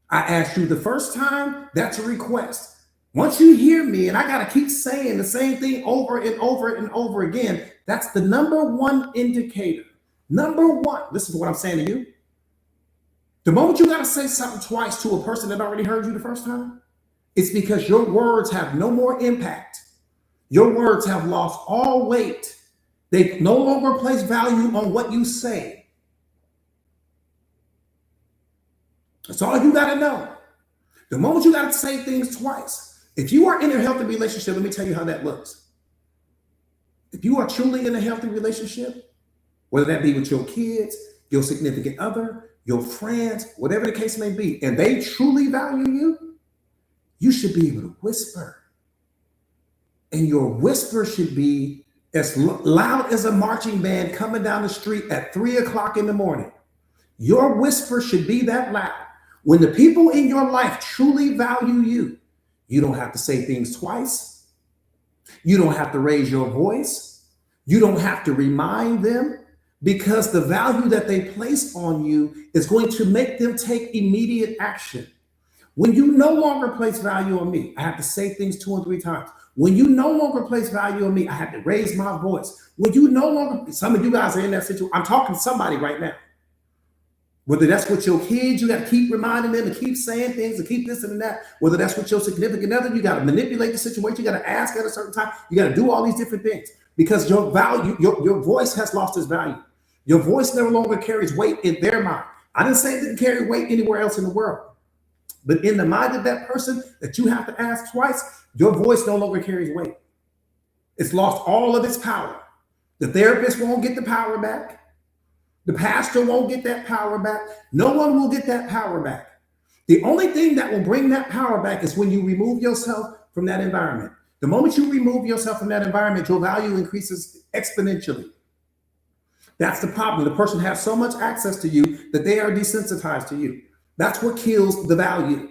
I asked you the first time, that's a request. Once you hear me and I got to keep saying the same thing over and over and over again, that's the number one indicator. Number one, listen to what I'm saying to you. The moment you got to say something twice to a person that already heard you the first time, it's because your words have no more impact. Your words have lost all weight. They no longer place value on what you say. That's all you got to know. The moment you got to say things twice, if you are in a healthy relationship, let me tell you how that looks. If you are truly in a healthy relationship, whether that be with your kids, your significant other, your friends, whatever the case may be, and they truly value you, you should be able to whisper. And your whisper should be as loud as a marching band coming down the street at 3 o'clock in the morning. Your whisper should be that loud. When the people in your life truly value you, you don't have to say things twice. You don't have to raise your voice. You don't have to remind them because the value that they place on you is going to make them take immediate action. When you no longer place value on me, I have to say things 2 or 3 times. When you no longer place value on me, I have to raise my voice. When you no longer, some of you guys are in that situation. I'm talking to somebody right now. Whether that's with your kids, you got to keep reminding them to keep saying things, to keep this and that. Whether that's with your significant other, you got to manipulate the situation. You got to ask at a certain time. You got to do all these different things because your value, your voice has lost its value. Your voice no longer carries weight in their mind. I didn't say it didn't carry weight anywhere else in the world. But in the mind of that person that you have to ask twice, your voice no longer carries weight. It's lost all of its power. The therapist won't get the power back. The pastor won't get that power back. No one will get that power back. The only thing that will bring that power back is when you remove yourself from that environment. The moment you remove yourself from that environment, your value increases exponentially. That's the problem. The person has so much access to you that they are desensitized to you. That's what kills the value.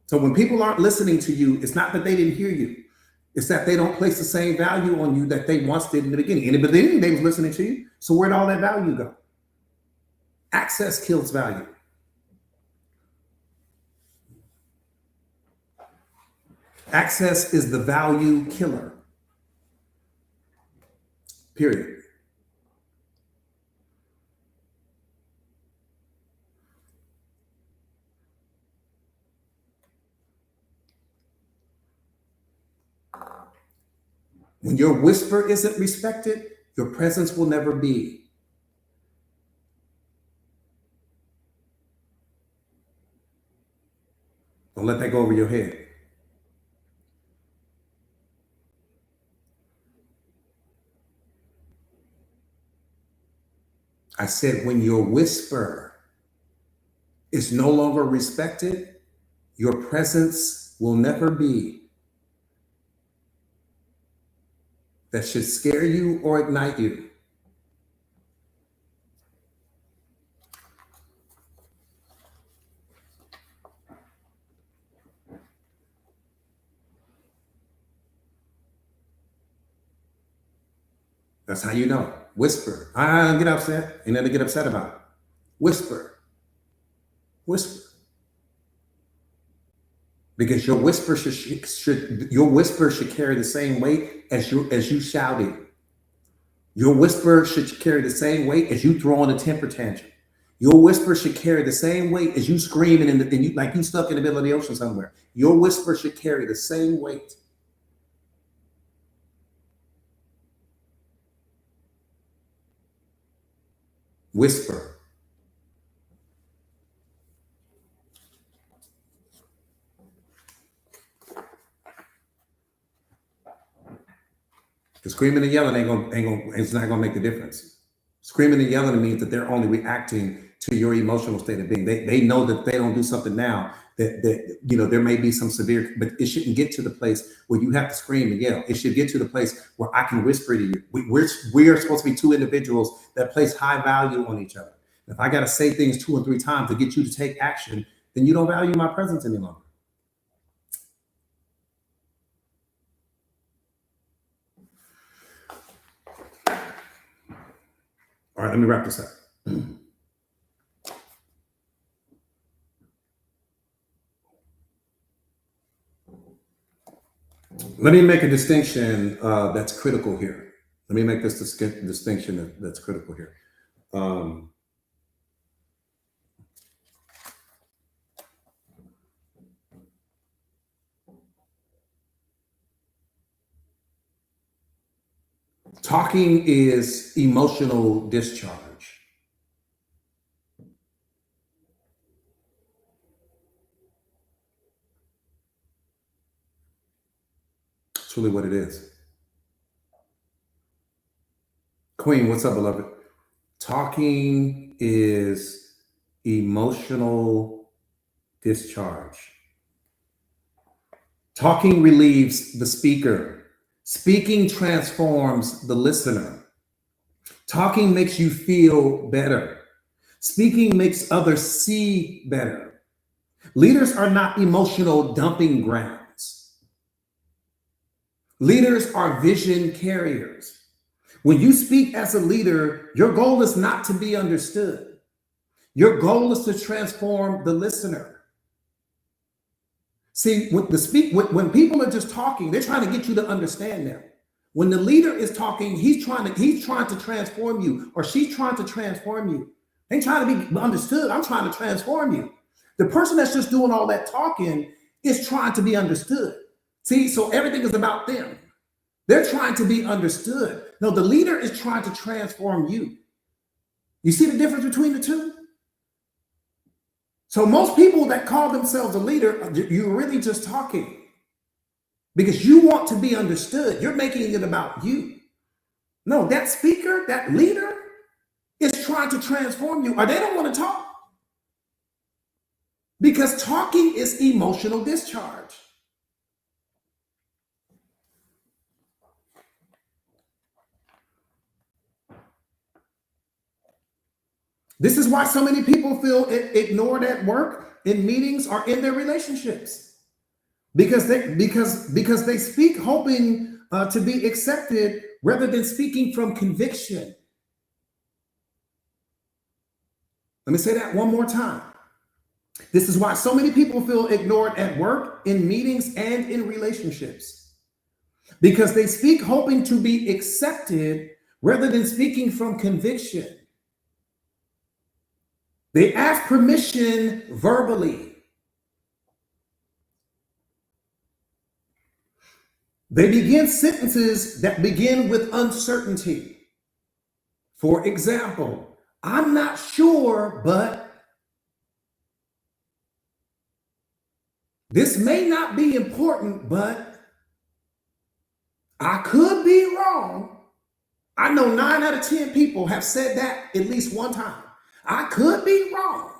So when people aren't listening to you, it's not that they didn't hear you. It's that they don't place the same value on you that they once did in the beginning. In the beginning, they was listening to you. So where'd all that value go? Access kills value. Access is the value killer. Period. When your whisper isn't respected, your presence will never be. Don't let that go over your head. I said, when your whisper is no longer respected, your presence will never be. That should scare you or ignite you. That's how you know. Whisper. I don't get upset. Ain't nothing to get upset about. Whisper. Whisper. Because your whisper should carry the same weight as you shouting. Your whisper should carry the same weight as you throwing a temper tantrum. Your whisper should carry the same weight as you screaming and you like you stuck in the middle of the ocean somewhere. Your whisper should carry the same weight. Whisper. The screaming and yelling it's not gonna make the difference. Screaming and yelling means that they're only reacting to your emotional state of being. They know that if they don't do something now, that there may be some severe, but it shouldn't get to the place where you have to scream and yell. It should get to the place where I can whisper to you. We are supposed to be two individuals that place high value on each other. If I gotta say things 2 or 3 times to get you to take action, then you don't value my presence any longer. All right, let me wrap this up. Let me make a distinction that's critical here. Let me make this distinction that's critical here. Talking is emotional discharge. It's really what it is. Queen, what's up, beloved? Talking is emotional discharge. Talking relieves the speaker. Speaking transforms the listener. Talking makes you feel better. Speaking makes others see better. Leaders are not emotional dumping grounds. Leaders are vision carriers. When you speak as a leader, your goal is not to be understood. Your goal is to transform the listener. See, when people are just talking, they're trying to get you to understand them. When the leader is talking, he's trying to transform you, or she's trying to transform you. They ain't trying to be understood. I'm trying to transform you. The person that's just doing all that talking is trying to be understood. See, so everything is about them. They're trying to be understood. No, the leader is trying to transform you. You see the difference between the two? So most people that call themselves a leader, you're really just talking because you want to be understood. You're making it about you. No, that speaker, that leader is trying to transform you, or they don't want to talk. Because talking is emotional discharge. This is why so many people feel ignored at work, in meetings, or in their relationships. because they speak hoping to be accepted rather than speaking from conviction. Let me say that one more time. This is why so many people feel ignored at work, in meetings, and in relationships, because they speak hoping to be accepted rather than speaking from conviction. They ask permission verbally. They begin sentences that begin with uncertainty. For example, I'm not sure, but this may not be important, but I could be wrong. I know 9 out of 10 people have said that at least one time. I could be wrong.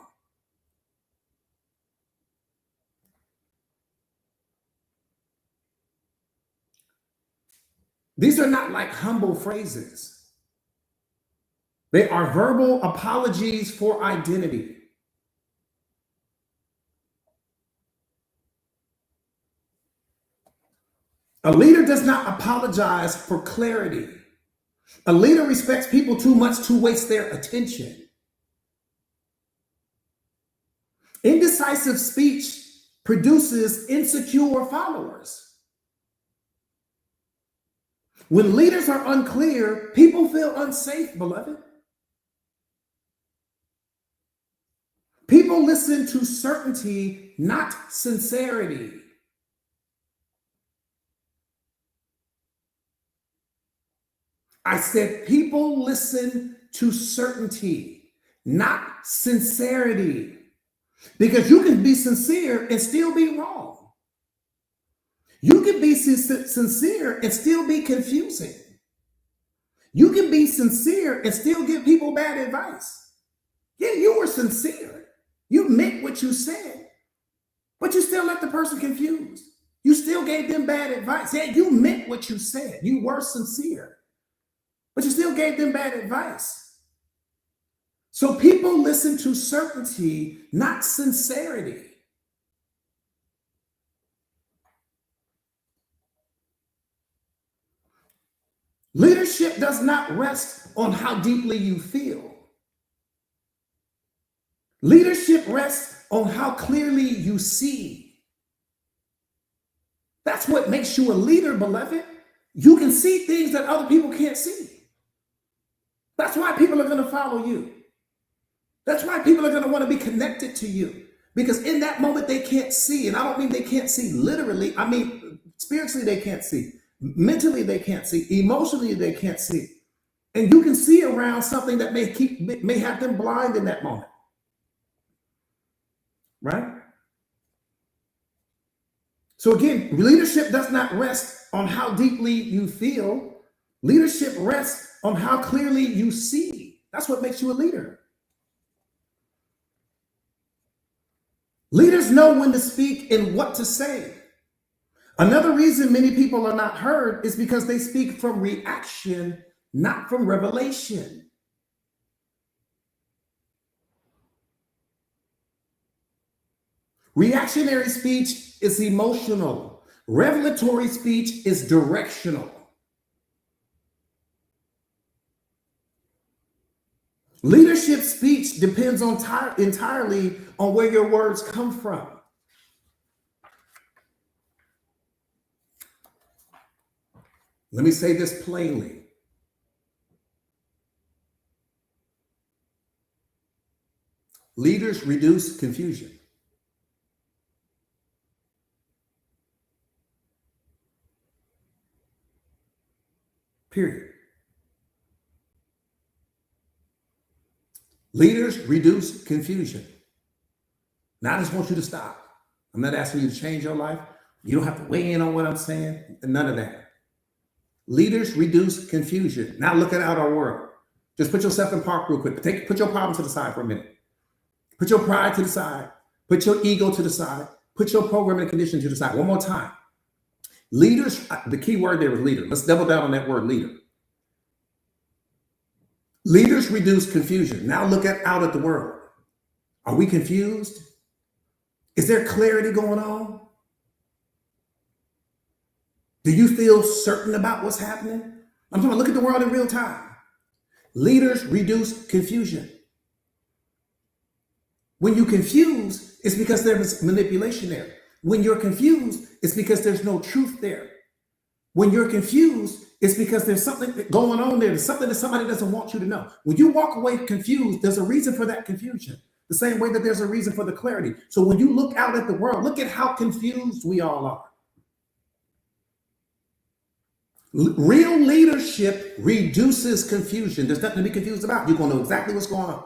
These are not like humble phrases. They are verbal apologies for identity. A leader does not apologize for clarity. A leader respects people too much to waste their attention. Indecisive speech produces insecure followers. When leaders are unclear, people feel unsafe, beloved. People listen to certainty, not sincerity. I said people listen to certainty, not sincerity. Because you can be sincere and still be wrong. You can be sincere and still be confusing. You can be sincere and still give people bad advice. Yeah, you were sincere. You meant what you said, but you still left the person confused. You still gave them bad advice. Yeah, you meant what you said. You were sincere, but you still gave them bad advice. So people listen to certainty, not sincerity. Leadership does not rest on how deeply you feel. Leadership rests on how clearly you see. That's what makes you a leader, beloved. You can see things that other people can't see. That's why people are going to follow you. That's why people are going to want to be connected to you, because in that moment they can't see. And I don't mean they can't see literally. I mean, spiritually they can't see. Mentally they can't see. Emotionally they can't see. And you can see around something that may have them blind in that moment. Right? So again, leadership does not rest on how deeply you feel. Leadership rests on how clearly you see. That's what makes you a leader. Leaders know when to speak and what to say. Another reason many people are not heard is because they speak from reaction, not from revelation. Reactionary speech is emotional. Revelatory speech is directional. Leadership speech depends entirely on where your words come from. Let me say this plainly. Leaders reduce confusion. Period. Leaders reduce confusion. Now I just want you to stop. I'm not asking you to change your life. You don't have to weigh in on what I'm saying. None of that. Leaders reduce confusion. Now look at our world. Just put yourself in park real quick. Put your problem to the side for a minute. Put your pride to the side. Put your ego to the side. Put your programming condition to the side. One more time. Leaders, the key word there is leader. Let's double down on that word leader. Leaders reduce confusion. Now look out at the world. Are we confused? Is there clarity going on? Do you feel certain about what's happening? I'm talking about look at the world in real time. Leaders reduce confusion. When you confuse, it's because there's manipulation there. When you're confused, it's because there's no truth there. When you're confused, it's because there's something going on there. There's something that somebody doesn't want you to know. When you walk away confused, there's a reason for that confusion. The same way that there's a reason for the clarity. So when you look out at the world, look at how confused we all are. Real leadership reduces confusion. There's nothing to be confused about. You're going to know exactly what's going on.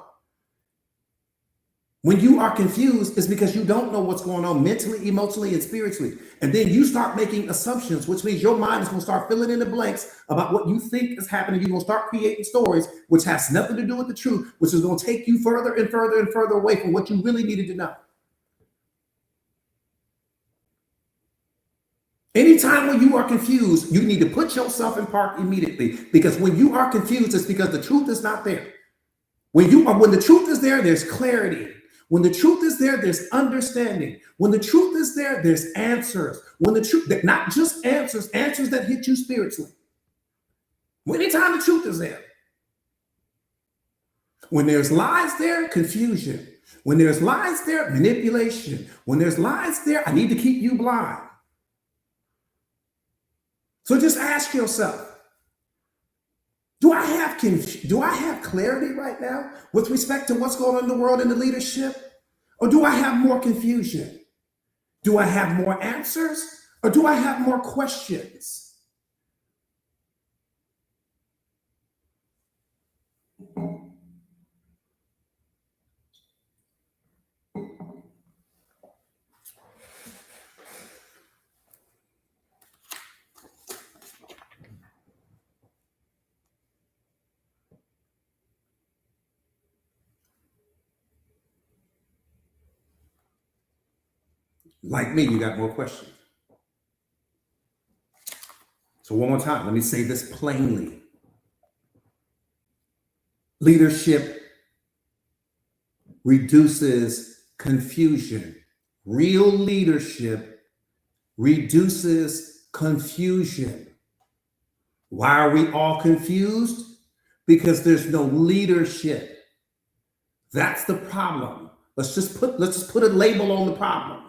When you are confused, it's because you don't know what's going on mentally, emotionally, and spiritually. And then you start making assumptions, which means your mind is going to start filling in the blanks about what you think is happening. You're going to start creating stories, which has nothing to do with the truth, which is going to take you further and further and further away from what you really needed to know. Anytime when you are confused, you need to put yourself in park immediately, because when you are confused, it's because the truth is not there. When the truth is there, there's clarity. When the truth is there, there's understanding. When the truth is there, there's answers. When the truth, not just answers, answers that hit you spiritually. Anytime the truth is there. When there's lies there, confusion. When there's lies there, manipulation. When there's lies there, I need to keep you blind. So just ask yourself, do I have clarity right now with respect to what's going on in the world and the leadership? Or do I have more confusion? Do I have more answers? Or do I have more questions? Like me, you got more questions. So one more time, let me say this plainly. Leadership reduces confusion. Real leadership reduces confusion. Why are we all confused? Because there's no leadership. That's the problem. Let's just put a label on the problem.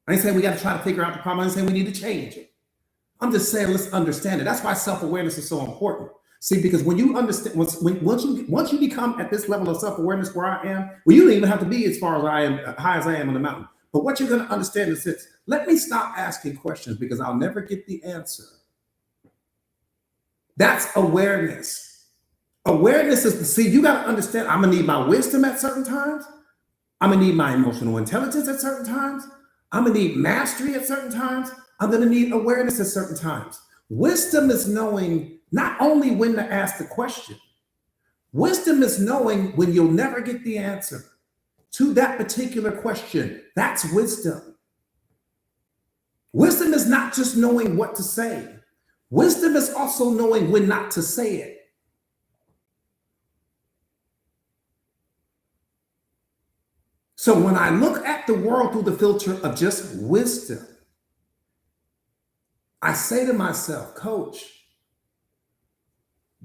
I ain't saying we got to try to figure out the problem. I ain't saying we need to change it. I'm just saying let's understand it. That's why self-awareness is so important. See, because when you understand, once you become at this level of self-awareness where I am, well, you don't even have to be as far as I am, high as I am on the mountain. But what you're going to understand is this: let me stop asking questions because I'll never get the answer. That's awareness. Awareness is see, you got to understand. I'm gonna need my wisdom at certain times. I'm gonna need my emotional intelligence at certain times. I'm gonna need mastery at certain times. I'm gonna need awareness at certain times. Wisdom is knowing not only when to ask the question, wisdom is knowing when you'll never get the answer to that particular question. That's wisdom. Wisdom is not just knowing what to say. Wisdom is also knowing when not to say it. So when I look at the world through the filter of just wisdom, I say to myself, Coach,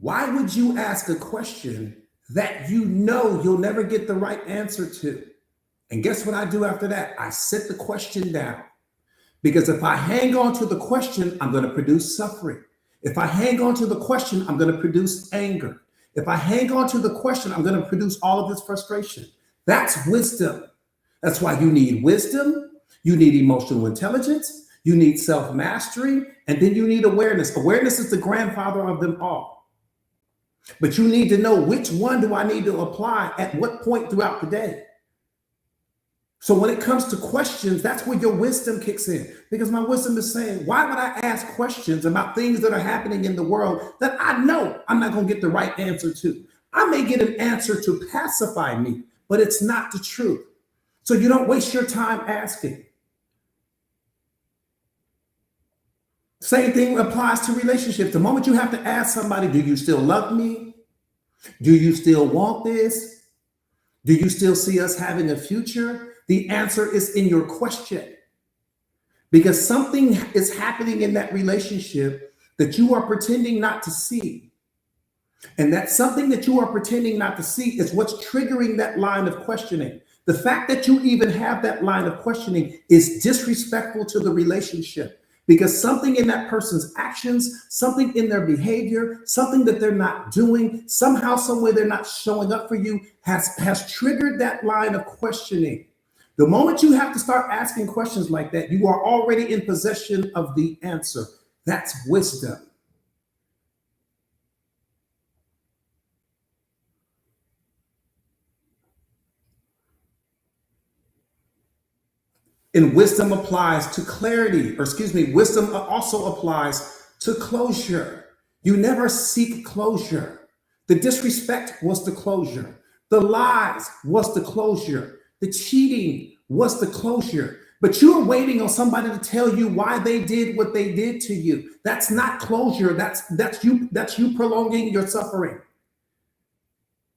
why would you ask a question that you know you'll never get the right answer to? And guess what I do after that? I sit the question down. Because if I hang on to the question, I'm going to produce suffering. If I hang on to the question, I'm going to produce anger. If I hang on to the question, I'm going to produce all of this frustration. That's wisdom. That's why you need wisdom, you need emotional intelligence, you need self-mastery, and then you need awareness. Awareness is the grandfather of them all. But you need to know which one do I need to apply at what point throughout the day. So when it comes to questions, that's where your wisdom kicks in. Because my wisdom is saying, why would I ask questions about things that are happening in the world that I know I'm not going to get the right answer to? I may get an answer to pacify me, but it's not the truth. So you don't waste your time asking. Same thing applies to relationships. The moment you have to ask somebody, do you still love me? Do you still want this? Do you still see us having a future? The answer is in your question. because something is happening in that relationship that you are pretending not to see. And that something that you are pretending not to see is what's triggering that line of questioning. The fact that you even have that line of questioning is disrespectful to the relationship, because something in that person's actions, something in their behavior, something that they're not doing, somehow, somewhere they're not showing up for you has triggered that line of questioning. The moment you have to start asking questions like that, you are already in possession of the answer. That's wisdom. And wisdom applies to clarity, or excuse me, wisdom also applies to closure. You never seek closure. The disrespect was the closure. The lies was the closure. The cheating was the closure. But you're waiting on somebody to tell you why they did what they did to you. That's not closure. That's you prolonging your suffering.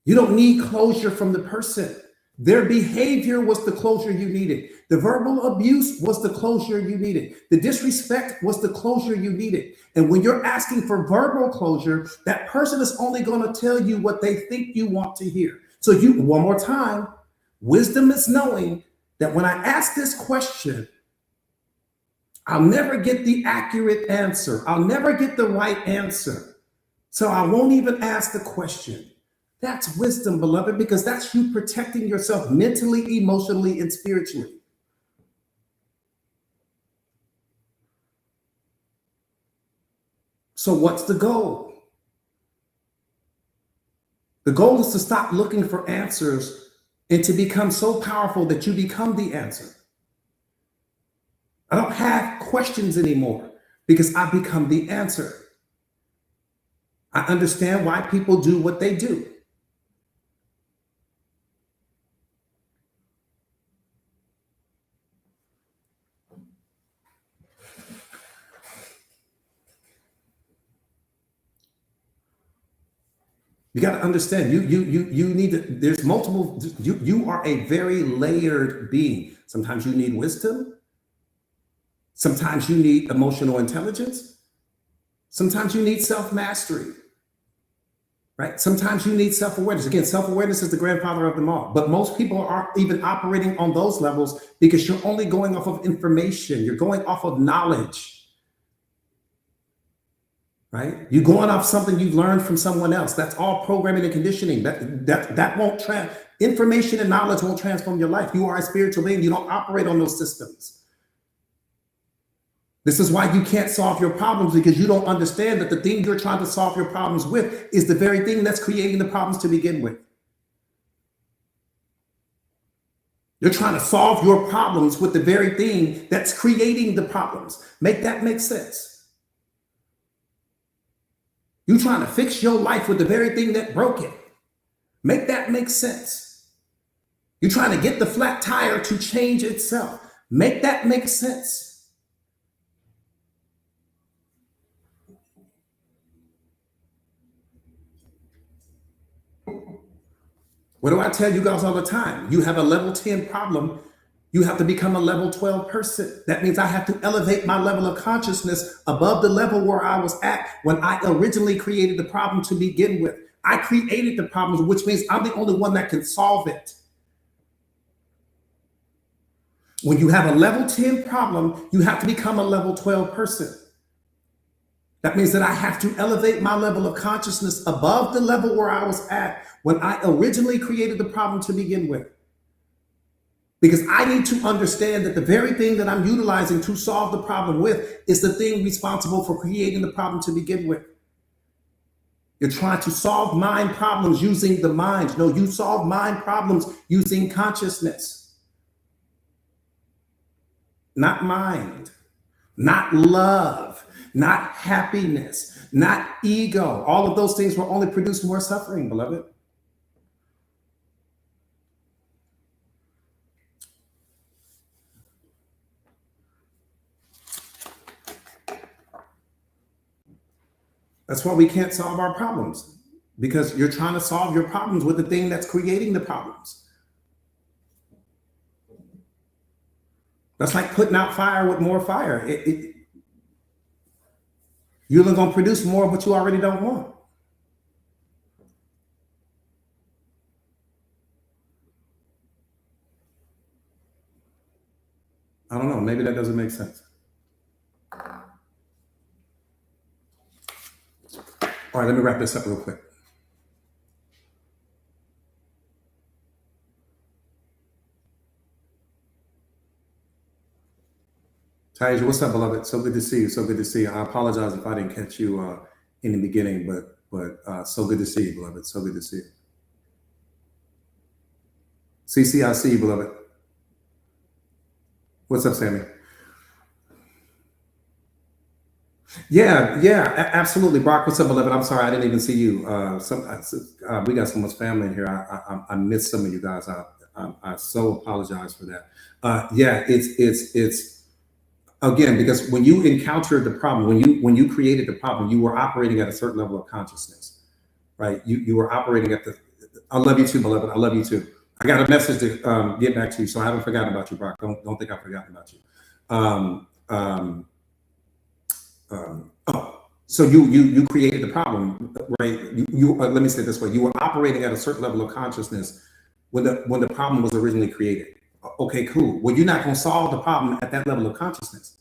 You don't need closure from the person. Their behavior was the closure you needed. The verbal abuse was the closure you needed. The disrespect was the closure you needed. And when you're asking for verbal closure, that person is only going to tell you what they think you want to hear. So one more time, wisdom is knowing that when I ask this question, I'll never get the accurate answer. I'll never get the right answer. So I won't even ask the question. That's wisdom, beloved, because that's you protecting yourself mentally, emotionally, and spiritually. So what's the goal? The goal is to stop looking for answers and to become so powerful that you become the answer. I don't have questions anymore because I become the answer. I understand why people do what they do. You got to understand, you need to, there's multiple, you are a very layered being. Sometimes you need wisdom. Sometimes you need emotional intelligence. Sometimes you need self-mastery, right? Sometimes you need self-awareness. Again, self-awareness is the grandfather of them all. But most people aren't even operating on those levels because you're only going off of information. You're going off of knowledge. Right? You're going off something you've learned from someone else. That's all programming and conditioning. That won't information and knowledge won't transform your life. You are a spiritual being. You don't operate on those systems. This is why you can't solve your problems, because you don't understand that the thing you're trying to solve your problems with is the very thing that's creating the problems to begin with. You're trying to solve your problems with the very thing that's creating the problems. Make that make sense? You're trying to fix your life with the very thing that broke it. Make that make sense? You're trying to get the flat tire to change itself. Make that make sense? What do I tell you guys all the time? You have a level 10 problem. You have to become a level 12 person. That means I have to elevate my level of consciousness above the level where I was at when I originally created the problem to begin with. I created the problem, which means I'm the only one that can solve it. When you have a level 10 problem, you have to become a level 12 person. That means that I have to elevate my level of consciousness above the level where I was at when I originally created the problem to begin with. Because I need to understand that the very thing that I'm utilizing to solve the problem with is the thing responsible for creating the problem to begin with. You're trying to solve mind problems using the mind. No, you solve mind problems using consciousness. Not mind, not love, not happiness, not ego. All of those things will only produce more suffering, beloved. That's why we can't solve our problems, because you're trying to solve your problems with the thing that's creating the problems. That's like putting out fire with more fire. You're going to produce more of what you already don't want. I don't know. Maybe that doesn't make sense. All right, let me wrap this up real quick. Taija, what's up, beloved? So good to see you. So good to see you. I apologize if I didn't catch you in the beginning, but so good to see you, beloved. So good to see you. CC, I see you, beloved. What's up, Sammy? Yeah, absolutely. Brock, what's up, beloved? I'm sorry, I didn't even see you. We got so much family in here. I missed some of you guys. I so apologize for that. Yeah, it's again, because when you encountered the problem, when you created the problem, you were operating at a certain level of consciousness, right? You were operating at the. I love you too, beloved. I love you too. I got a message to get back to you, so I haven't forgotten about you, Brock. Don't think I've forgotten about you. So you created the problem, right? Let me say it this way: you were operating at a certain level of consciousness when the problem was originally created. Okay, cool. Well, you're not going to solve the problem at that level of consciousness,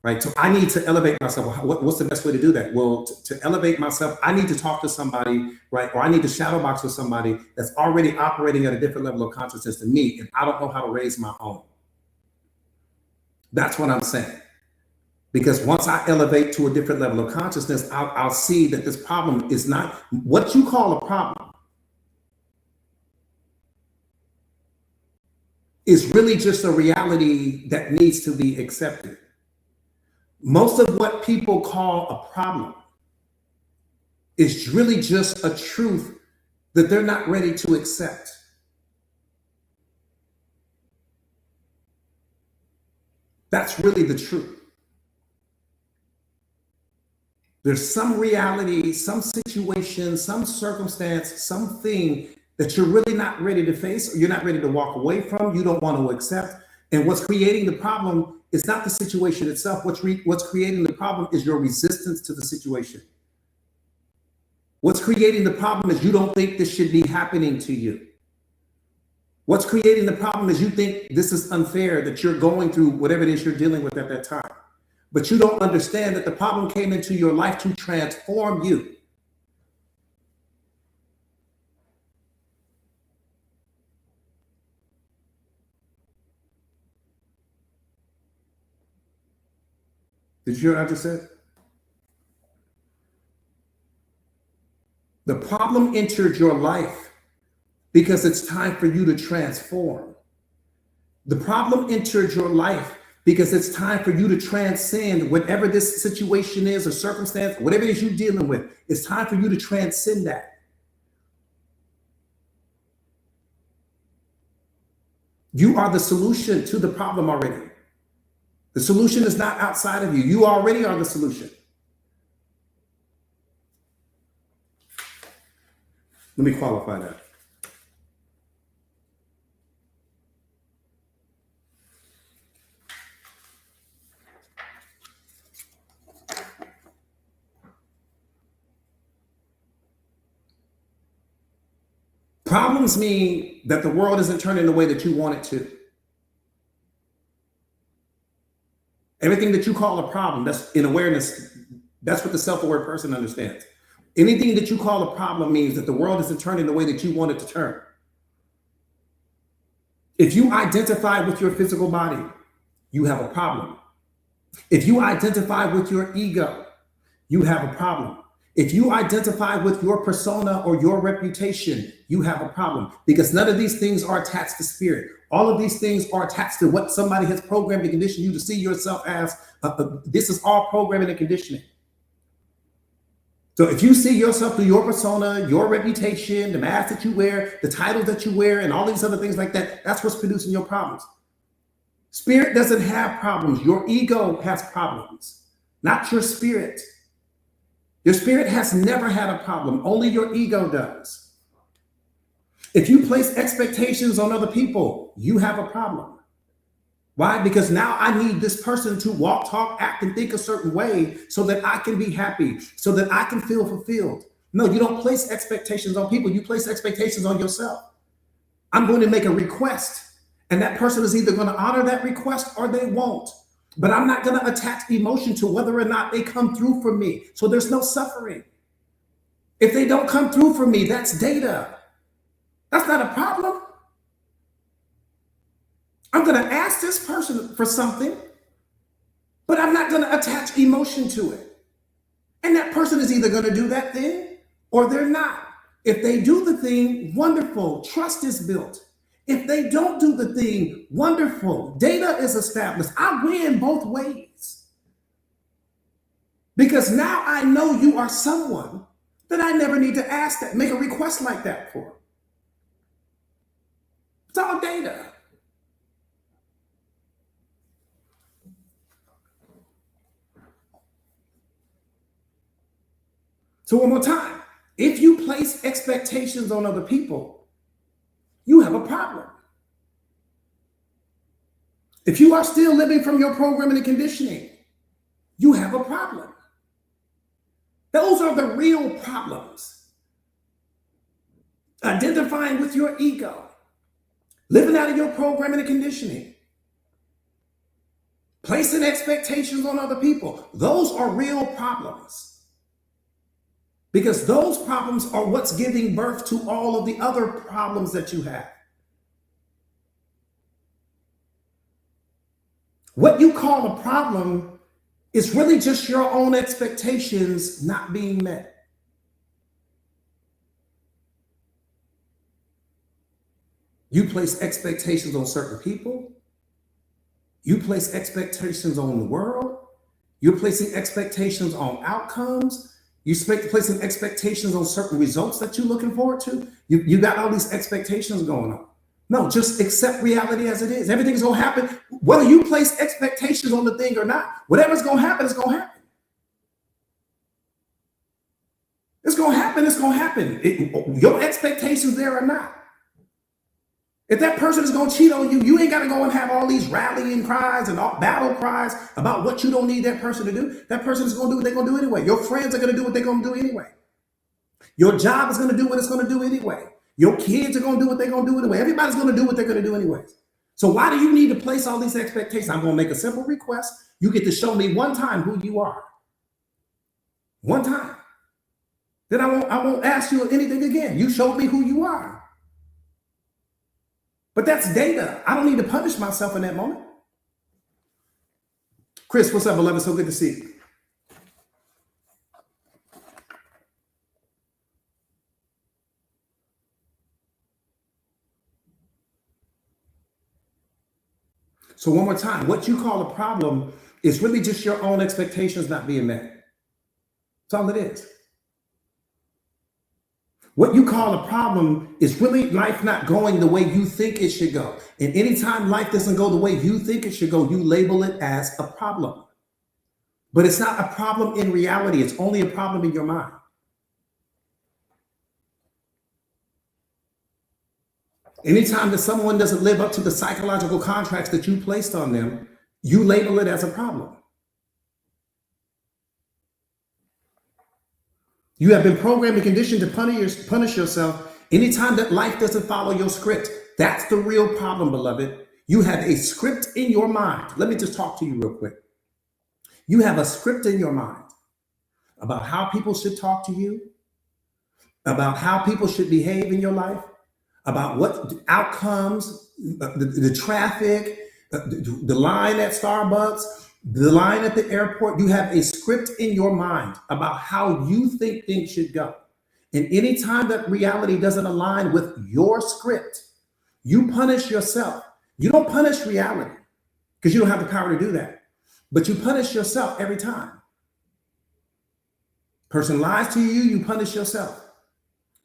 right? So I need to elevate myself. What's the best way to do that? Well, to elevate myself, I need to talk to somebody, right? Or I need to shadow box with somebody that's already operating at a different level of consciousness than me, and I don't know how to raise my own. That's what I'm saying. Because once I elevate to a different level of consciousness, I'll see that this problem is not what you call a problem. Is really just a reality that needs to be accepted. Most of what people call a problem is really just a truth that they're not ready to accept. That's really the truth. There's some reality, some situation, some circumstance, something that you're really not ready to face, or you're not ready to walk away from, you don't want to accept. And what's creating the problem is not the situation itself. What's creating the problem is your resistance to the situation. What's creating the problem is you don't think this should be happening to you. What's creating the problem is you think this is unfair, that you're going through whatever it is you're dealing with at that time. But you don't understand that the problem came into your life to transform you. Did you hear what I just said? The problem entered your life because it's time for you to transform. The problem entered your life because it's time for you to transcend whatever this situation is or circumstance, whatever it is you're dealing with. It's time for you to transcend that. You are the solution to the problem already. The solution is not outside of you. You already are the solution. Let me qualify that. Problems mean that the world isn't turning the way that you want it to. Everything that you call a problem, that's in awareness, that's what the self-aware person understands. Anything that you call a problem means that the world isn't turning the way that you want it to turn. If you identify with your physical body, you have a problem. If you identify with your ego, you have a problem. If you identify with your persona or your reputation, you have a problem, because none of these things are attached to spirit. All of these things are attached to what somebody has programmed and conditioned you to see yourself as. This is all programming and conditioning. So if you see yourself through your persona, your reputation, the mask that you wear, the titles that you wear, and all these other things like that, that's what's producing your problems. Spirit doesn't have problems. Your ego has problems, not your spirit. Your spirit has never had a problem. Only your ego does. If you place expectations on other people, you have a problem. Why? Because now I need this person to walk, talk, act, and think a certain way so that I can be happy, so that I can feel fulfilled. No, you don't place expectations on people. You place expectations on yourself. I'm going to make a request, and that person is either going to honor that request or they won't. But I'm not going to attach emotion to whether or not they come through for me. So there's no suffering. If they don't come through for me, that's data. That's not a problem. I'm going to ask this person for something, but I'm not going to attach emotion to it. And that person is either going to do that thing or they're not. If they do the thing, wonderful, trust is built. If they don't do the thing, wonderful, data is established. I win both ways. Because now I know you are someone that I never need to ask that, make a request like that for. It's all data. So one more time, if you place expectations on other people, you have a problem. If you are still living from your programming and conditioning, you have a problem. Those are the real problems. Identifying with your ego, living out of your programming and conditioning, placing expectations on other people, those are real problems. Because those problems are what's giving birth to all of the other problems that you have. What you call a problem is really just your own expectations not being met. You place expectations on certain people. You place expectations on the world. You're placing expectations on outcomes. You're placing expectations on certain results that you're looking forward to. You got all these expectations going on. No, just accept reality as it is. Everything's going to happen. Whether you place expectations on the thing or not, whatever's going to happen is going to happen. It's going to happen. It's going to happen. Your expectations there or not. If that person is going to cheat on you, you ain't got to go and have all these rallying cries and all battle cries about what you don't need that person to do. That person is going to do what they're going to do anyway. Your friends are going to do what they're going to do anyway. Your job is going to do what it's going to do anyway. Your kids are going to do what they're going to do anyway. Everybody's going to do what they're going to do anyways. So why do you need to place all these expectations? I'm going to make a simple request. You get to show me one time who you are. One time. Then I won't ask you anything again. You showed me who you are. But that's data. I don't need to punish myself in that moment. Chris, what's up, beloved? So good to see you. So one more time, what you call a problem is really just your own expectations not being met. That's all it is. What you call a problem is really life not going the way you think it should go. And anytime life doesn't go the way you think it should go, you label it as a problem. But it's not a problem in reality. It's only a problem in your mind. Anytime that someone doesn't live up to the psychological contracts that you placed on them, you label it as a problem. You have been programmed and conditioned to punish yourself anytime that life doesn't follow your script. That's the real problem, beloved. You have a script in your mind. Let me just talk to you real quick. You have a script in your mind about how people should talk to you, about how people should behave in your life, about what outcomes, the traffic, the line at Starbucks, the line at the airport. You have a script in your mind about how you think things should go. And anytime that reality doesn't align with your script, you punish yourself. You don't punish reality because you don't have the power to do that. But you punish yourself every time. Person lies to you, you punish yourself.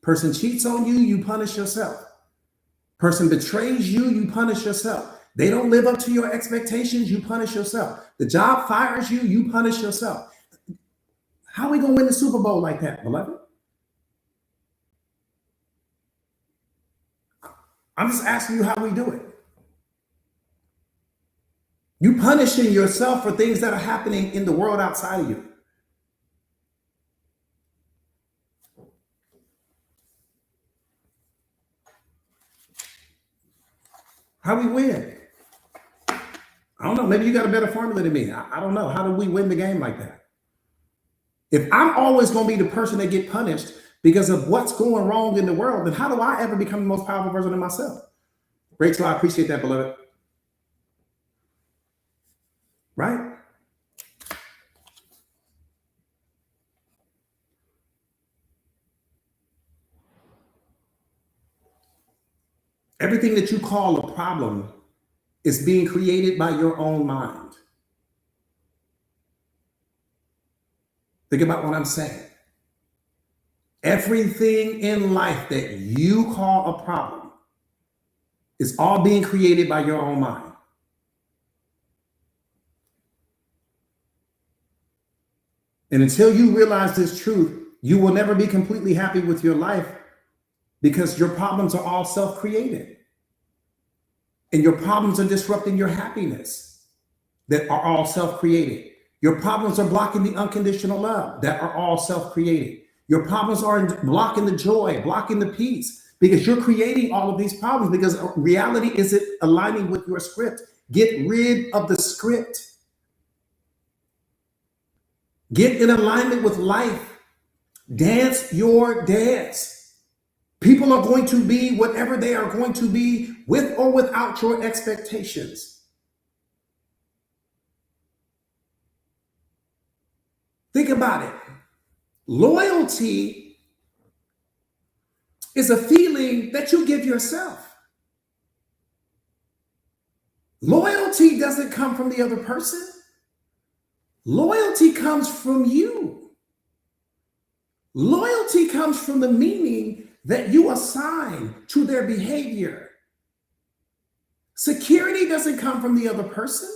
Person cheats on you, you punish yourself. Person betrays you, you punish yourself. They don't live up to your expectations, you punish yourself. The job fires you, you punish yourself. How are we going to win the Super Bowl like that, beloved? I'm just asking you how we do it. punishing yourself for things that are happening in the world outside of you. How we win? I don't know. Maybe you got a better formula than me. I don't know. How do we win the game like that? If I'm always going to be the person that get punished because of what's going wrong in the world, then how do I ever become the most powerful version of myself? Rachel, I appreciate that, beloved. Right? Everything that you call a problem is being created by your own mind. Think about what I'm saying. Everything in life that you call a problem is all being created by your own mind. And until you realize this truth, you will never be completely happy with your life because your problems are all self-created. And your problems are disrupting your happiness that are all self-created. Your problems are blocking the unconditional love that are all self-created. Your problems are blocking the joy, blocking the peace, because you're creating all of these problems because reality isn't aligning with your script. Get rid of the script. Get in alignment with life. Dance your dance. People are going to be whatever they are going to be with or without your expectations. Think about it. Loyalty is a feeling that you give yourself. Loyalty doesn't come from the other person. Loyalty comes from you. Loyalty comes from the meaning that you assign to their behavior. Security doesn't come from the other person.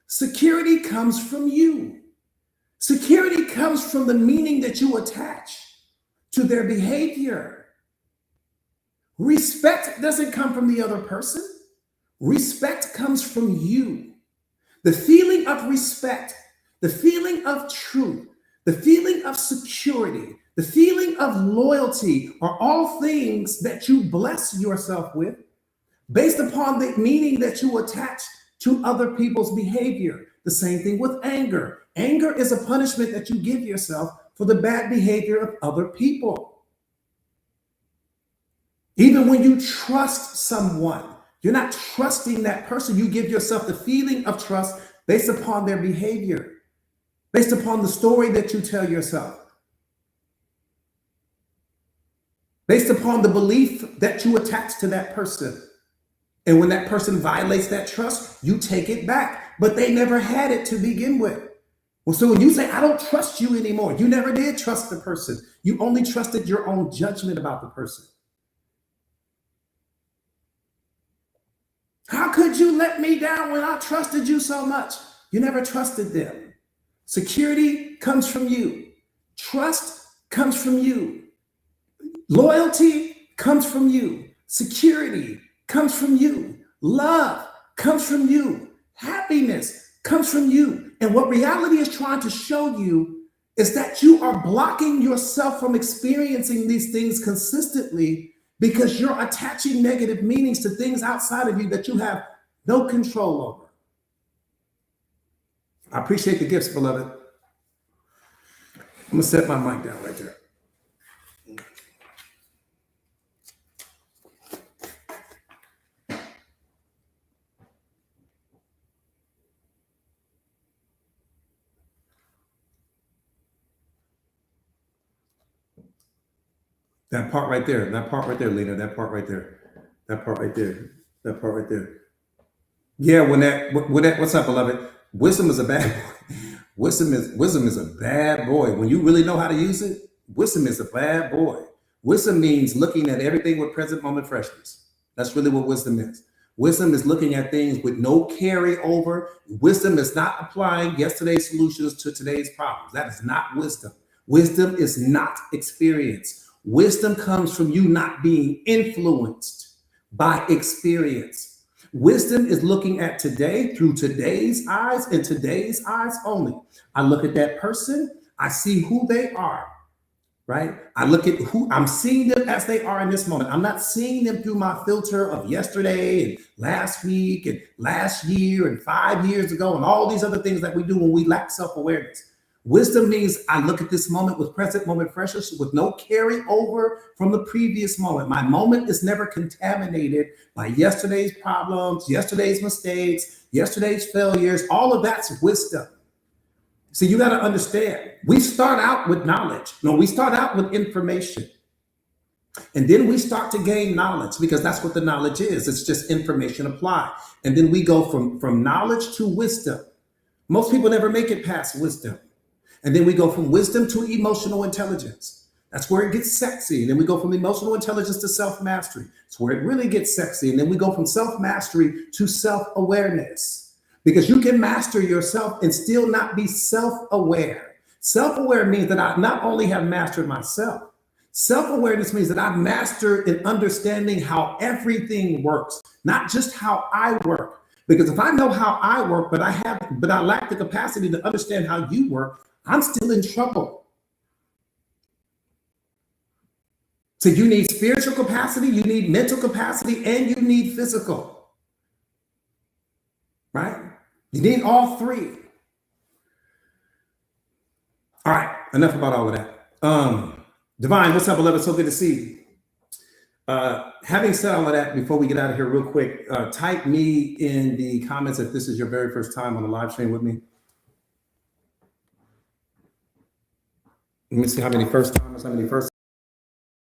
Security comes from you. Security comes from the meaning that you attach to their behavior. Respect doesn't come from the other person. Respect comes from you. The feeling of respect, the feeling of truth, the feeling of security, the feeling of loyalty are all things that you bless yourself with based upon the meaning that you attach to other people's behavior. The same thing with anger. Anger is a punishment that you give yourself for the bad behavior of other people. Even when you trust someone, you're not trusting that person. You give yourself the feeling of trust based upon their behavior, based upon the story that you tell yourself, based upon the belief that you attach to that person. And when that person violates that trust, you take it back, but they never had it to begin with. Well, so when you say, I don't trust you anymore, you never did trust the person. You only trusted your own judgment about the person. How could you let me down when I trusted you so much? You never trusted them. Security comes from you. Trust comes from you. Loyalty comes from you. Security comes from you. Love comes from you. Happiness comes from you. And what reality is trying to show you is that you are blocking yourself from experiencing these things consistently because you're attaching negative meanings to things outside of you that you have no control over. I appreciate the gifts, beloved. I'm going to set my mic down right there. That part right there, Lena, that part right there. Yeah, what's up, beloved? Wisdom is a bad boy. Wisdom is a bad boy. When you really know how to use it, wisdom is a bad boy. Wisdom means looking at everything with present moment freshness. That's really what wisdom is. Wisdom is looking at things with no carryover. Wisdom is not applying yesterday's solutions to today's problems. That is not wisdom. Wisdom is not experience. Wisdom comes from you not being influenced by experience. Wisdom is looking at today through today's eyes and today's eyes only. I look at that person, I see who they are, right? I look at who I'm seeing them as they are in this moment. I'm not seeing them through my filter of yesterday and last week and last year and 5 years ago and all these other things that we do when we lack self-awareness. Wisdom means I look at this moment with present moment freshness with no carry over from the previous moment. My moment is never contaminated by yesterday's problems, yesterday's mistakes, yesterday's failures. All of that's wisdom. So you got to understand, we start out with knowledge. No, we start out with information. And then we start to gain knowledge because that's what the knowledge is. It's just information applied. And then we go from knowledge to wisdom. Most people never make it past wisdom. And then we go from wisdom to emotional intelligence. That's where it gets sexy. And then we go from emotional intelligence to self-mastery. It's where it really gets sexy. And then we go from self-mastery to self-awareness. Because you can master yourself and still not be self-aware. Self-aware means that I not only have mastered myself, self-awareness means that I've mastered in understanding how everything works, not just how I work. Because if I know how I work, but I lack the capacity to understand how you work, I'm still in trouble. So you need spiritual capacity, you need mental capacity, and you need physical. Right? You need all three. All right, enough about all of that. Divine, what's up, beloved? So good to see you. Having said all of that, before we get out of here real quick, type me in the comments if this is your very first time on the live stream with me. Let me see how many first timers, how many first